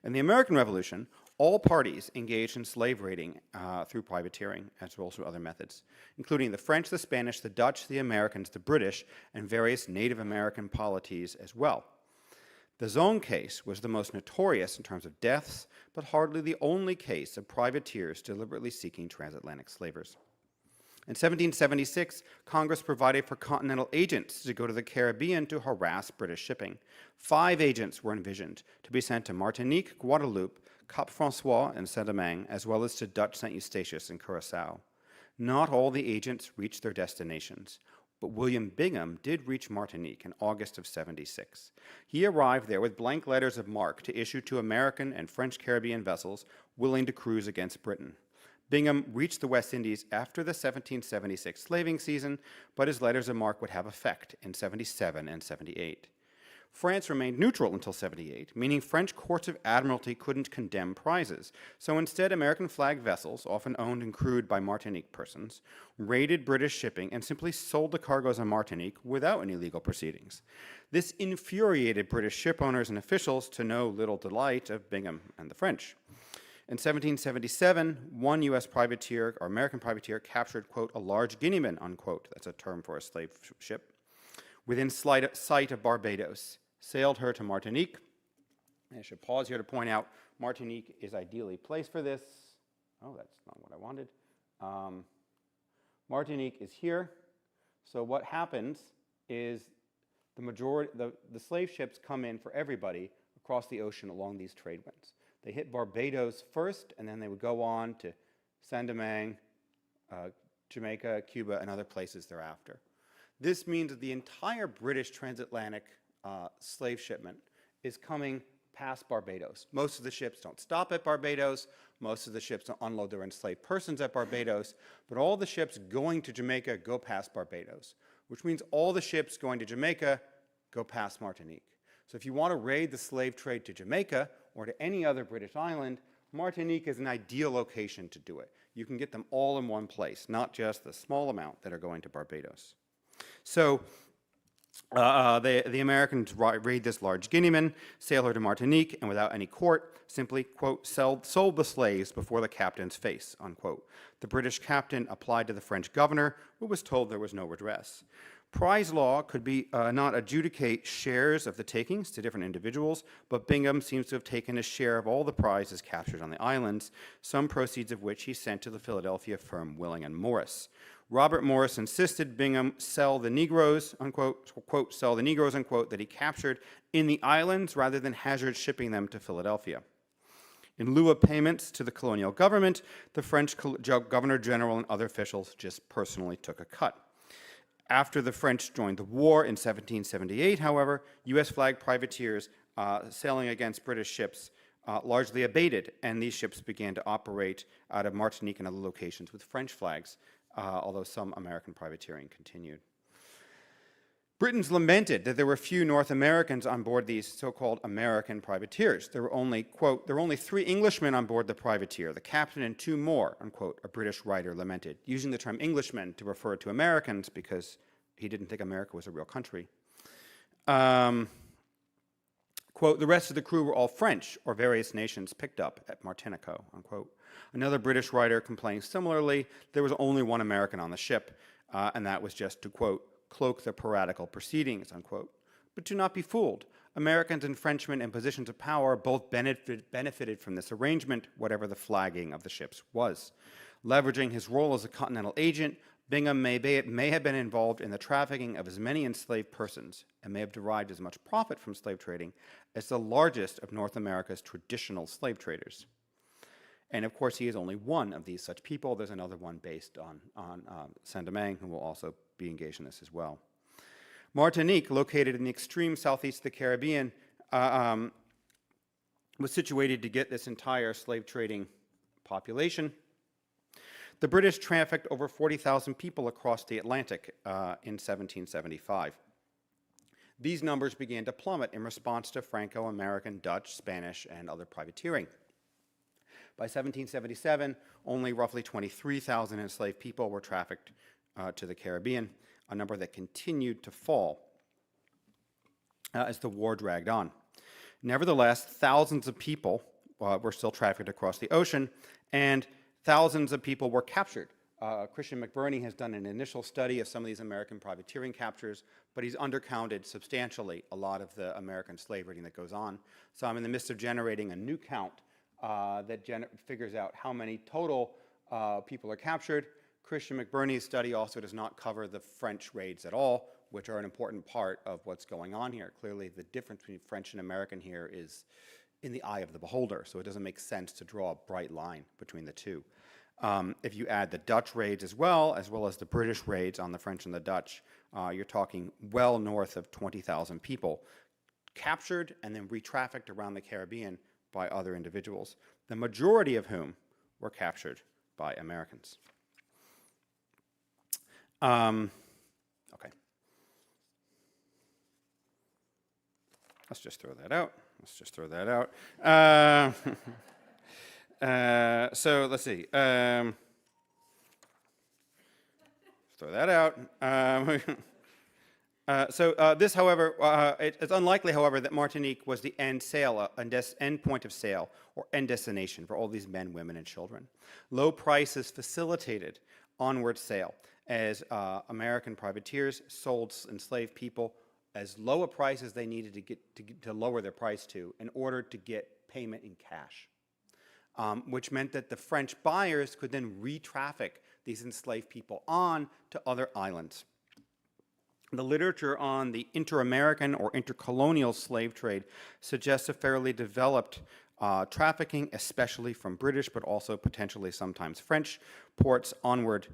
In the American Revolution, all parties engaged in slave raiding through privateering, as well as other methods, including the French, the Spanish, the Dutch, the Americans, the British, and various Native American polities as well. The Zone case was the most notorious in terms of deaths, but hardly the only case of privateers deliberately seeking transatlantic slavers. In 1776, Congress provided for continental agents to go to the Caribbean to harass British shipping. 5 agents were envisioned to be sent to Martinique, Guadeloupe, Cap Francois, and Saint-Domingue, as well as to Dutch St. Eustatius and Curaçao. Not all the agents reached their destinations, but William Bingham did reach Martinique in August of 76. He arrived there with blank letters of marque to issue to American and French Caribbean vessels willing to cruise against Britain. Bingham reached the West Indies after the 1776 slaving season, but his letters of marque would have effect in 77 and 78. France remained neutral until 78, meaning French courts of admiralty couldn't condemn prizes. So instead, American flag vessels, often owned and crewed by Martinique persons, raided British shipping and simply sold the cargoes on Martinique without any legal proceedings. This infuriated British ship owners and officials to no little delight of Bingham and the French. In 1777, one U.S. privateer, or American privateer, captured, quote, a large Guineaman, unquote, that's a term for a slave ship, within sight of Barbados, sailed her to Martinique. I should pause here to point out Martinique is ideally placed for this. Oh, that's not what I wanted. Martinique is here. So what happens is the slave ships come in for everybody across the ocean along these trade winds. They hit Barbados first, and then they would go on to Saint-Domingue, Jamaica, Cuba, and other places thereafter. This means that the entire British transatlantic slave shipment is coming past Barbados. Most of the ships don't stop at Barbados. Most of the ships don't unload their enslaved persons at Barbados. But all the ships going to Jamaica go past Barbados, which means all the ships going to Jamaica go past Martinique. So if you want to raid the slave trade to Jamaica or to any other British island, Martinique is an ideal location to do it. You can get them all in one place, not just the small amount that are going to Barbados. So the Americans raid this large Guineaman, sail her to Martinique, and without any court, simply, quote, sold the slaves before the captain's face, unquote. The British captain applied to the French governor, who was told there was no redress. Prize law could be not adjudicate shares of the takings to different individuals, but Bingham seems to have taken a share of all the prizes captured on the islands, some proceeds of which he sent to the Philadelphia firm Willing & Morris. Robert Morris insisted Bingham sell the Negroes, unquote, quote, sell the Negroes, unquote, that he captured in the islands rather than hazard shipping them to Philadelphia. In lieu of payments to the colonial government, the French governor general and other officials just personally took a cut. After the French joined the war in 1778, however, U.S. flag privateers sailing against British ships largely abated, and these ships began to operate out of Martinique and other locations with French flags, although some American privateering continued. Britons lamented that there were few North Americans on board these so-called American privateers. There were only, quote, there were only 3 Englishmen on board the privateer, the captain and 2 more, unquote, a British writer lamented, using the term Englishmen to refer to Americans because he didn't think America was a real country. Quote, the rest of the crew were all French or various nations picked up at Martinico, unquote. Another British writer complained similarly, there was only 1 American on the ship, and that was just to, quote, cloak the piratical proceedings, unquote. But do not be fooled. Americans and Frenchmen in positions of power both benefited from this arrangement, whatever the flagging of the ships was. Leveraging his role as a continental agent, Bingham may have been involved in the trafficking of as many enslaved persons and may have derived as much profit from slave trading as the largest of North America's traditional slave traders. And of course, he is only one of these such people. There's another one based on Saint-Domingue who will also be engaged in this as well. Martinique, located in the extreme southeast of the Caribbean, was situated to get this entire slave trading population. The British trafficked over 40,000 people across the Atlantic in 1775. These numbers began to plummet in response to Franco-American, Dutch, Spanish, and other privateering. By 1777, only roughly 23,000 enslaved people were trafficked to the Caribbean, a number that continued to fall as the war dragged on. Nevertheless, thousands of people were still trafficked across the ocean, and thousands of people were captured. Christian McBurney has done an initial study of some of these American privateering captures, but he's undercounted substantially a lot of the American slave raiding that goes on. So I'm in the midst of generating a new count that figures out how many total people are captured. Christian McBurney's study also does not cover the French raids at all, which are an important part of what's going on here. Clearly, the difference between French and American here is in the eye of the beholder, so it doesn't make sense to draw a bright line between the two. If you add the Dutch raids as well as the British raids on the French and the Dutch, you're talking well north of 20,000 people captured and then re-trafficked around the Caribbean by other individuals, the majority of whom were captured by Americans. Okay. Let's just throw that out. So let's see. Throw that out. This, however, it's unlikely, however, that Martinique was the end point of sale or end destination for all these men, women, and children. Low prices facilitated onward sale as American privateers sold enslaved people as low a price as they needed to lower their price to in order to get payment in cash, which meant that the French buyers could then re-traffic these enslaved people on to other islands. The literature on the inter-American or intercolonial slave trade suggests a fairly developed trafficking, especially from British, but also potentially sometimes French ports onward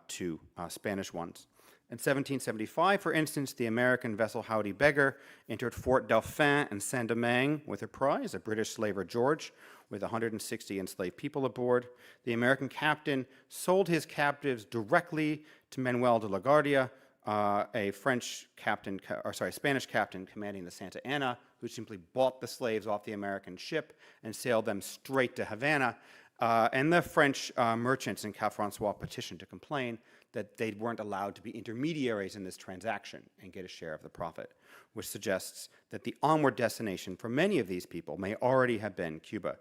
to Spanish ones. In 1775, for instance, the American vessel Howdy Beggar entered Fort Dauphin in Saint-Domingue with her prize, a British slaver George, with 160 enslaved people aboard. The American captain sold his captives directly to Manuel de la Guardia, a Spanish captain commanding the Santa Ana, who simply bought the slaves off the American ship and sailed them straight to Havana. And the French merchants in Cap Francois petitioned to complain that they weren't allowed to be intermediaries in this transaction and get a share of the profit, which suggests that the onward destination for many of these people may already have been Cuba.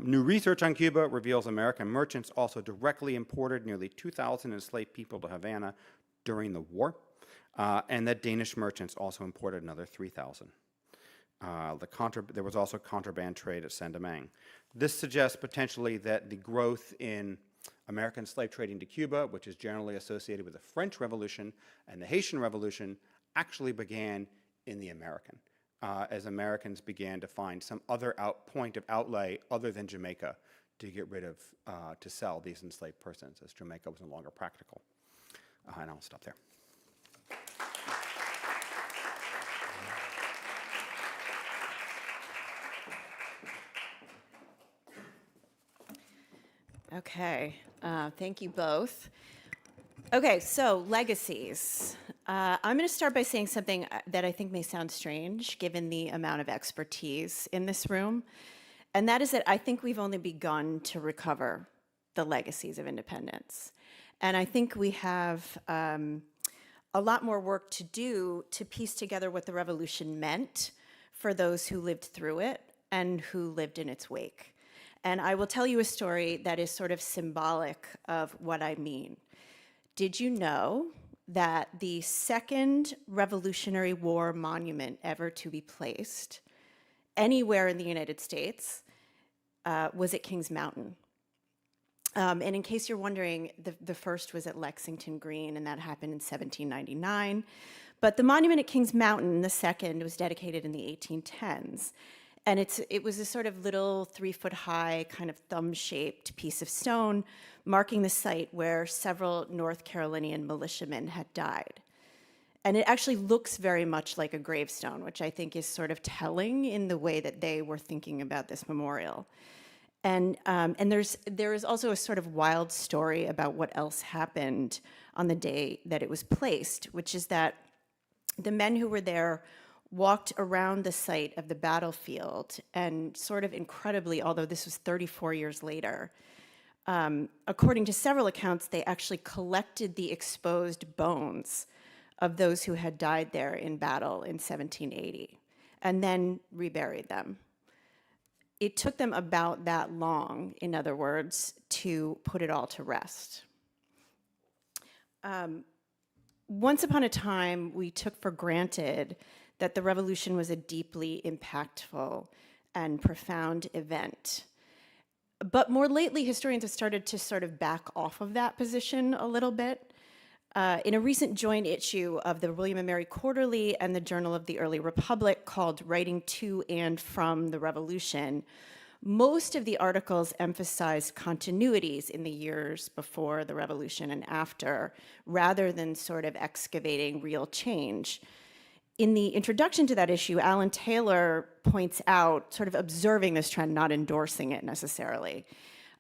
New research on Cuba reveals American merchants also directly imported nearly 2,000 enslaved people to Havana during the war, and that Danish merchants also imported another 3,000. There was also contraband trade at Saint-Domingue. This suggests potentially that the growth in American slave trading to Cuba, which is generally associated with the French Revolution and the Haitian Revolution, actually began in the American, as Americans began to find some other point of outlay other than Jamaica to get rid of, to sell these enslaved persons, as Jamaica was no longer practical. And I'll stop there. Okay, thank you both. Okay, so legacies. I'm going to start by saying something that I think may sound strange, given the amount of expertise in this room, and that is that I think we've only begun to recover the legacies of independence. And I think we have a lot more work to do to piece together what the revolution meant for those who lived through it and who lived in its wake. And I will tell you a story that is sort of symbolic of what I mean. Did you know that the second Revolutionary War monument ever to be placed anywhere in the United States was at Kings Mountain? And in case you're wondering, the first was at Lexington Green, and that happened in 1799. But the monument at Kings Mountain, the second, was dedicated in the 1810s. And it was a sort of little 3-foot-high, kind of thumb-shaped piece of stone marking the site where several North Carolinian militiamen had died. And it actually looks very much like a gravestone, which I think is sort of telling in the way that they were thinking about this memorial. And there is also a sort of wild story about what else happened on the day that it was placed, which is that the men who were there walked around the site of the battlefield and sort of incredibly, although this was 34 years later, according to several accounts, they actually collected the exposed bones of those who had died there in battle in 1780 and then reburied them. It took them about that long, in other words, to put it all to rest. Once upon a time, we took for granted that the revolution was a deeply impactful and profound event. But more lately, historians have started to sort of back off of that position a little bit. In a recent joint issue of the William and Mary Quarterly and the Journal of the Early Republic called Writing to and from the Revolution, most of the articles emphasized continuities in the years before the revolution and after, rather than sort of excavating real change. In the introduction to that issue, Alan Taylor points out, sort of observing this trend, not endorsing it necessarily,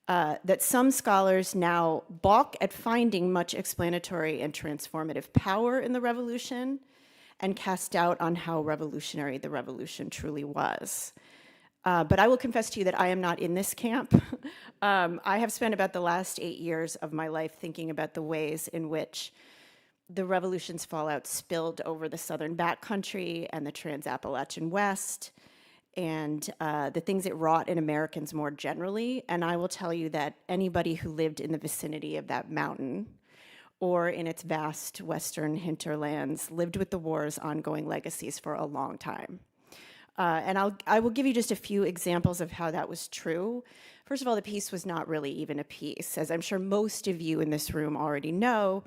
that some scholars now balk at finding much explanatory and transformative power in the revolution and cast doubt on how revolutionary the revolution truly was. But I will confess to you that I am not in this camp. I have spent about the last 8 years of my life thinking about the ways in which the revolution's fallout spilled over the southern backcountry and the Trans-Appalachian West, and the things it wrought in Americans more generally. And I will tell you that anybody who lived in the vicinity of that mountain or in its vast western hinterlands lived with the war's ongoing legacies for a long time. And I will give you just a few examples of how that was true. First of all, the peace was not really even a peace. As I'm sure most of you in this room already know,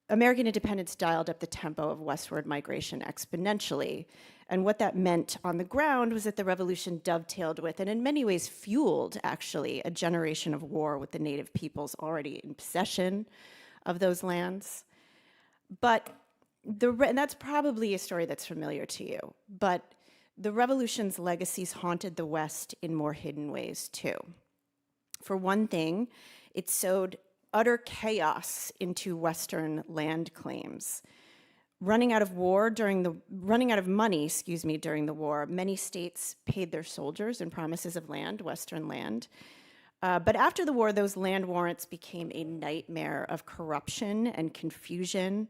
American independence dialed up the tempo of westward migration exponentially. And what that meant on the ground was that the revolution dovetailed with, and in many ways fueled, actually, a generation of war with the native peoples already in possession of those lands. But and that's probably a story that's familiar to you, but the revolution's legacies haunted the West in more hidden ways too. For one thing, it sowed utter chaos into Western land claims. Running out of money, during the war, many states paid their soldiers in promises of land, Western land. But after the war, those land warrants became a nightmare of corruption and confusion.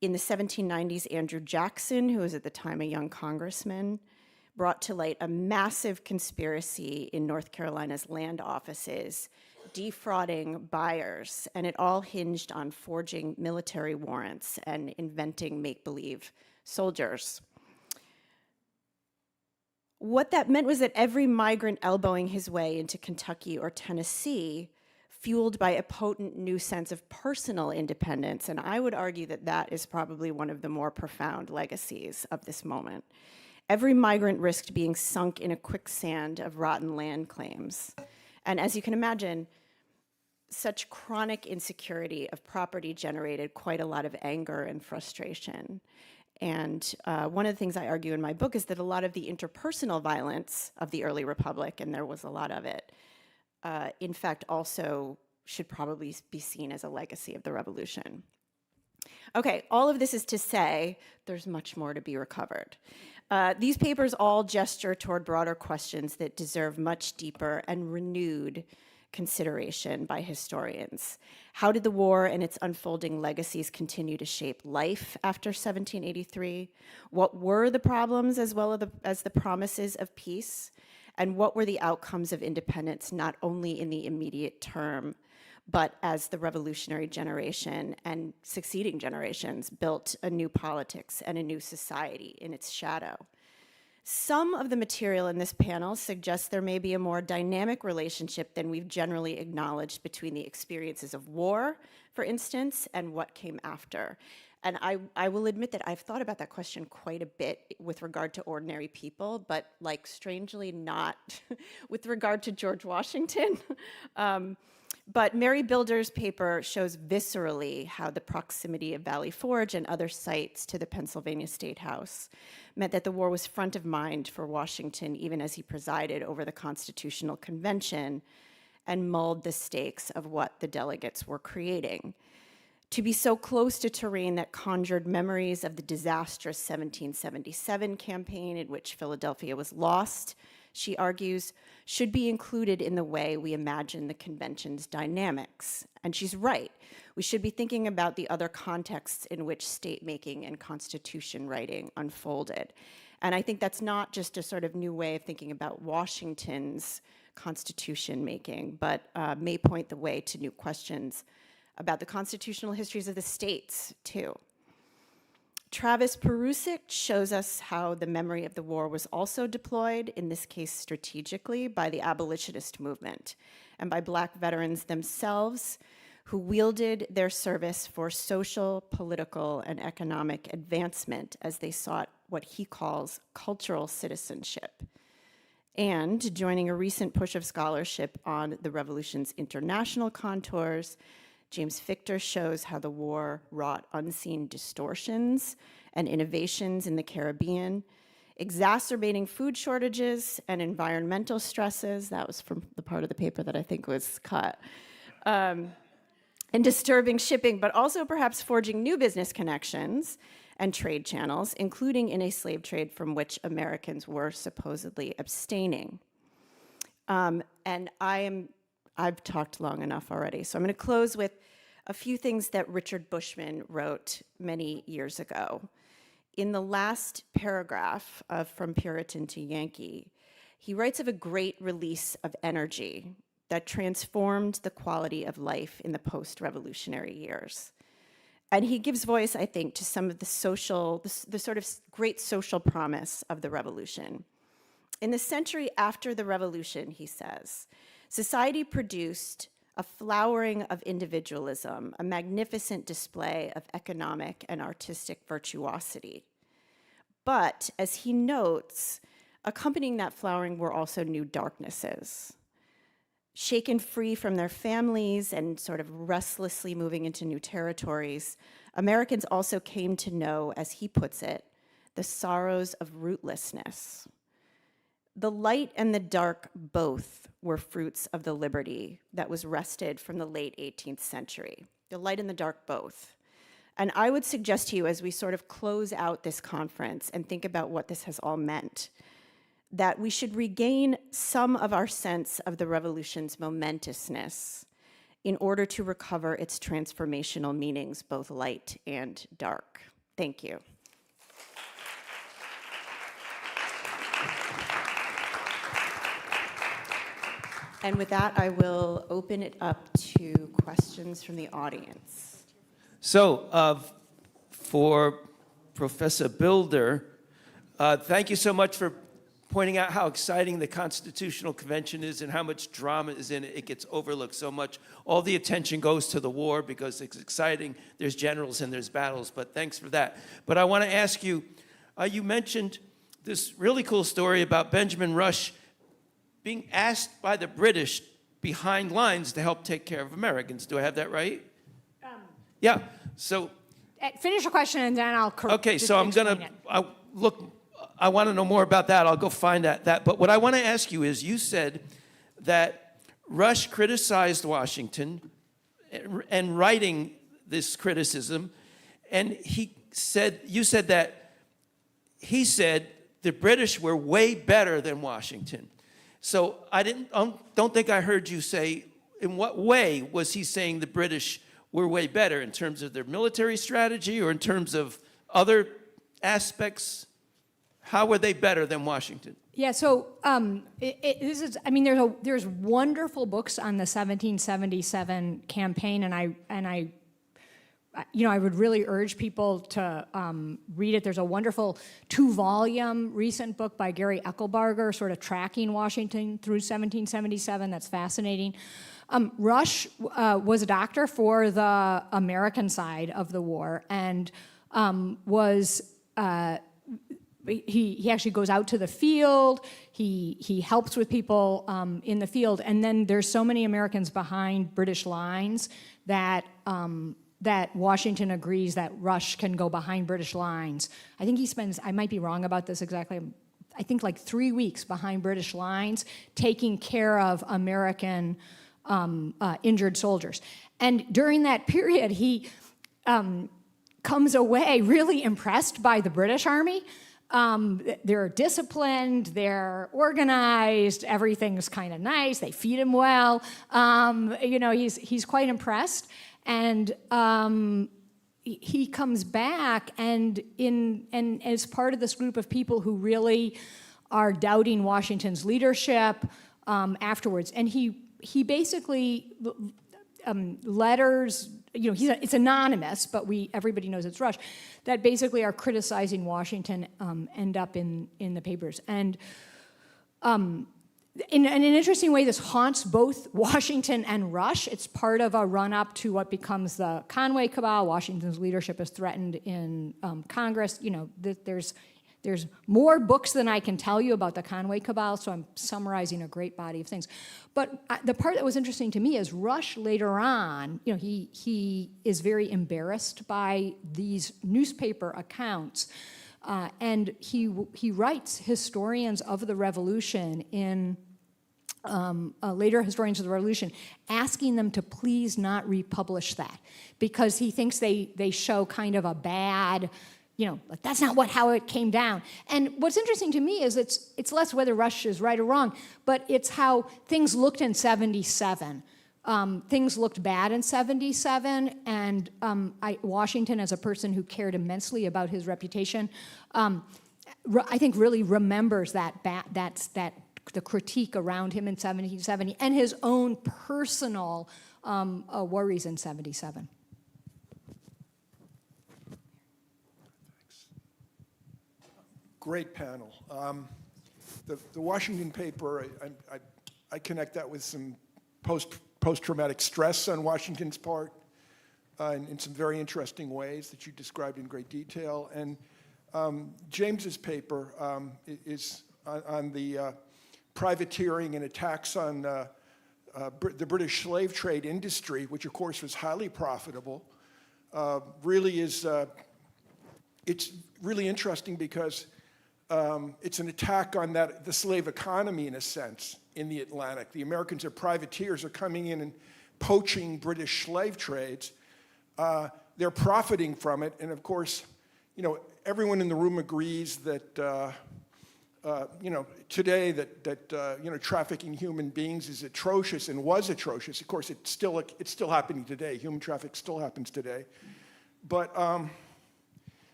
In the 1790s, Andrew Jackson, who was at the time a young congressman, brought to light a massive conspiracy in North Carolina's land offices, defrauding buyers, and it all hinged on forging military warrants and inventing make-believe soldiers. What that meant was that every migrant elbowing his way into Kentucky or Tennessee, fueled by a potent new sense of personal independence, and I would argue that that is probably one of the more profound legacies of this moment. Every migrant risked being sunk in a quicksand of rotten land claims. And as you can imagine, such chronic insecurity of property generated quite a lot of anger and frustration. And one of the things I argue in my book is that a lot of the interpersonal violence of the early republic, and there was a lot of it, in fact also should probably be seen as a legacy of the revolution. Okay, all of this is to say there's much more to be recovered. These papers all gesture toward broader questions that deserve much deeper and renewed consideration by historians. How did the war and its unfolding legacies continue to shape life after 1783? What were the problems as well as the promises of peace? And what were the outcomes of independence, not only in the immediate term, but as the revolutionary generation and succeeding generations built a new politics and a new society in its shadow? Some of the material in this panel suggests there may be a more dynamic relationship than we've generally acknowledged between the experiences of war, for instance, and what came after. And I will admit that I've thought about that question quite a bit with regard to ordinary people, but like strangely not with regard to George Washington. But Mary Bilder's paper shows viscerally how the proximity of Valley Forge and other sites to the Pennsylvania State House meant that the war was front of mind for Washington even as he presided over the Constitutional Convention and mulled the stakes of what the delegates were creating. To be so close to terrain that conjured memories of the disastrous 1777 campaign in which Philadelphia was lost, she argues, should be included in the way we imagine the convention's dynamics. And she's right. We should be thinking about the other contexts in which state-making and constitution writing unfolded. And I think that's not just a sort of new way of thinking about Washington's constitution making, but may point the way to new questions about the constitutional histories of the states, too. Travis Perusic shows us how the memory of the war was also deployed, in this case strategically, by the abolitionist movement and by Black veterans themselves who wielded their service for social, political, and economic advancement as they sought what he calls cultural citizenship. And joining a recent push of scholarship on the revolution's international contours, James Fichter shows how the war wrought unseen distortions and innovations in the Caribbean, exacerbating food shortages and environmental stresses. That was from the part of the paper that I think was cut. And disturbing shipping, but also perhaps forging new business connections and trade channels, including in a slave trade from which Americans were supposedly abstaining. And I've talked long enough already, so I'm going to close with a few things that Richard Bushman wrote many years ago. In the last paragraph of From Puritan to Yankee, he writes of a great release of energy that transformed the quality of life in the post-revolutionary years. And he gives voice, I think, to some of the sort of great social promise of the revolution. In the century after the revolution, he says, society produced a flowering of individualism, a magnificent display of economic and artistic virtuosity. But, as he notes, accompanying that flowering were also new darknesses. Shaken free from their families and sort of restlessly moving into new territories, Americans also came to know, as he puts it, the sorrows of rootlessness. The light and the dark both were fruits of the liberty that was wrested from the late 18th century. The light and the dark both. And I would suggest to you, as we sort of close out this conference and think about what this has all meant, that we should regain some of our sense of the revolution's momentousness in order to recover its transformational meanings, both light and dark. Thank you. And with that, I will open it up to questions from the audience. So, for Professor Builder, thank you so much for pointing out how exciting the Constitutional Convention is and how much drama is in it. It gets overlooked so much. All the attention goes to the war because it's exciting. There's generals and there's battles, but thanks for that. But I want to ask you, you mentioned this really cool story about Benjamin Rush being asked by the British behind lines to help take care of Americans. Do I have that right? Yeah, so. Finish your question and then I'll correct. Okay, so I'm gonna, I want to know more about that. I'll go find that. But what I want to ask you is, you said that Rush criticized Washington and writing this criticism, and you said that he said the British were way better than Washington. So I don't think I heard you say, in what way was he saying the British were way better, in terms of their military strategy or in terms of other aspects? How were they better than Washington? Yeah, so this is, I mean, there's wonderful books on the 1777 campaign, and I would really urge people to read it. There's a wonderful 2-volume recent book by Gary Eckelbarger, sort of tracking Washington through 1777. That's fascinating. Rush was a doctor for the American side of the war, and he actually goes out to the field. He helps with people in the field, and then there's so many Americans behind British lines that Washington agrees that Rush can go behind British lines. I think he spends, I might be wrong about this exactly, I think like 3 weeks behind British lines taking care of American injured soldiers. And during that period, he comes away really impressed by the British Army. They're disciplined, they're organized, everything's kind of nice, they feed him well. He's quite impressed. And he comes back and as part of this group of people who really are doubting Washington's leadership afterwards. And he basically letters, it's anonymous, but everybody knows it's Rush, that basically are criticizing Washington end up in the papers. And in an interesting way, this haunts both Washington and Rush. It's part of a run-up to what becomes the Conway Cabal. Washington's leadership is threatened in Congress. There's more books than I can tell you about the Conway Cabal, so I'm summarizing a great body of things. But the part that was interesting to me is Rush later on, he is very embarrassed by these newspaper accounts. And he writes historians of the Revolution in later historians of the Revolution, asking them to please not republish that, because he thinks they show kind of a bad, that's not how it came down. And what's interesting to me is it's less whether Rush is right or wrong, but it's how things looked in 77. Things looked bad in 77, and Washington, as a person who cared immensely about his reputation, I think really remembers the critique around him in 1770 and his own personal worries in 77. Great panel. The Washington paper, I connect that with some post-traumatic stress on Washington's part in some very interesting ways that you described in great detail. And James's paper is on the privateering and attacks on the British slave trade industry, which of course was highly profitable, really is, it's really interesting because it's an attack on the slave economy in a sense in the Atlantic. The Americans are privateers, are coming in and poaching British slave trades. They're profiting from it, and of course, you know, everyone in the room agrees that you know, today that you know, trafficking human beings is atrocious and was atrocious. Of course, it's still happening today. Human traffic still happens today, but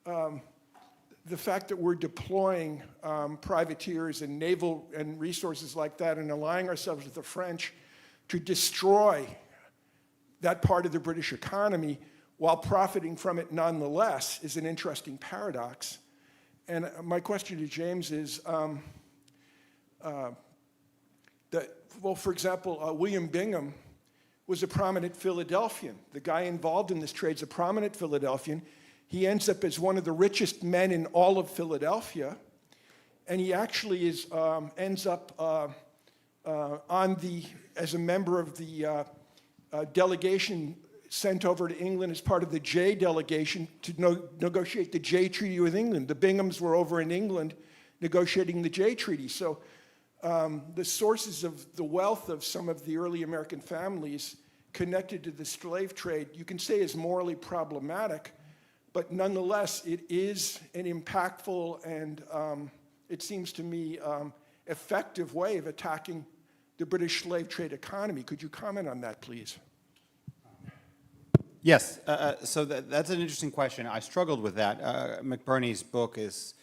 the fact that we're deploying privateers and naval and resources like that and allying ourselves with the French to destroy that part of the British economy while profiting from it nonetheless is an interesting paradox. And my question to James is, well, for example, William Bingham was a prominent Philadelphian. The guy involved in this trade is a prominent Philadelphian. He ends up as one of the richest men in all of Philadelphia, and he actually ends up as a member of the delegation sent over to England as part of the Jay delegation to negotiate the Jay Treaty with England. The Binghams were over in England negotiating the Jay Treaty. So the sources of the wealth of some of the early American families connected to the slave trade, you can say is morally problematic, but nonetheless, it is an impactful and it seems to me effective way of attacking the British slave trade economy. Could you comment on that, please? Yes, so that's an interesting question. I struggled with that. McBurney's book is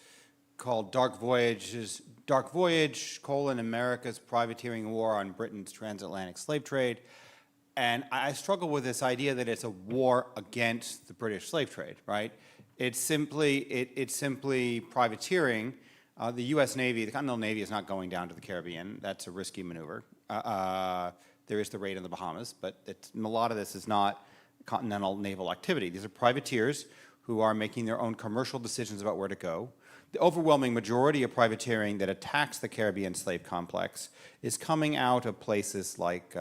called Dark Voyage, America's Privateering War on Britain's Transatlantic Slave Trade. And I struggle with this idea that it's a war against the British slave trade, right? It's simply privateering. The U.S. Navy, the Continental Navy is not going down to the Caribbean. That's a risky maneuver. There is the raid in the Bahamas, but a lot of this is not continental naval activity. These are privateers who are making their own commercial decisions about where to go. The overwhelming majority of privateering that attacks the Caribbean slave complex is coming out of places like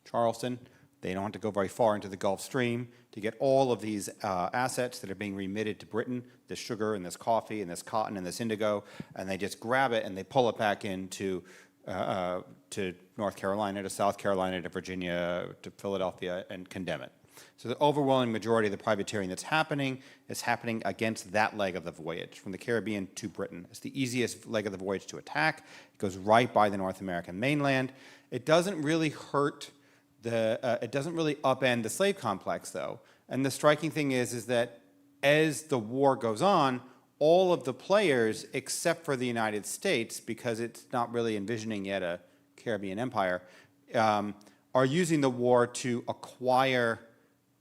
Charleston. They don't have to go very far into the Gulf Stream to get all of these assets that are being remitted to Britain, this sugar and this coffee and this cotton and this indigo, and they just grab it and they pull it back into to North Carolina, to South Carolina, to Virginia, to Philadelphia, and condemn it. So the overwhelming majority of the privateering that's happening is happening against that leg of the voyage, from the Caribbean to Britain. It's the easiest leg of the voyage to attack. It goes right by the North American mainland. It doesn't really hurt it doesn't really upend the slave complex, though. And the striking thing is that as the war goes on, all of the players, except for the United States, because it's not really envisioning yet a Caribbean empire, are using the war to acquire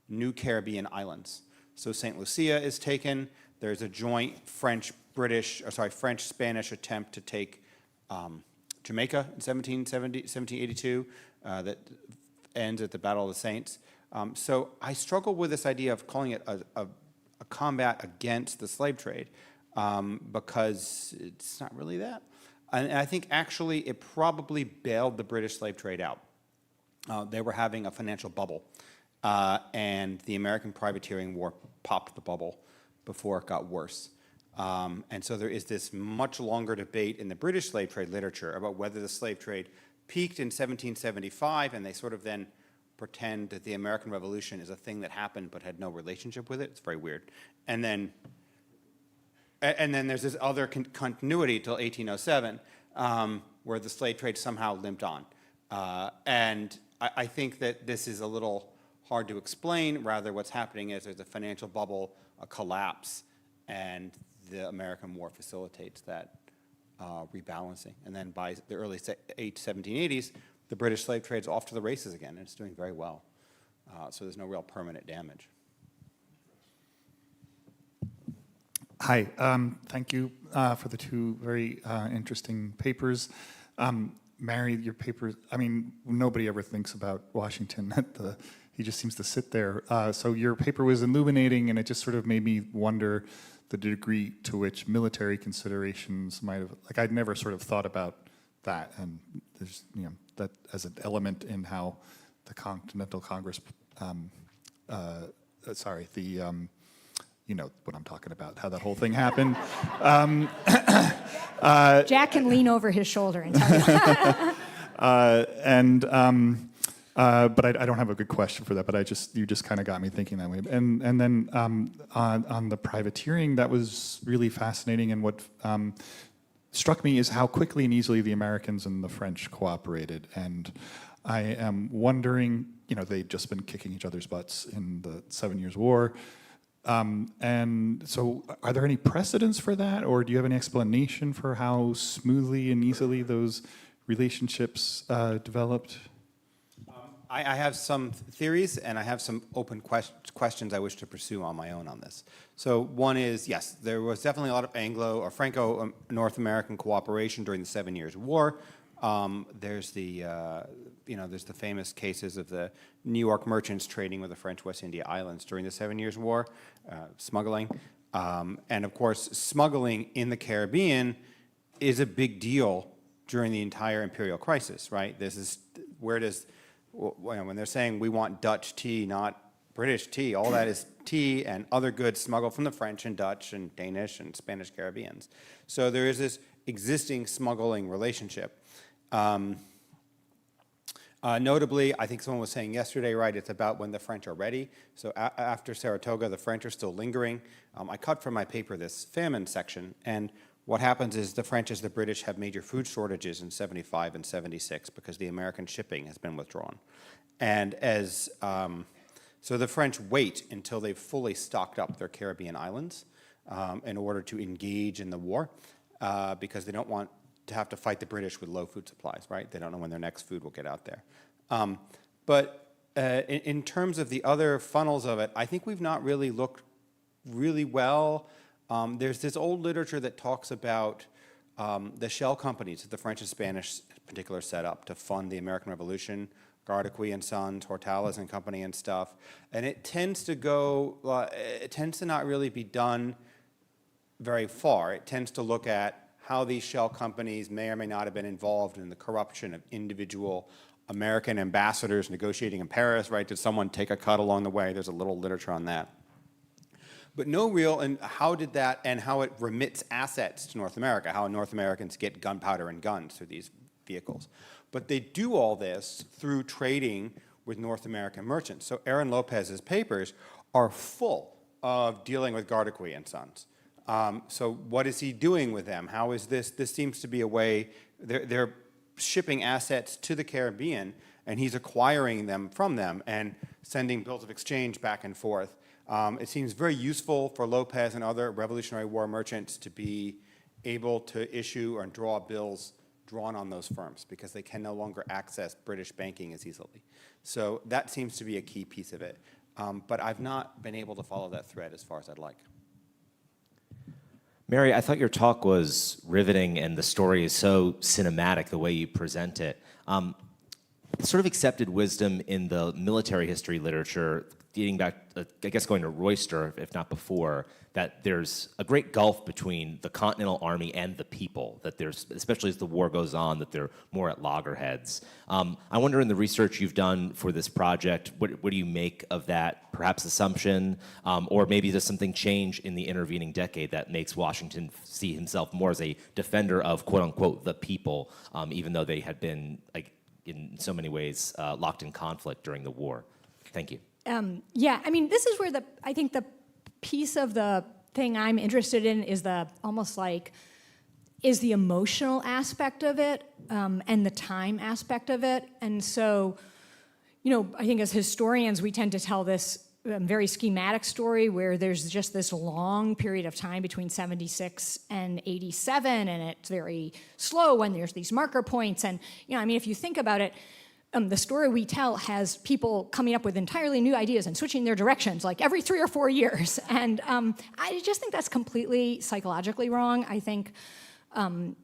new Caribbean islands. So St. Lucia is taken. There's a joint French-Spanish attempt to take Jamaica in 1782 that ends at the Battle of the Saints. So I struggle with this idea of calling it a combat against the slave trade because it's not really that. And I think actually it probably bailed the British slave trade out. They were having a financial bubble. And the American privateering war popped the bubble before it got worse. And so there is this much longer debate in the British slave trade literature about whether the slave trade peaked in 1775, and they sort of then pretend that the American Revolution is a thing that happened but had no relationship with it. It's very weird. And then there's this other continuity till 1807, where the slave trade somehow limped on. And I think that this is a little hard to explain. Rather, what's happening is there's a financial bubble, a collapse, and the American war facilitates that rebalancing. And then by the early 1780s, the British slave trade's off to the races again, and it's doing very well. So there's no real permanent damage. Hi, thank you for the two very interesting papers. Mary, your paper, I mean, nobody ever thinks about Washington. He just seems to sit there. So your paper was illuminating, and it just sort of made me wonder the degree to which military considerations might have, like I'd never sort of thought about that, and there's, that as an element in how the Continental Congress, you know what I'm talking about, how that whole thing happened. Jack can lean over his shoulder and tell you. But I don't have a good question for that. But you just kind of got me thinking that way. And then on the privateering, that was really fascinating. And what struck me is how quickly and easily the Americans and the French cooperated. And I am wondering, they'd just been kicking each other's butts in the 7 Years' War. And so are there any precedents for that, or do you have any explanation for how smoothly and easily those relationships developed? I have some theories, and I have some open questions I wish to pursue on my own on this. So one is, yes, there was definitely a lot of Anglo or Franco-North American cooperation during the 7 Years' War. There's the famous cases of the New York merchants trading with the French West India Islands during the 7 Years' War, smuggling. And of course, smuggling in the Caribbean is a big deal during the entire imperial crisis, right? This is, where does, when they're saying we want Dutch tea, not British tea, all that is tea and other goods smuggled from the French and Dutch and Danish and Spanish Caribbeans. So there is this existing smuggling relationship. Notably, I think someone was saying yesterday, right, it's about when the French are ready. So after Saratoga, the French are still lingering. I cut from my paper this famine section, and what happens is the French as the British have major food shortages in 75 and 76 because the American shipping has been withdrawn. And so the French wait until they've fully stocked up their Caribbean islands in order to engage in the war because they don't want to have to fight the British with low food supplies, right? They don't know when their next food will get out there. But in terms of the other funnels of it, I think we've not really looked really well. There's this old literature that talks about the shell companies that the French and Spanish in particular set up to fund the American Revolution, Gardaquy and Sons, Hortalas and Company and stuff. And it tends to not really be done very far. It tends to look at how these shell companies may or may not have been involved in the corruption of individual American ambassadors negotiating in Paris, right? Did someone take a cut along the way? There's a little literature on that. But no real, and how did that, and how it remits assets to North America, how North Americans get gunpowder and guns through these vehicles. But they do all this through trading with North American merchants. So Aaron Lopez's papers are full of dealing with Gardaquy and Sons. So what is he doing with them? How is this? This seems to be a way, they're shipping assets to the Caribbean, and he's acquiring them from them and sending bills of exchange back and forth. It seems very useful for Lopez and other Revolutionary War merchants to be able to issue or draw bills drawn on those firms because they can no longer access British banking as easily. So that seems to be a key piece of it. But I've not been able to follow that thread as far as I'd like. Mary, I thought your talk was riveting and the story is so cinematic the way you present it. Sort of accepted wisdom in the military history literature, dating back, I guess going to Royster, if not before, that there's a great gulf between the Continental Army and the people, that there's, especially as the war goes on, that they're more at loggerheads. I wonder in the research you've done for this project, what do you make of that perhaps assumption, or maybe does something change in the intervening decade that makes Washington see himself more as a defender of quote unquote the people, even though they had been like in so many ways locked in conflict during the war? Thank you. Yeah, I mean, this is where I think the piece of the thing I'm interested in is the emotional aspect of it and the time aspect of it. And so, I think as historians, we tend to tell this very schematic story where there's just this long period of time between 76 and 87, and it's very slow when there's these marker points. And, if you think about it, the story we tell has people coming up with entirely new ideas and switching their directions like every 3 or 4 years. And I just think that's completely psychologically wrong. I think 10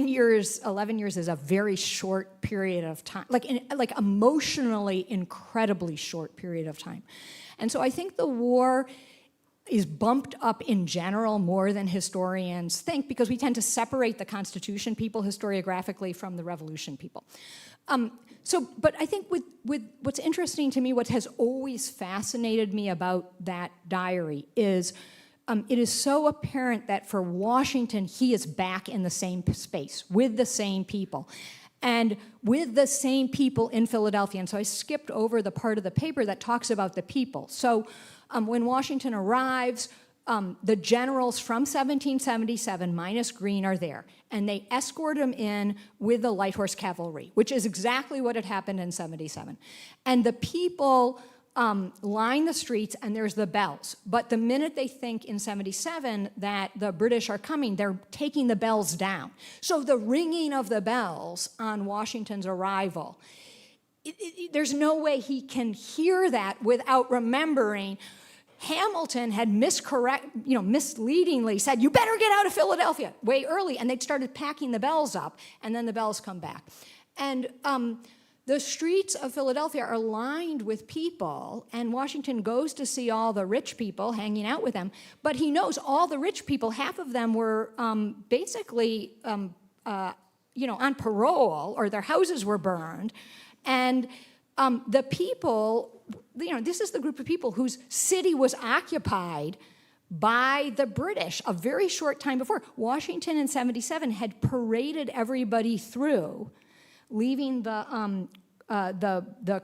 years, 11 years is a very short period of time, like emotionally incredibly short period of time. And so I think the war, is bumped up in general more than historians think, because we tend to separate the Constitution people historiographically from the Revolution people. But I think with what's interesting to me, what has always fascinated me about that diary is it is so apparent that for Washington, he is back in the same space with the same people. And with the same people in Philadelphia. And so I skipped over the part of the paper that talks about the people. So when Washington arrives, the generals from 1777, minus Greene, are there. And they escort him in with the light horse cavalry, which is exactly what had happened in 77. And the people line the streets, and there's the bells. But the minute they think in 77 that the British are coming, they're taking the bells down. So the ringing of the bells on Washington's arrival, there's no way he can hear that without remembering Hamilton had misleadingly said, you better get out of Philadelphia way early. And they'd started packing the bells up, and then the bells come back. And the streets of Philadelphia are lined with people, and Washington goes to see all the rich people, hanging out with them, but he knows all the rich people, half of them were basically on parole, or their houses were burned, and the people, this is the group of people whose city was occupied by the British a very short time before. Washington in 77 had paraded everybody through, leaving the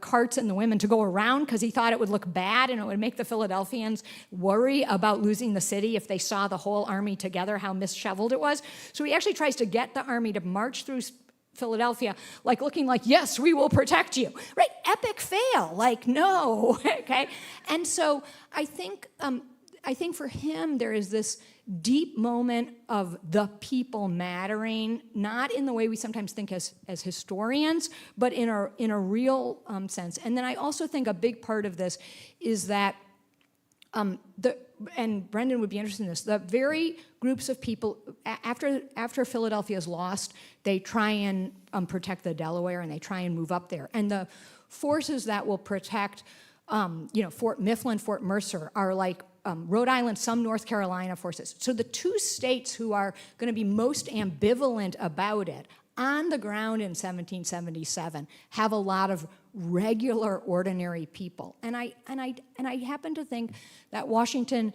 carts and the women to go around because he thought it would look bad and it would make the Philadelphians worry about losing the city if they saw the whole army together, how misshaveled it was. So he actually tries to get the army to march through Philadelphia, like looking like, yes, we will protect you, right? Epic fail, like, no, okay? And so I think for him, there is this deep moment of the people mattering, not in the way we sometimes think as historians, but in a real sense. And then I also think a big part of this is that and Brendan would be interested in this, the very groups of people, after Philadelphia is lost, they try and protect the Delaware, and they try and move up there. And the forces that will protect, Fort Mifflin, Fort Mercer, are like Rhode Island, some North Carolina forces. So the two states who are going to be most ambivalent about it on the ground in 1777 have a lot of regular, ordinary people. And I happen to think that Washington,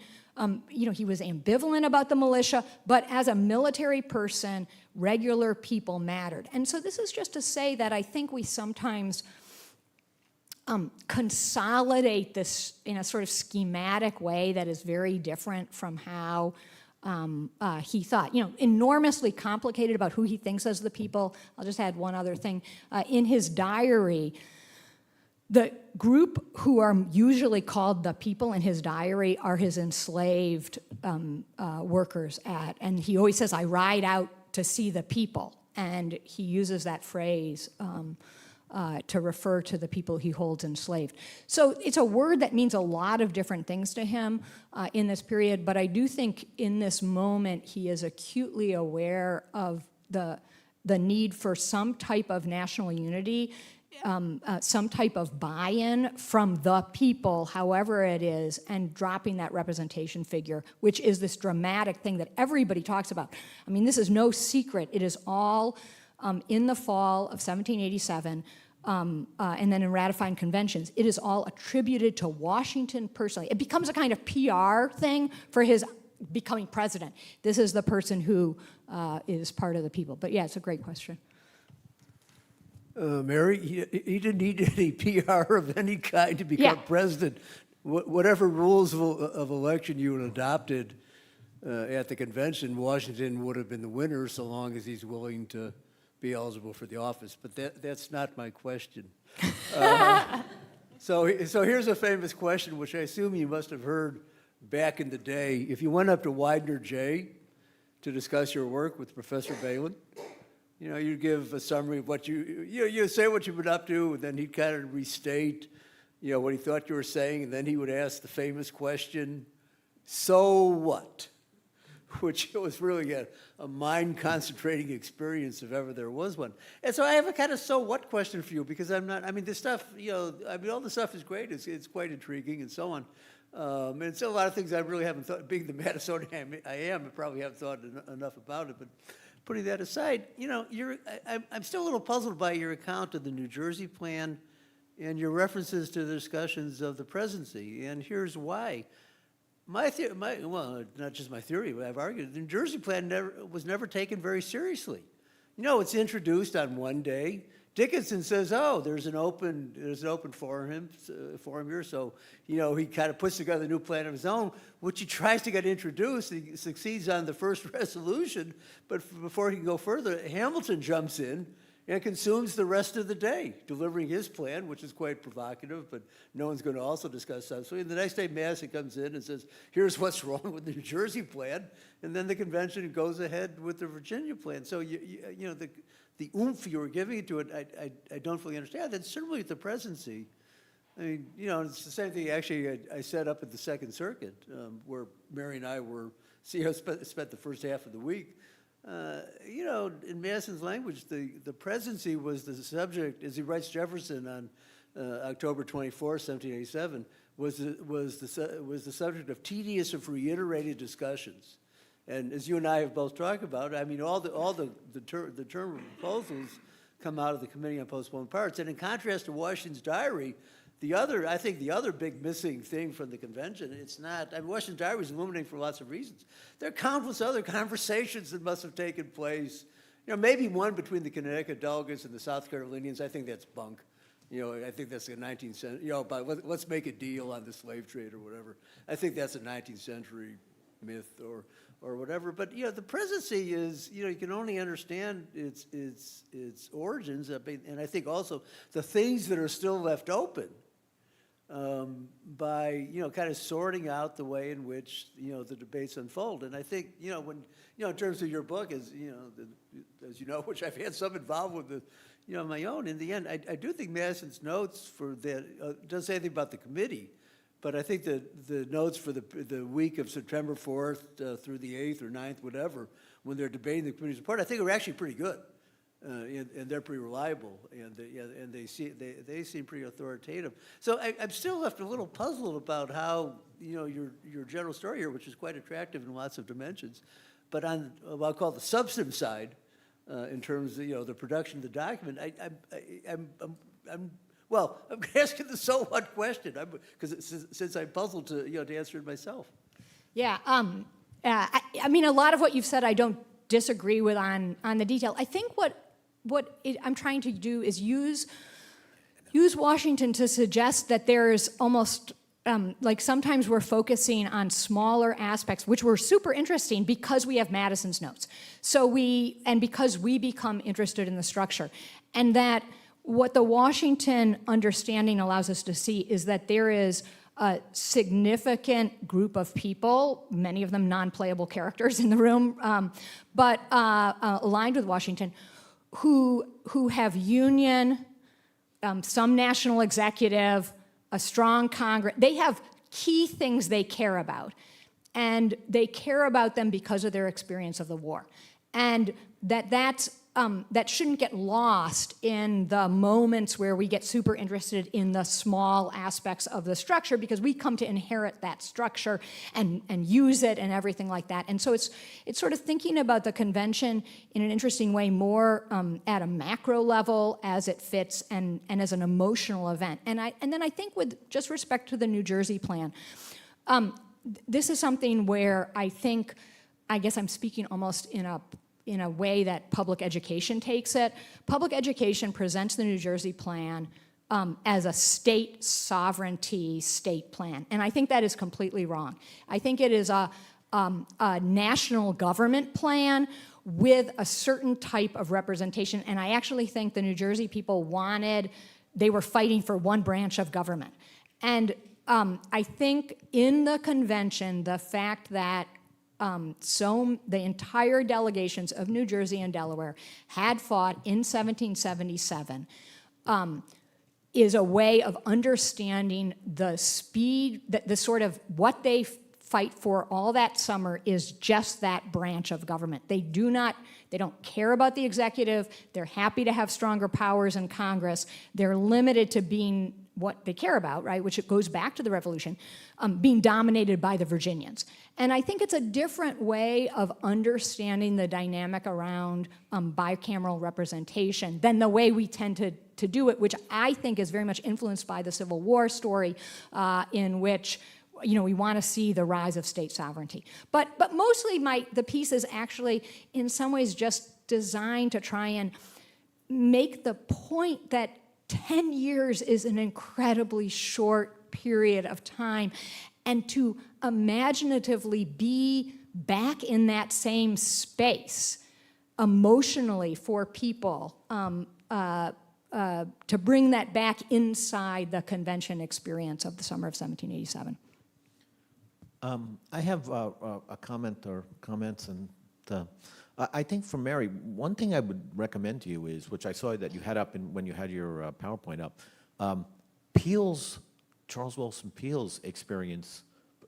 he was ambivalent about the militia, but as a military person, regular people mattered. And so this is just to say that I think we sometimes consolidate this in a sort of schematic way that is very different from how he thought. Enormously complicated about who he thinks as the people. I'll just add one other thing. In his diary, the group who are usually called the people in his diary are his enslaved workers and he always says, I ride out to see the people. And he uses that phrase to refer to the people he holds enslaved. So it's a word that means a lot of different things to him in this period, but I do think in this moment he is acutely aware of the need for some type of national unity, some type of buy-in from the people, however it is, and dropping that representation figure, which is this dramatic thing that everybody talks about. I mean, this is no secret. It is all in the fall of 1787, and then in ratifying conventions, it is all attributed to Washington personally. It becomes a kind of PR thing for his becoming president. This is the person who is part of the people. But yeah, it's a great question. Mary, he didn't need any PR of any kind to become president. Whatever rules of election you had adopted at the convention, Washington would have been the winner so long as he's willing to be eligible for the office. But that's not my question. So here's a famous question, which I assume you must have heard back in the day. If you went up to Widener J to discuss your work with Professor Balin, you'd give a summary of what you say what you've been up to, and then he'd kind of restate, what he thought you were saying, and then he would ask the famous question, so what? Which was really a mind-concentrating experience if ever there was one. And so I have a kind of so what question for you, because this stuff, all the stuff is great, it's quite intriguing and so on. And so a lot of things I really haven't thought, being the Madisonian I am, I probably haven't thought enough about it. But putting that aside, I'm still a little puzzled by your account of the New Jersey plan and your references to the discussions of the presidency. And here's why. Well, not just my theory, but I've argued, the New Jersey plan was never taken very seriously. It's introduced on one day. Dickinson says, "Oh, there's an open forum here." So, he kind of puts together a new plan of his own, which he tries to get introduced. He succeeds on the first resolution, but before he can go further, Hamilton jumps in and consumes the rest of the day, delivering his plan, which is quite provocative, but no one's going to also discuss that. So the next day, Madison comes in and says, "Here's what's wrong with the New Jersey plan," and then the convention goes ahead with the Virginia plan. So, the oomph you were giving to it, I don't fully understand. And certainly with the presidency, I mean, it's the same thing actually I set up at the Second Circuit, where Mary and I were, spent the first half of the week. In Madison's language, the presidency was the subject, as he writes Jefferson on October 24, 1787, was the subject of tedious and reiterated discussions. And as you and I have both talked about, I mean, all the term proposals come out of the Committee on Postponed Parts. And in contrast to Washington's diary, I think the other big missing thing from the convention, Washington's diary is illuminating for lots of reasons. There are countless other conversations that must have taken place. Maybe one between the Connecticut delegates and the South Carolinians. I think that's bunk. I think that's the 19th century, but let's make a deal on the slave trade or whatever. I think that's a 19th century myth or whatever. But, the presidency is, you can only understand its origins. And I think also the things that are still left open by, kind of sorting out the way in which, the debates unfold. And I think, when, in terms of your book, as you know, which I've had some involvement with, my own, in the end, I do think Madison's notes for that, doesn't say anything about the committee, but I think that the notes for the week of September 4th through the 8th or 9th, whatever, when they're debating the committee's report, I think are actually pretty good. And they're pretty reliable, and they seem pretty authoritative. So I'm still left a little puzzled about how your general story here, which is quite attractive in lots of dimensions, but on what I'll call the substantive side, in terms of the production of the document, I'm asking the so what question, because since I'm puzzled to answer it myself. Yeah, I mean, a lot of what you've said I don't disagree with on the detail. I think I'm trying to do is use Washington to suggest that there's almost like sometimes we're focusing on smaller aspects, which were super interesting because we have Madison's notes. And because we become interested in the structure. And that what the Washington understanding allows us to see is that there is a significant group of people, many of them non-playable characters in the room, but aligned with Washington, who have union, some national executive, a strong Congress. They have key things they care about, and they care about them because of their experience of the war, and that shouldn't get lost in the moments where we get super interested in the small aspects of the structure, because we come to inherit that structure and use it and everything like that. And so it's sort of thinking about the convention in an interesting way, more at a macro level as it fits and as an emotional event. And then I think with just respect to the New Jersey plan, this is something where I guess I'm speaking almost in a way that public education takes it. Public education presents the New Jersey plan as a state sovereignty state plan, and I think that is completely wrong. I think it is a national government plan with a certain type of representation, and I actually think the New Jersey people they were fighting for one branch of government. And I think in the convention, the fact that the entire delegations of New Jersey and Delaware had fought in 1777 is a way of understanding the speed, the sort of what they fight for all that summer is just that branch of government. They don't care about the executive. They're happy to have stronger powers in Congress. They're limited to being what they care about, right, which it goes back to the Revolution, being dominated by the Virginians. And I think it's a different way of understanding the dynamic around bicameral representation than the way we tend to do it, which I think is very much influenced by the Civil War story, in which we want to see the rise of state sovereignty. But mostly the piece is actually, in some ways, just designed to try and make the point that 10 years is an incredibly short period of time, and to imaginatively be back in that same space emotionally for people, to bring that back inside the convention experience of the summer of 1787. I have a comment or comments, and I think for Mary, one thing I would recommend to you is, which I saw that you had up when you had your PowerPoint up, Charles Wilson Peel's experience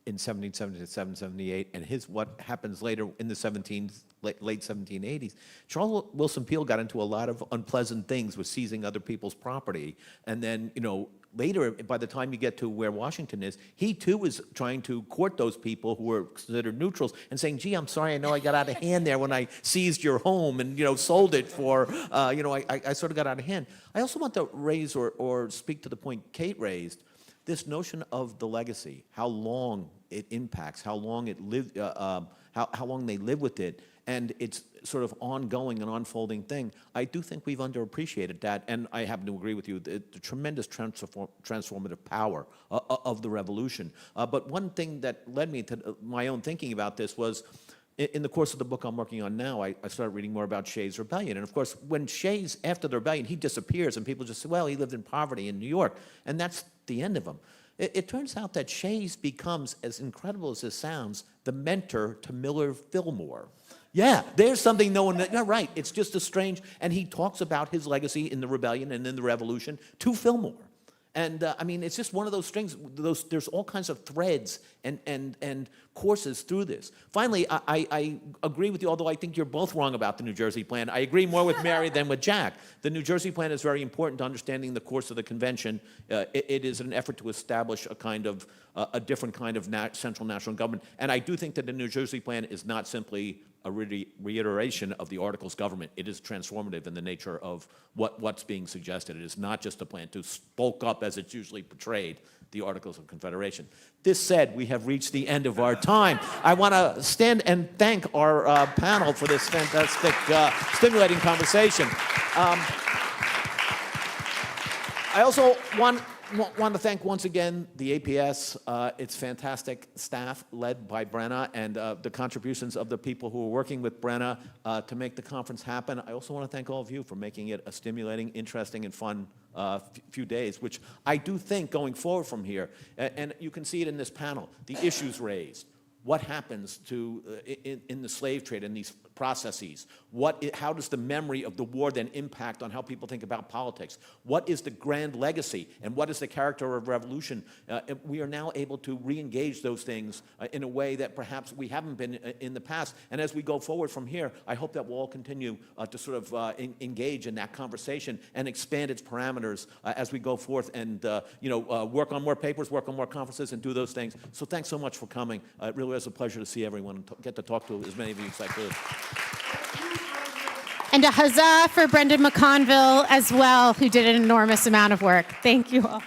in 1777, 78, and what happens later in the late 1780s. Charles Wilson Peel got into a lot of unpleasant things with seizing other people's property, and then, later, by the time you get to where Washington is, he too was trying to court those people who were considered neutrals and saying, gee, I'm sorry, I know I got out of hand there when I seized your home and, sold it for, I sort of got out of hand. I also want to raise or speak to the point Kate raised, this notion of the legacy, how long it impacts, how long it lived, how long they live with it, and it's sort of ongoing and unfolding thing. I do think we've underappreciated that, and I happen to agree with you, the tremendous transformative power of the revolution. But one thing that led me to my own thinking about this was, in the course of the book I'm working on now, I started reading more about Shays' rebellion. And of course, when Shays, after the rebellion, he disappears, and people just say, well, he lived in poverty in New York, and that's the end of him. It turns out that Shays becomes, as incredible as this sounds, the mentor to Millard Fillmore. Yeah, there's something no one, you're right, it's just a strange, and he talks about his legacy in the rebellion and in the revolution to Fillmore. And I mean, it's just one of those strings, there's all kinds of threads and courses through this. Finally, I agree with you, although I think you're both wrong about the New Jersey plan. I agree more with Mary than with Jack. The New Jersey plan is very important to understanding the course of the convention. It is an effort to establish a kind of, a different kind of central national government. And I do think that the New Jersey plan is not simply a reiteration of the Articles of Government. It is transformative in the nature of what's being suggested. It is not just a plan to bulk up, as it's usually portrayed, the Articles of Confederation. This said, we have reached the end of our time. I want to stand and thank our panel for this fantastic, stimulating conversation. I also want to thank once again the APS, its fantastic staff led by Brenna, and the contributions of the people who are working with Brenna to make the conference happen. I also want to thank all of you for making it a stimulating, interesting, and fun few days, which I do think going forward from here, and you can see it in this panel, the issues raised. What happens to in the slave trade and these processes? How does the memory of the war then impact on how people think about politics? What is the grand legacy, and what is the character of revolution? We are now able to re-engage those things in a way that perhaps we haven't been in the past. And as we go forward from here, I hope that we'll all continue to sort of engage in that conversation and expand its parameters as we go forth and work on more papers, work on more conferences, and do those things. So thanks so much for coming. It really was a pleasure to see everyone and get to talk to as many of you as I could. And a huzzah for Brendan McConville as well, who did an enormous amount of work. Thank you all.